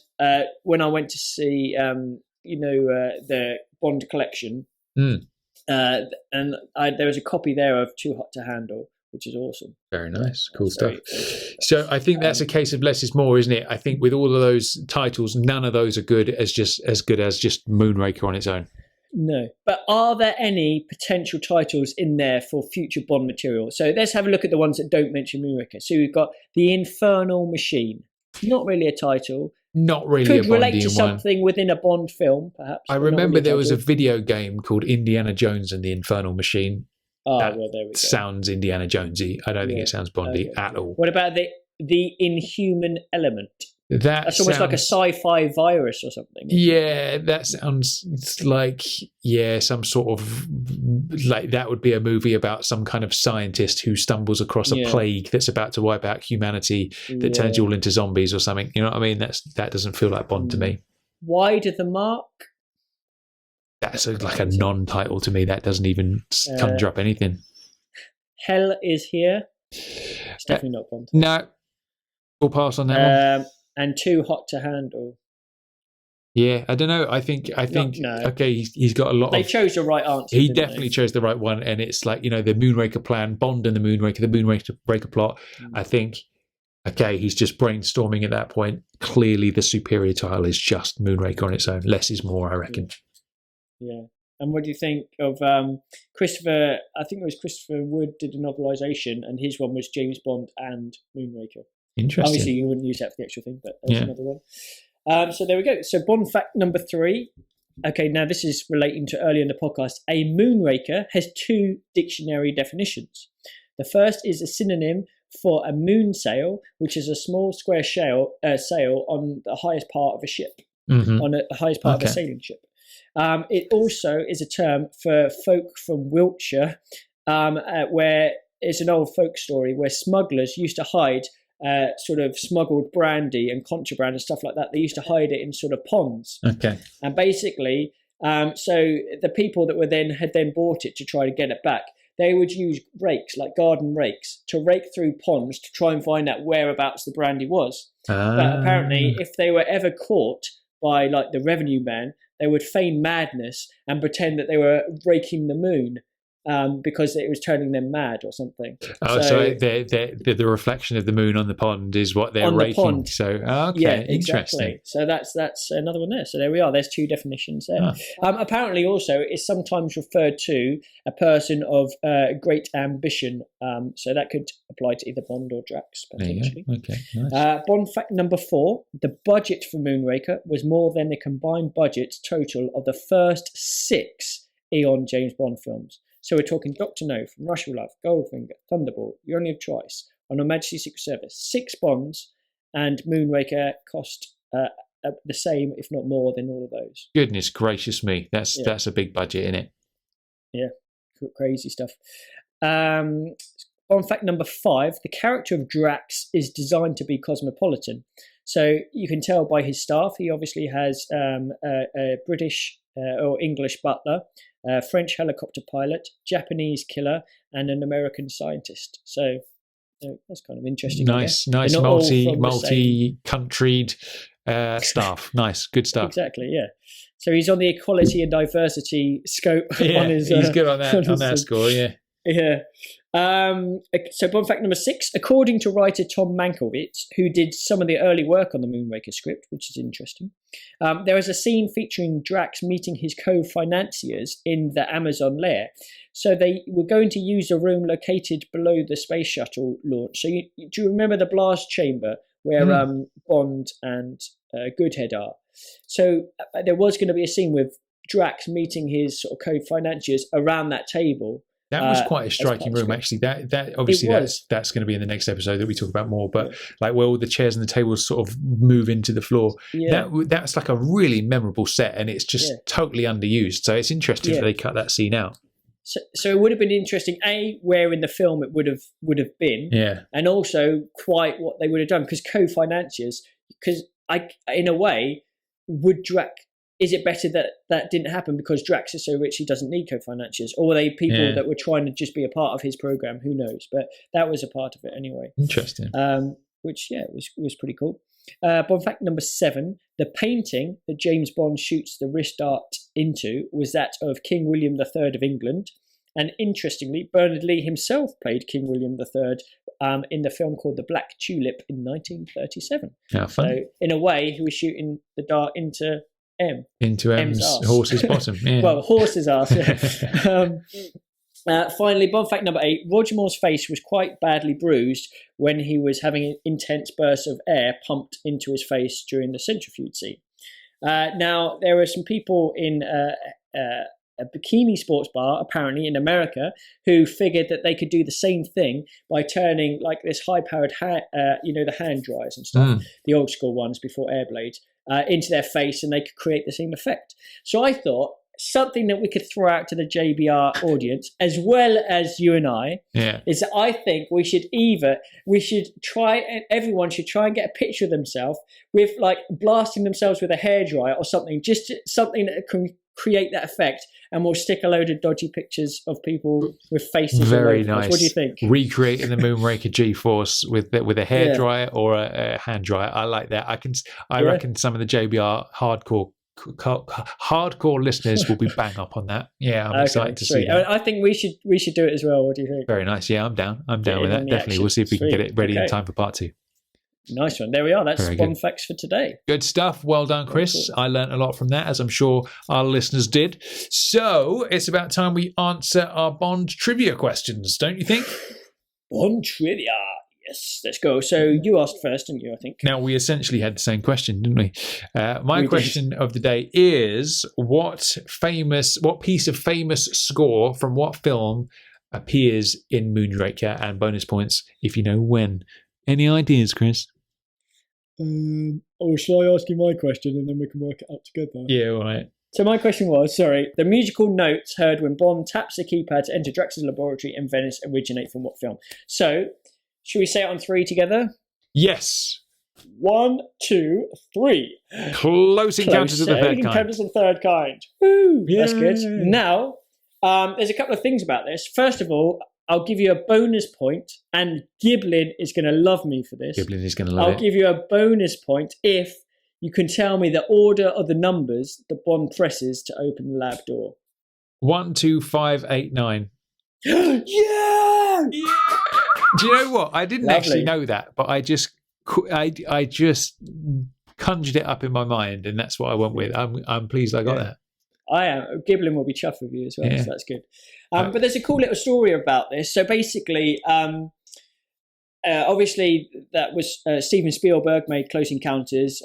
when I went to see, the Bond collection, and there was a copy there of Too Hot to Handle, which is awesome. Very nice. Cool stuff. So I think that's a case of less is more, isn't it? I think with all of those titles, none of those are good as just Moonraker on its own. No. But are there any potential titles in there for future Bond material? So let's have a look at the ones that don't mention Moonraker. So we've got The Infernal Machine. Not really a title. Not really Could a Bondian relate to something within a Bond film, perhaps. I remember there was a video game called Indiana Jones and the Infernal Machine. Oh, well, there we go. Sounds Indiana Jonesy. I don't think it sounds Bondy at all. What about the Inhuman Element? That's almost like a sci-fi virus or something. Yeah, that sounds like some sort of like that would be a movie about some kind of scientist who stumbles across a plague that's about to wipe out humanity that turns you all into zombies or something. You know what I mean? That doesn't feel like Bond to me. Wide of the Mark. That's like a non-title to me. That doesn't even conjure up anything. Hell is Here. It's definitely not Bond. No, we'll pass on that one. And Too Hot to Handle. Yeah, I don't know. I think. No. Okay, he's got a lot. They chose the right answer. He definitely chose the right one, and it's like the Moonraker Plan, Bond and the Moonraker Plot. I think. Okay, he's just brainstorming at that point. Clearly, the superior title is just Moonraker on its own. Less is more, I reckon. Yeah. And what do you think of Christopher? I think it was Christopher Wood did a novelisation, and his one was James Bond and Moonraker. Interesting. Obviously, you wouldn't use that for the actual thing, but there's another one. So there we go. So Bond fact number 3. Okay, now this is relating to earlier in the podcast. A moonraker has 2 dictionary definitions. The first is a synonym for a moon sail, which is a small square sail on the highest part of a ship, on the highest part of a sailing ship. It also is a term for folk from Wiltshire, where it's an old folk story where smugglers used to hide sort of smuggled brandy and contraband and stuff like that. They used to hide it in sort of ponds. Okay. And basically, so the people that had then bought it to try to get it back, they would use rakes, like garden rakes, to rake through ponds to try and find out whereabouts the brandy was. But apparently, if they were ever caught by like the revenue man, they would feign madness and pretend that they were raking the moon. Because it was turning them mad or something. Oh, so the reflection of the moon on the pond is what they're raking. Pond. So, okay, yeah, interesting. Exactly. So that's another one there. So there we are. There's 2 definitions there. Apparently, also, it's sometimes referred to a person of great ambition. So that could apply to either Bond or Drax, potentially. Okay, nice. Bond fact number 4. The budget for Moonraker was more than the combined budgets total of the first 6 Eon James Bond films. So we're talking Dr. No, From Russia with Love, Goldfinger, Thunderball, You Only Live Twice, On Her Majesty's Secret Service, 6 Bonds, and Moonraker cost the same, if not more, than all of those. Goodness gracious me, that's a big budget, isn't it? Yeah, crazy stuff. On fact number 5, the character of Drax is designed to be cosmopolitan. So you can tell by his staff, he obviously has a British or English butler, French helicopter pilot, Japanese killer, and an American scientist. So that's kind of interesting. Nice multi-countryed staff. Nice, good stuff. Exactly, yeah. So he's on the equality and diversity scope. On his, he's good on that score, yeah. Yeah. So Bond fact number 6, according to writer Tom Mankiewicz, who did some of the early work on the Moonraker script, which is interesting, there is a scene featuring Drax meeting his co-financiers in the Amazon lair. So they were going to use a room located below the space shuttle launch. So do you remember the blast chamber where Bond and Goodhead are? So there was going to be a scene with Drax meeting his sort of co-financiers around that table. That was quite a striking room, actually. That obviously that's going to be in the next episode that we talk about more. But like where all the chairs and the tables sort of move into the floor, that's like a really memorable set, and it's just totally underused. So it's interesting if they cut that scene out. So it would have been interesting, where in the film it would have been, and also quite what they would have done, because co-financiers. Because in a way, would Drax? Is it better that didn't happen because Drax is so rich he doesn't need co-financiers? Or were they people that were trying to just be a part of his program? Who knows? But that was a part of it anyway. Interesting. Which, was pretty cool. Bond fact number 7, the painting that James Bond shoots the wrist dart into was that of King William III of England. And interestingly, Bernard Lee himself played King William III in the film called The Black Tulip in 1937. So in a way, he was shooting the dart into M's arse. Horse's bottom. Yeah. Well, horse's arse. Yeah. Finally, Bond fact number 8: Roger Moore's face was quite badly bruised when he was having intense bursts of air pumped into his face during the centrifuge scene. Now, there are some people in a bikini sports bar, apparently in America, who figured that they could do the same thing by turning like this high-powered, the hand dryers and stuff, the old school ones before air blades, into their face, and they could create the same effect. So I thought something that we could throw out to the JBR audience, as well as you and I, is that I think everyone should try and get a picture of themselves with like blasting themselves with a hairdryer or something, just something that can create that effect, and we'll stick a load of dodgy pictures of people with faces. Very nice. What do you think? Recreating the Moonraker G-force with a hairdryer or a hand dryer. I like that. I reckon some of the JBR hardcore listeners will be bang up on that. Yeah, I'm excited to see that. I think we should do it as well. What do you think? Very nice. Yeah, I'm down with that. Definitely. We'll see if we can get it ready in time for part 2. Nice one. There we are. That's Very Bond good. facts for today. Good stuff. Well done, Chris. I learnt a lot from that, as I'm sure our listeners did. So it's about time we answer our Bond trivia questions, don't you think? Bond trivia. Yes, let's go. So you asked first, didn't you, I think? Now, we essentially had the same question, didn't we? My We question of the day is, what piece of famous score from what film appears in Moonraker, and bonus points if you know when. Any ideas, Chris? Shall I ask you my question and then we can work it out together? Yeah, all right. So my question was, the musical notes heard when Bond taps the keypad to enter Drax's laboratory in Venice originate from what film? So, should we say it on 3 together? Yes. 1, 2, 3. Close Encounters of the Third Kind. Encounters of the Third Kind. Woo! That's good. Yay. Now, there's a couple of things about this. First of all, I'll give you a bonus point, and Giblin is going to love me for this. Giblin is going to love it. I'll give you a bonus point if you can tell me the order of the numbers that Bond presses to open the lab door. 1, 2, 5, 8, 9. Yeah! Do you know what? I didn't Lovely. actually know that, but I just conjured it up in my mind, and that's what I went with. I'm pleased I got that. I am. Giblin will be chuffed with you as well, Yeah. so that's good. But there's a cool little story about this. So basically, obviously, that was Steven Spielberg made Close Encounters.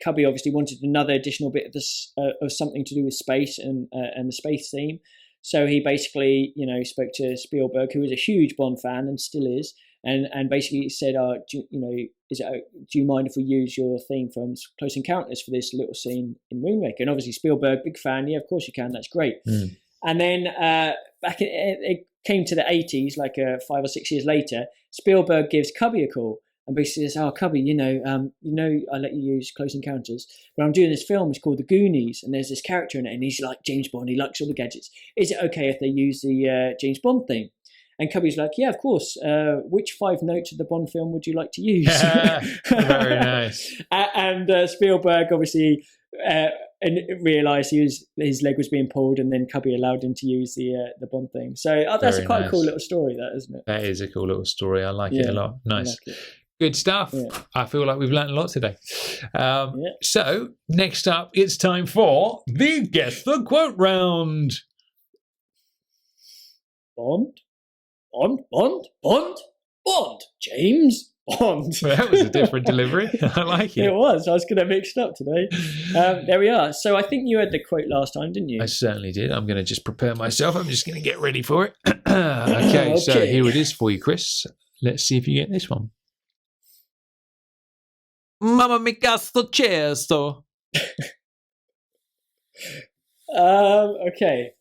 Cubby obviously wanted another additional bit of this of something to do with space and the space theme. So he basically, spoke to Spielberg, who was a huge Bond fan and still is, and basically said, do you mind if we use your theme from Close Encounters for this little scene in Moonraker? And obviously Spielberg, big fan. Yeah, of course you can. That's great. Mm. And then it came to the 80s, like 5 or 6 years later, Spielberg gives Cubby a call and basically says, Cubby, I let you use Close Encounters, but I'm doing this film, it's called The Goonies, and there's this character in it, and he's like James Bond, he likes all the gadgets. Is it okay if they use the James Bond theme? And Cubby's like, yeah, of course. Which 5 notes of the Bond film would you like to use? Very nice. And Spielberg obviously realised his leg was being pulled, and then Cubby allowed him to use the Bond theme. So that's Very quite nice. a cool little story, that, isn't it? That is a cool little story. I like it a lot. I Nice. like it. Good stuff. Yeah. I feel like we've learned a lot today. So next up, it's time for the Guess the Quote round. Bond, James Bond. Well, that was a different delivery. I like it. It was. I was going to mix it up today. There we are. So I think you had the quote last time, didn't you? I certainly did. I'm going to just prepare myself. I'm just going to get ready for it. Okay, so here it is for you, Chris. Let's see if you get this one. Mamma mia, sto cesto. Okay.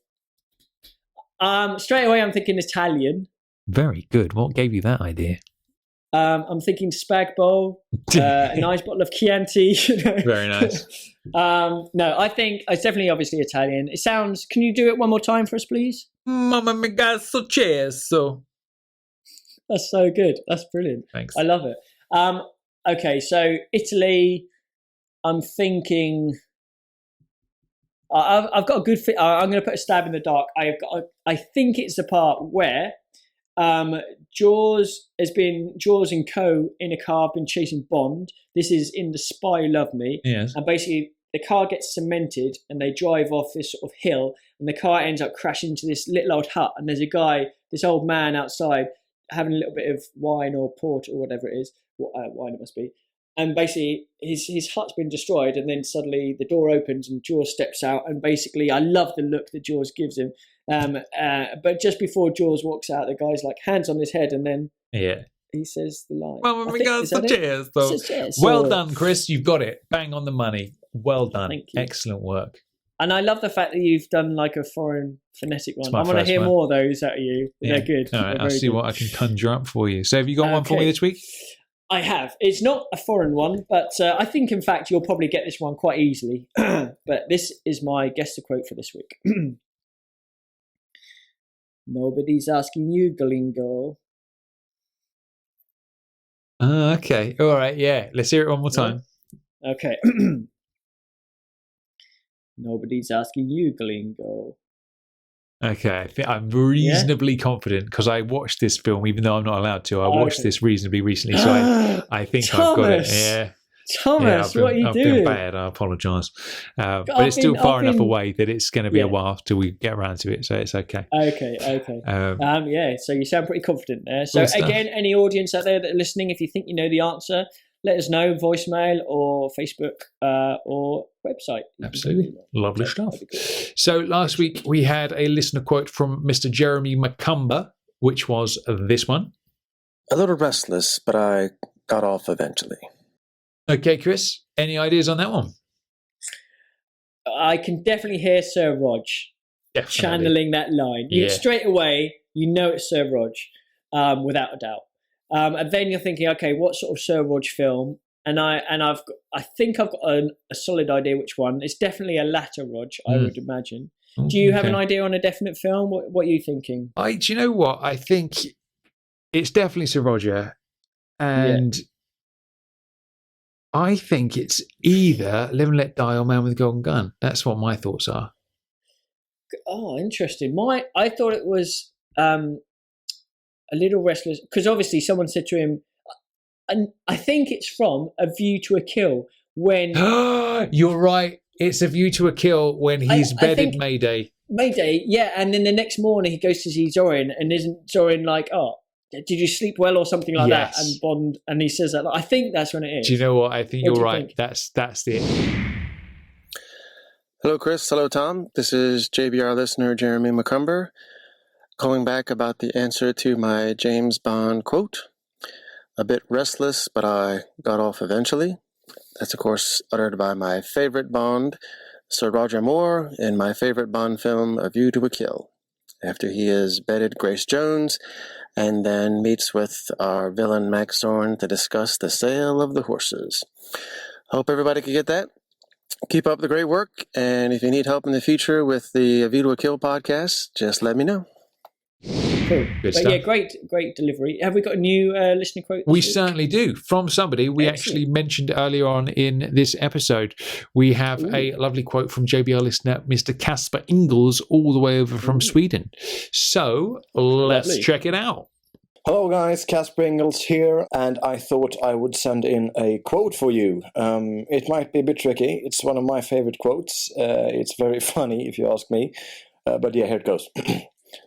Straight away, I'm thinking Italian. Very good. What gave you that idea? I'm thinking spag bowl, a nice bottle of Chianti. Very nice. No, I think it's definitely obviously Italian. It sounds. Can you do it one more time for us, please? Mamma mia, sto cesto. That's so good. That's brilliant. Thanks. I love it. Okay, so Italy. I'm thinking. I've got a good fit. I'm going to put a stab in the dark. I think it's the part where Jaws and Co. in a car have been chasing Bond. This is in The Spy Who Loved Me. Yes. And basically the car gets cemented and they drive off this sort of hill, and the car ends up crashing into this little old hut, and there's a guy, this old man outside having a little bit of wine or port or whatever it is. Wine it must be. And basically his hut's been destroyed, and then suddenly the door opens and Jaws steps out, and basically I love the look that Jaws gives him. But just before Jaws walks out, the guy's like hands on his head, and then he says the line. Mamma mia, sto cesto. Well done, Chris. You've got it. Bang on the money. Well done. Thank you. Excellent work. And I love the fact that you've done like a foreign phonetic one. my I want to first hear one. more of those out of you. They're good. All right, They're I'll very see good. what I can conjure up for you. So have you got one for me Okay. this week? I have. It's not a foreign one, but I think, in fact, you'll probably get this one quite easily. But this is my guess the quote for this week. Nobody's asking you, Glingo. Okay. All right. Yeah. Let's hear it one more time. Okay. Nobody's asking you, Glingo. Okay, I think I'm reasonably confident because I watched this film, even though I'm not allowed to. I watched this reasonably recently, so I think I've got it. Yeah. Thomas, what are you doing? I've been bad. I apologise, but it's still far enough away that it's going to be a while till we get around to it, so it's okay. Okay. So you sound pretty confident there. So again, any audience out there that are listening, if you think you know the answer, let us know, voicemail or Facebook or website. Absolutely. Lovely stuff. Cool. So last week we had a listener quote from Mr. Jeremy McCumber, which was this one. A little restless, but I got off eventually. Okay, Chris, any ideas on that one? I can definitely hear Sir Rog channeling that line. Straight away, you know it's Sir Rog, without a doubt. And then you're thinking, okay, what sort of Sir Rog film? And I think I've got a solid idea which one. It's definitely a latter Rog, I would imagine. Do you have an idea on a definite film? What are you thinking? Do you know what? I think it's definitely Sir Roger, and I think it's either Live and Let Die or Man with a Golden Gun. That's what my thoughts are. Oh, interesting. I thought it was A Little Restless, because obviously someone said to him, and I think it's from A View to a Kill, when... You're right. It's A View to a Kill when he's bedded Mayday. Mayday, yeah. And then the next morning he goes to see Zorin, and isn't Zorin like, oh, did you sleep well or something like that? And Bond, and he says that. I think that's when it is. Do you know what? I think you're right. That's it. Hello, Chris. Hello, Tom. This is JBR listener Jeremy McCumber calling back about the answer to my James Bond quote. A bit restless, but I got off eventually. That's, of course, uttered by my favorite Bond, Sir Roger Moore, in my favorite Bond film, A View to a Kill, after he has bedded Grace Jones and then meets with our villain Max Zorn to discuss the sale of the horses. Hope everybody can get that. Keep up the great work, and if you need help in the future with the A View to a Kill podcast, just let me know. Cool. But yeah, great delivery. Have we got a new listener quote? We certainly do. From somebody we actually mentioned earlier on in this episode. We have a lovely quote from JBR listener, Mr. Casper Ingalls, all the way over from Sweden. So let's check it out. Hello guys, Casper Ingalls here, and I thought I would send in a quote for you. It might be a bit tricky. It's one of my favorite quotes. It's very funny if you ask me. But yeah, here it goes.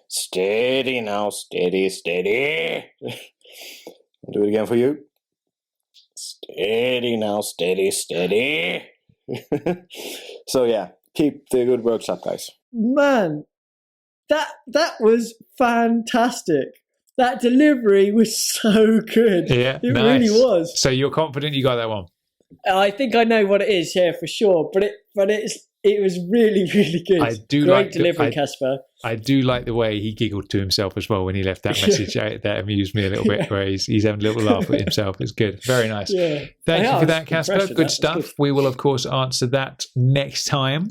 Steady now, steady, steady. I'll do it again for you. Steady now, steady, steady. So yeah, keep the good works up, guys. Man, that was fantastic. That delivery was so good. Yeah, it really was. So you're confident you got that one? I think I know what it is, yeah, for sure. But it was really, really good. I do Great delivery, Casper. I do like the way he giggled to himself as well when he left that message. That amused me a little bit, where he's having a little laugh at himself. It's good. Very nice. Yeah. Thank you for that, Casper. Good stuff. Good. We will, of course, answer that next time.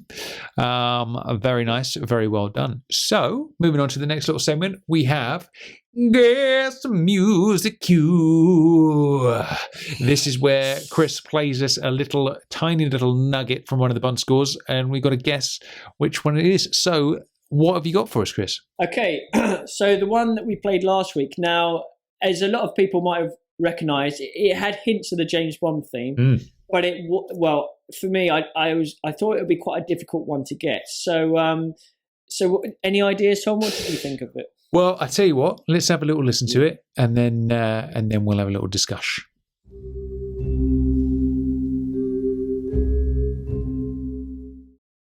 Very nice. Very well done. So, moving on to the next little segment, we have Guess Music Cue. This is where Chris plays us a tiny little nugget from one of the Bond scores, and we've got to guess which one it is. So, what have you got for us, Chris? Okay, so the one that we played last week, now, as a lot of people might have recognised, it had hints of the James Bond theme, but for me, I thought it would be quite a difficult one to get. So, any ideas, Tom? What did you think of it? Well, I tell you what, let's have a little listen to it, and then we'll have a little discussion.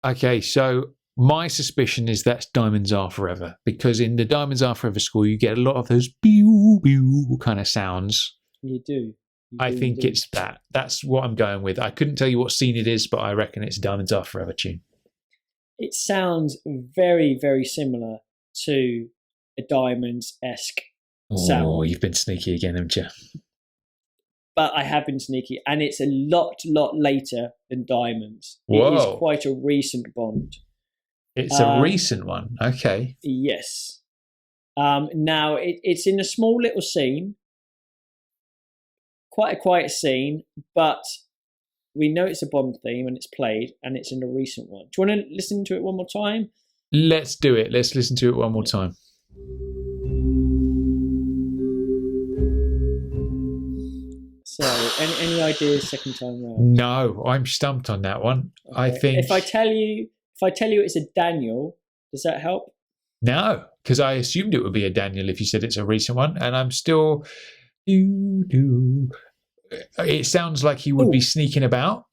Okay, so my suspicion is that's Diamonds Are Forever, because in the Diamonds Are Forever score, you get a lot of those pew, pew kind of sounds. You do. I think it's that. That's what I'm going with. I couldn't tell you what scene it is, but I reckon it's Diamonds Are Forever tune. It sounds very, very similar to a Diamonds-esque sound. Oh, you've been sneaky again, haven't you? But I have been sneaky, and it's a lot later than Diamonds. Whoa. It is quite a recent Bond. It's a recent one. Okay. Yes. Now, it's in a small little scene, quite a quiet scene, but we know it's a Bond theme and it's played, and it's in a recent one. Do you want to listen to it one more time? Let's do it. Let's listen to it one more time. So, any ideas second time round? No, I'm stumped on that one. Okay. I think if I tell you it's a Daniel, does that help? No, because I assumed it would be a Daniel if you said it's a recent one, and I'm still. It sounds like he would be sneaking about.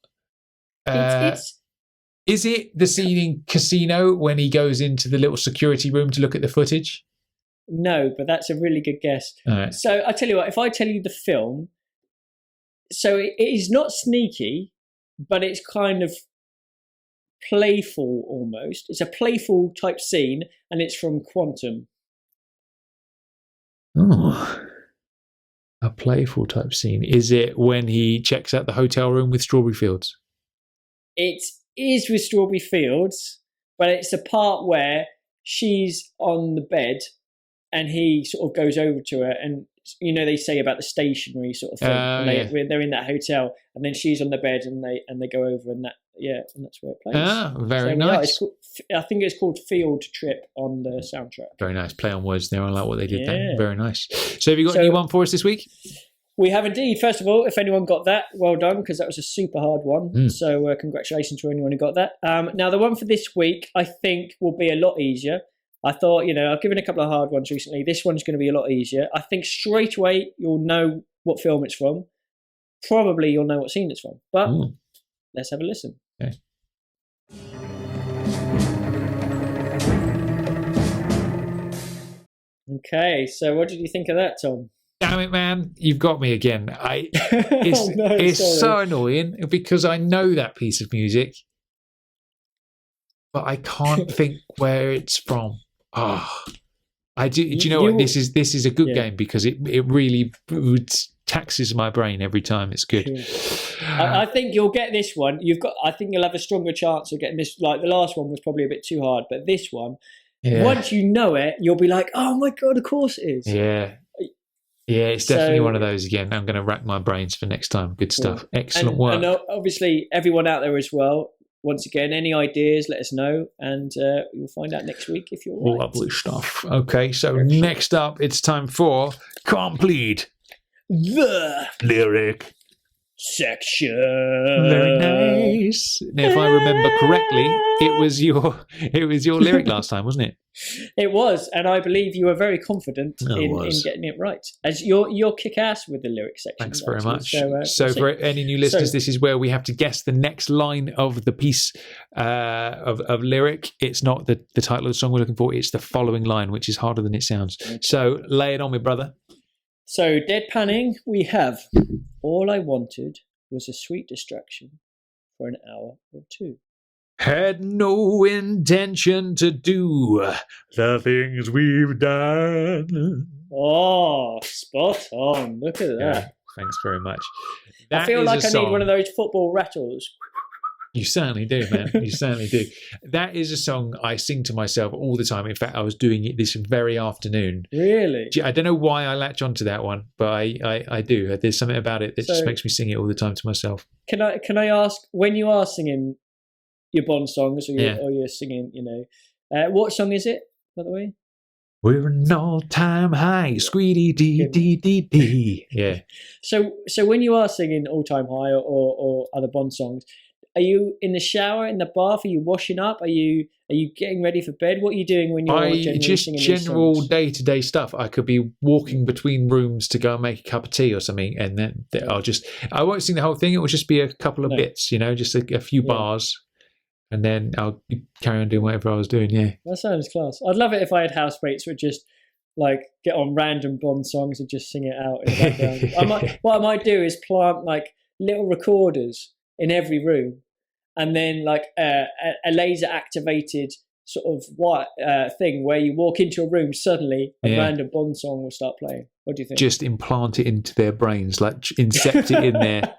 Is it the scene in Casino when he goes into the little security room to look at the footage? No, but that's a really good guess. Right. So I tell you what, if I tell you the film, so it is not sneaky, but it's kind of playful almost. It's a playful type scene, and it's from Quantum. Oh, a playful type scene. Is it when he checks out the hotel room with Strawberry Fields? It is with Strawberry Fields, but it's the part where she's on the bed and he sort of goes over to her, and you know they say about the stationery sort of thing. They're in that hotel, and then she's on the bed, and they go over, and that's where it plays. Very nice. I think it's called Field Trip on the soundtrack. Very nice play on words there. I like what they did there. Very nice. So have you got a new one for us this week? We have indeed. First of all, if anyone got that, well done, because that was a super hard one. So congratulations to anyone who got that. Now, the one for this week, I think, will be a lot easier. I thought, I've given a couple of hard ones recently. This one's going to be a lot easier. I think straight away you'll know what film it's from. Probably you'll know what scene it's from. But let's have a listen. Okay. Okay, so what did you think of that, Tom? Damn it, man. You've got me again. It's so annoying because I know that piece of music, but I can't think where it's from. I do. Do you know what? This is a good game because it really taxes my brain every time. It's good. I think you'll get this one. I think you'll have a stronger chance of getting this. Like the last one was probably a bit too hard, but this one, once you know it, you'll be like, "Oh my god, of course it is." Yeah, it's definitely one of those again. I'm going to rack my brains for next time. Good stuff. Excellent work. And obviously, everyone out there as well. Once again, any ideas, let us know, and you'll find out next week if you're right. Lovely stuff. Okay, so next up, it's time for Complete the Lyric Section. Very nice. Now, if I remember correctly, it was your lyric last time, wasn't it? It was, and I believe you were very confident in getting it right. As you're kick-ass with the lyric section. Thanks very much. So for any new listeners, this is where we have to guess the next line of the piece of lyric. It's not the title of the song we're looking for, it's the following line, which is harder than it sounds. Okay. So lay it on me, brother. So deadpanning, we have all I wanted was a sweet distraction for an hour or two. Had no intention to do the things we've done. Oh, spot on. Look at that. Yeah, thanks very much. That I feel like I need one of those football rattles. You certainly do, man. You certainly do. That is a song I sing to myself all the time. In fact, I was doing it this very afternoon. Really? I don't know why I latch onto that one, but I do. There's something about it that just makes me sing it all the time to myself. Can I ask, when you are singing your Bond songs or you're singing, what song is it, by the way? We're an all-time high, squeedy dee dee dee dee. Yeah. So when you are singing all-time high or other Bond songs, are you in the shower, in the bath? Are you washing up? Are you getting ready for bed? What are you doing when you're generally singing general these songs? day-to-day stuff. I could be walking between rooms to go and make a cup of tea or something, and then I won't sing the whole thing. It will just be a couple of bits, just a few bars, and then I'll carry on doing whatever I was doing. Yeah, that sounds class. I'd love it if I had housemates who would just like get on random Bond songs and just sing it out in the background. What I might do is plant like little recorders in every room. And then like a laser activated sort of thing where you walk into a room, suddenly a random Bond song will start playing. What do you think? Just implant it into their brains, like incept it in there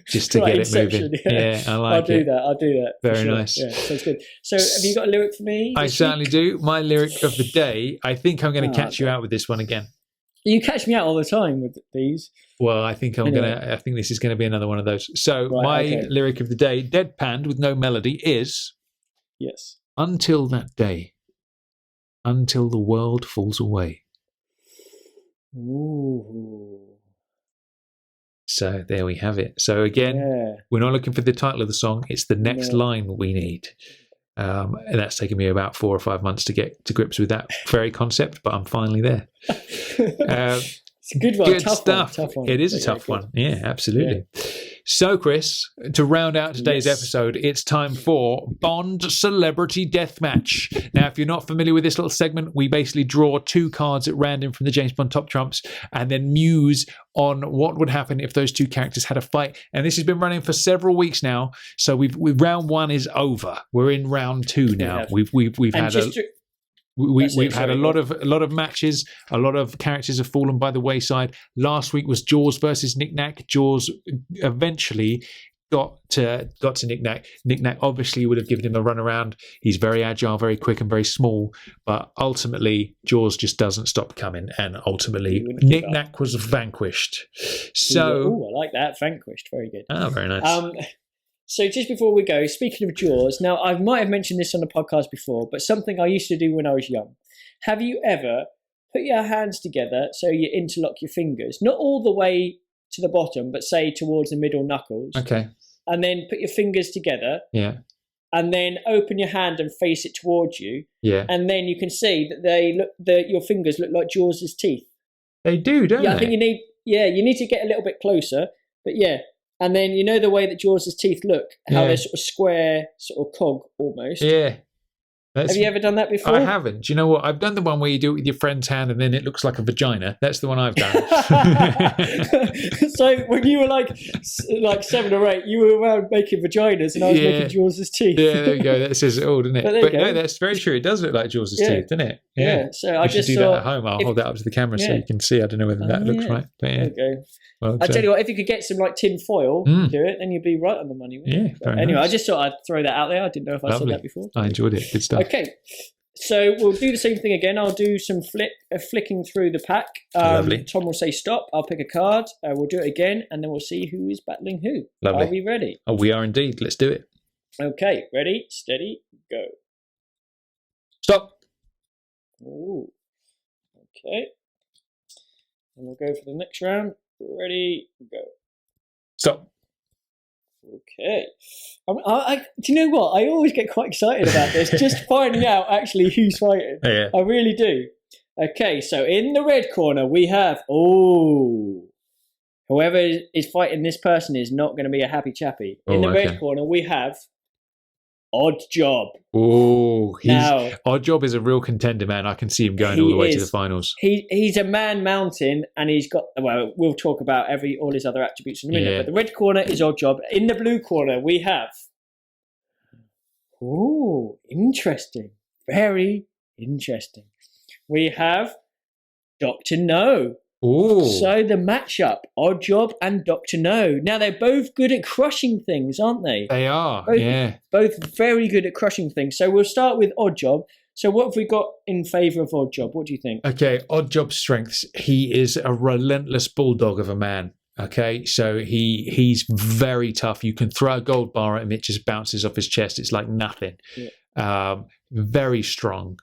just to get it moving. Yeah, I like it. I'll do that. Very nice. Yeah, sounds good. So have you got a lyric for me? I certainly do. My lyric of the day, I think I'm going to catch you out with this one again. You catch me out all the time with these. Well, I think I think this is going to be another one of those. So my lyric of the day, deadpanned with no melody, is yes. Until that day until the world falls away. Ooh. So there we have it. So again, we're not looking for the title of the song. It's the next line we need. And that's taken me about 4 or 5 months to get to grips with that very concept, but I'm finally there. It's a good one. Good stuff. It is a tough one. Yeah, absolutely. Yeah. So, Chris, to round out today's episode, it's time for Bond Celebrity Deathmatch. Now, if you're not familiar with this little segment, we basically draw 2 cards at random from the James Bond Top Trumps and then muse on what would happen if those 2 characters had a fight. And this has been running for several weeks now. So round 1 is over. We're in round 2 now. We've had We've had a lot of matches. A lot of characters have fallen by the wayside. Last week was Jaws versus Knick Knack. Jaws eventually got to Knick Knack. Knick Knack obviously would have given him a run around. He's very agile, very quick, and very small. But ultimately, Jaws just doesn't stop coming. And ultimately, Knick Knack was vanquished. So, I like that. Vanquished. Very good. Oh, very nice. So just before we go, speaking of Jaws, now I might have mentioned this on the podcast before, but something I used to do when I was young. Have you ever put your hands together so you interlock your fingers, not all the way to the bottom, but say towards the middle knuckles? Okay. And then put your fingers together. Yeah. And then open your hand and face it towards you. Yeah. And then you can see that your fingers look like Jaws' teeth. They do, don't they? I think you need to get a little bit closer, but yeah. And then you know the way that Jaws' teeth look, how they're sort of square, sort of cog almost. Yeah. Have you ever done that before? I haven't. Do you know what? I've done the one where you do it with your friend's hand and then it looks like a vagina. That's the one I've done. So when you were like 7 or 8, you were around making vaginas and I was making Jaws' teeth. Yeah, there you go. That says it all, doesn't it? But no, that's very true. It does look like Jaws' teeth, doesn't it? Yeah. So I just do that at home. I'll hold that up to the camera so you can see. I don't know whether that looks right. But yeah. Okay. Well, I tell you what, if you could get some like tin foil to do it, then you'd be right on the money. Anyway, I just thought I'd throw that out there. I didn't know if I said that before. I enjoyed it. Good stuff. Okay. So we'll do the same thing again. I'll do some flicking through the pack. Lovely. Tom will say stop. I'll pick a card. We'll do it again, and then we'll see who is battling who. Lovely. Are we ready? Oh, we are indeed. Let's do it. Okay. Ready, steady, go. Stop. Ooh. Okay. And we'll go for the next round. Ready, go. Stop. Okay. Do you know what? I always get quite excited about this, just finding out actually who's fighting. Yeah. I really do. Okay, so in the red corner we have, whoever is fighting this person is not going to be a happy chappy. In the red corner we have Odd Job. Oh, Odd Job is a real contender, man. I can see him going all the way to the finals. He's a man mountain, and he's got. Well, we'll talk about all his other attributes in a minute. But the red corner is Odd Job. In the blue corner, we have. Oh, interesting. Very interesting. We have Dr. No. Ooh. So the matchup, Odd Job and Dr. No. Now they're both good at crushing things, aren't they? They are, Both very good at crushing things. So we'll start with Odd Job. So what have we got in favour of Odd Job? What do you think? Okay, Odd Job's strengths. He is a relentless bulldog of a man. Okay, so he's very tough. You can throw a gold bar at him, it just bounces off his chest. It's like nothing. Yeah. Very strong.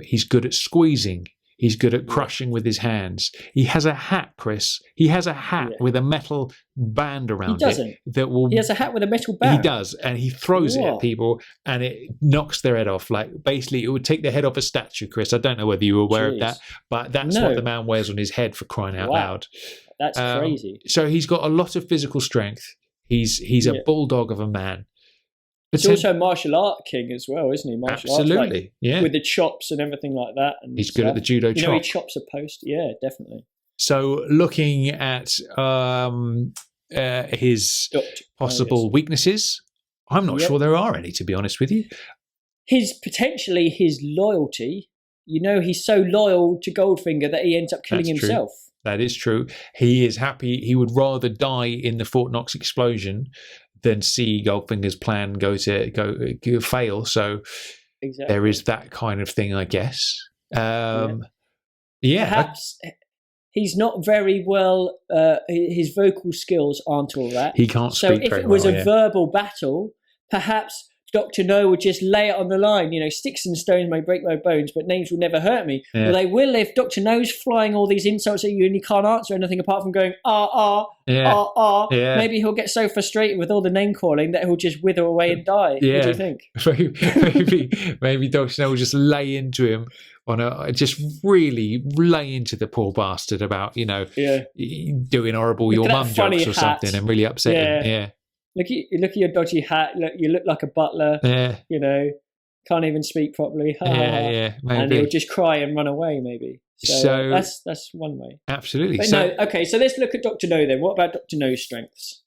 He's good at squeezing. He's good at crushing with his hands. He has a hat, Chris. He has a hat with a metal band around it. He has a hat with a metal band. He does, and he throws it at people, and it knocks their head off. Like, basically, it would take the head off a statue, Chris. I don't know whether you were aware of that, but that's what the man wears on his head, for crying out loud. That's crazy. So he's got a lot of physical strength. He's a bulldog of a man. He's also a martial art king as well, isn't he? Absolutely, arts, with the chops and everything like that. And he's good at the judo chop. He chops a post. Yeah, definitely. So looking at his possible weaknesses, I'm not sure there are any, to be honest with you. Potentially his loyalty. You know, he's so loyal to Goldfinger that he ends up killing himself. True. That is true. He is happy. He would rather die in the Fort Knox explosion than see Goldfinger's plan go fail. So there is that kind of thing, I guess. Perhaps he's not very well. His vocal skills aren't all that. He can't speak very well. So if it was a verbal battle, perhaps Dr. No would just lay it on the line. Sticks and stones may break my bones, but names will never hurt me. Yeah. Well, they will if Dr. No's flying all these insults at you and you can't answer anything apart from going, Yeah. Maybe he'll get so frustrated with all the name calling that he'll just wither away and die. Yeah. What do you think? maybe Dr. No will just lay into him just really lay into the poor bastard about, doing horrible your mum jokes or something and really upset him. Yeah. Look at your dodgy hat. You look like a butler. Yeah. Can't even speak properly. Yeah. Maybe. And he'll just cry and run away, maybe. So that's one way. Absolutely. But so let's look at Dr. No then. What about Dr. No's strengths?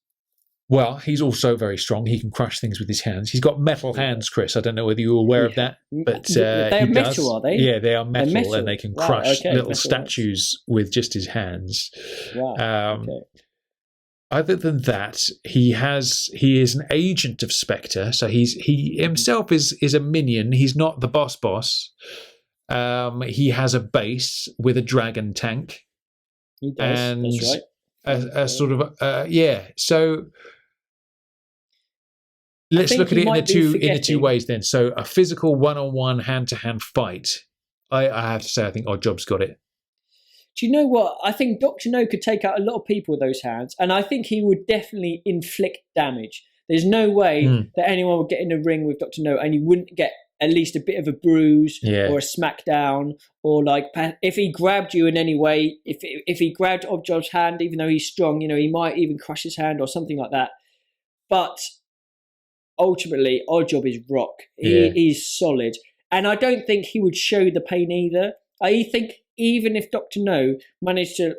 Well, he's also very strong. He can crush things with his hands. He's got metal hands, Chris. I don't know whether you're aware of that, but they're metal, are they? Yeah, they are metal, and they can crush little statues with just his hands. Wow. Okay. Other than that, he is an agent of Spectre, so he himself is a minion. He's not the boss. He has a base with a dragon tank. He does. And that's right. A sort of So let's look at it in the two ways then. So a physical one-on-one, hand-to-hand fight. I have to say, I think Oddjob's got it. Do you know what? I think Dr. No could take out a lot of people with those hands, and I think he would definitely inflict damage. There's no way that anyone would get in a ring with Dr. No and you wouldn't get at least a bit of a bruise or a smackdown, or like if he grabbed you in any way, if he grabbed Oddjob's hand, even though he's strong, he might even crush his hand or something like that. But ultimately, Oddjob is rock. He's solid. And I don't think he would show the pain either. I think even if Dr. No managed to,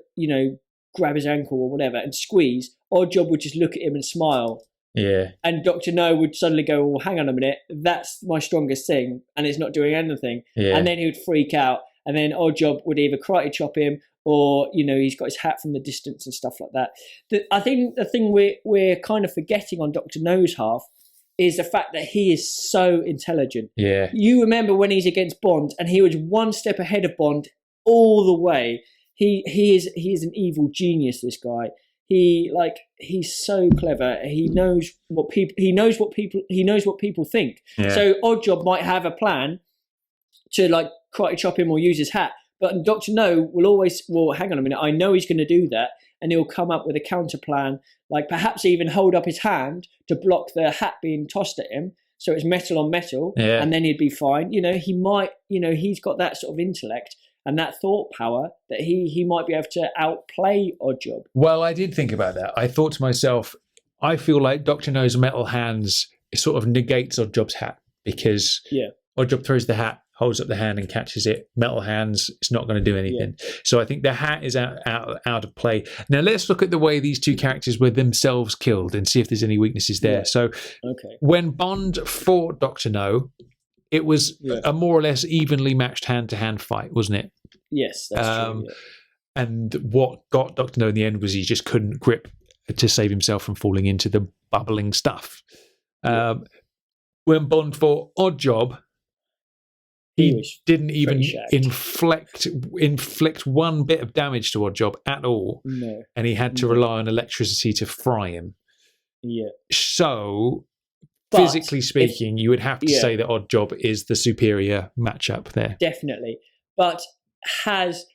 grab his ankle or whatever and squeeze, Oddjob would just look at him and smile. Yeah. And Dr. No would suddenly go, well, hang on a minute, that's my strongest thing, and it's not doing anything. Yeah. And then he would freak out, and then Oddjob would either karate chop him, or, he's got his hat from the distance and stuff like that. I think the thing we're kind of forgetting on Dr. No's half is the fact that he is so intelligent. Yeah. You remember when he's against Bond, and he was one step ahead of Bond all the way. He is an evil genius, this guy. He's so clever. He knows what people think. Yeah. So Oddjob might have a plan to karate chop him or use his hat, but Dr. No will always, hang on a minute, I know he's going to do that, and he'll come up with a counter plan, like perhaps even hold up his hand to block the hat being tossed at him, so it's metal on metal, and then he'd be fine. He might, he's got that sort of intellect and that thought power that he might be able to outplay Oddjob. Well, I did think about that. I thought to myself, I feel like Dr. No's metal hands sort of negates Oddjob's hat, because Oddjob throws the hat, holds up the hand and catches it. Metal hands, it's not going to do anything. Yeah. So I think the hat is out of play. Now let's look at the way these two characters were themselves killed and see if there's any weaknesses there. Yeah. So when Bond fought Dr. No, it was a more or less evenly matched hand-to-hand fight, wasn't it? Yes, that's true. Yeah. And what got Dr. No in the end was he just couldn't grip to save himself from falling into the bubbling stuff. When Bond fought Oddjob, he didn't even inflict one bit of damage to Oddjob at all. No. And he had to rely on electricity to fry him. Yeah. So, physically speaking, you would have to say that Oddjob is the superior matchup there. Definitely. But I was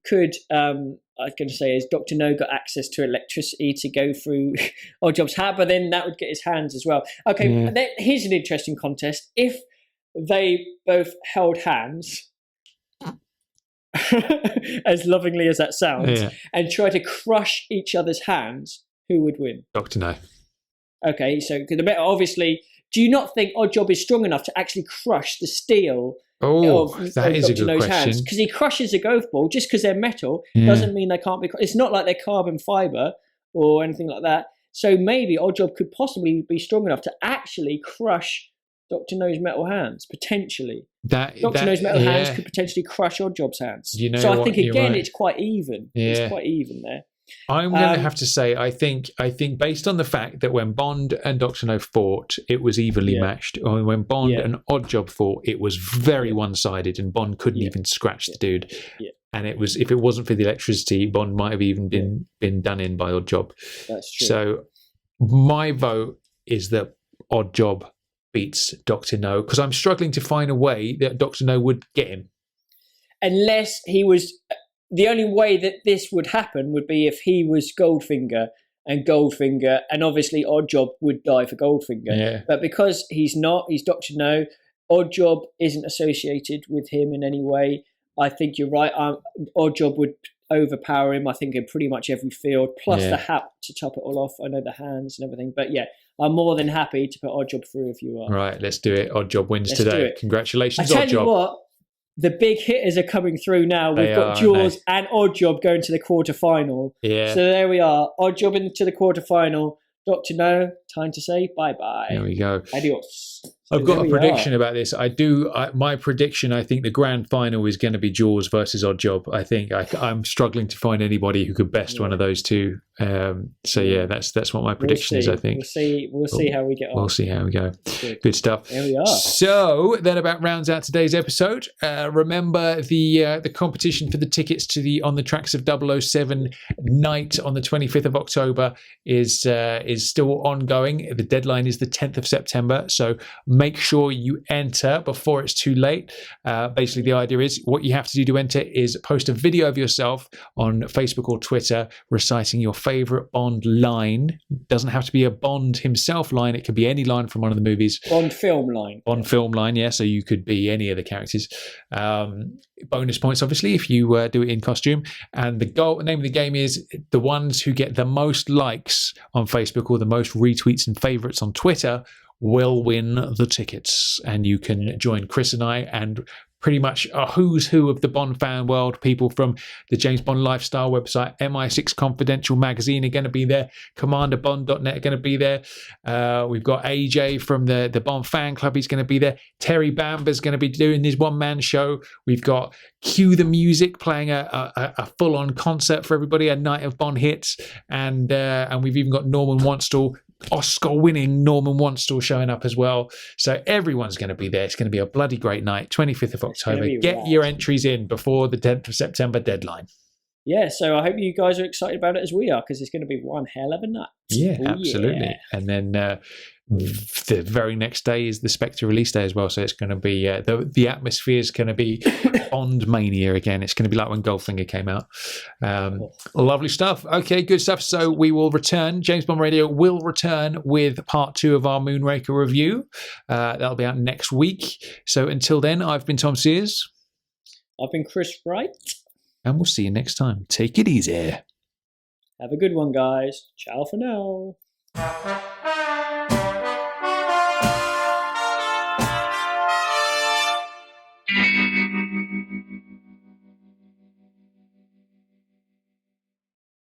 going to say, has Dr. No got access to electricity to go through Oddjob's hat? But then that would get his hands as well. Okay, here's an interesting contest. If they both held hands, as lovingly as that sounds, and try to crush each other's hands, who would win? Dr. No. Okay, so obviously, do you not think Oddjob is strong enough to actually crush the steel of that is Dr. a good question. Because he crushes a golf ball, just because they're metal doesn't mean they can't be. It's not like they're carbon fiber or anything like that. So maybe Oddjob could possibly be strong enough to actually crush Dr. No's metal hands, potentially. Dr. No's metal hands could potentially crush Oddjob's hands. So I think again, it's quite even. Yeah. It's quite even there. I'm going to have to say, I think based on the fact that when Bond and Dr. No fought, it was evenly matched. Or when Bond and Oddjob fought, it was very one-sided, and Bond couldn't even scratch the dude. Yeah. And it was, if it wasn't for the electricity, Bond might have even been done in by Oddjob. That's true. So my vote is that Oddjob beats Dr. No? Because I'm struggling to find a way that Dr. No would get him. Unless he was... The only way that this would happen would be if he was Goldfinger, and obviously Oddjob would die for Goldfinger. Yeah. But because he's not, he's Dr. No, Oddjob isn't associated with him in any way. I think you're right. Oddjob would overpower him, I think, in pretty much every field, plus the hat to top it all off. I know the hands and everything. But yeah, I'm more than happy to put Oddjob through if you are. Right, let's do it. Oddjob wins Let's today. do it. Congratulations, I tell Oddjob. you what, the big hitters are coming through now. We've got Jaws and Oddjob going to the quarterfinal. Yeah. So there we are. Oddjob into the quarterfinal. Dr. No, time to say bye-bye. There we go. Adios. I've got a prediction about this. My prediction, I think the grand final is going to be Jaws versus Oddjob. I think I'm struggling to find anybody who could best one of those two. So yeah, that's what my prediction is, I think. We'll see how we get on. We'll see how we go. Good stuff. There we are. So that about rounds out today's episode. Remember the competition for the tickets to On the Tracks of 007 night on the 25th of October is still ongoing. The deadline is the 10th of September. So make sure you enter before it's too late. Basically, the idea is what you have to do to enter is post a video of yourself on Facebook or Twitter reciting your favorite Bond line. Doesn't have to be a Bond himself line. It could be any line from one of the movies. Bond film line. Bond film line, yeah. So you could be any of the characters. Bonus points, obviously, if you do it in costume. And the name of the game is the ones who get the most likes on Facebook or the most retweets and favorites on Twitter will win the tickets. And you can join Chris and I and pretty much a who's who of the Bond fan world. People from the James Bond Lifestyle website, MI6 Confidential magazine are going to be there. CommanderBond.net are going to be there. We've got AJ from the Bond fan club. He's going to be there. Terry Bamber's going to be doing his one-man show. We've got Cue the Music playing a full-on concert for everybody, a night of Bond hits. And we've even got Norman Wanstall, Oscar-winning Norman Wanstall showing up as well. So everyone's going to be there. It's going to be a bloody great night. 25th of October. Get your entries in before the 10th of September deadline. Yeah, so I hope you guys are excited about it as we are, because it's going to be one hell of a night. Yeah, absolutely. Yeah. And then the very next day is the Spectre release day as well. So it's going to be, the atmosphere is going to be Bond mania again. It's going to be like when Goldfinger came out. Lovely stuff. Okay, good stuff. So we will return. James Bond Radio will return with part 2 of our Moonraker review. That'll be out next week. So until then, I've been Tom Sears. I've been Chris Wright. And we'll see you next time. Take it easy. Have a good one, guys. Ciao for now.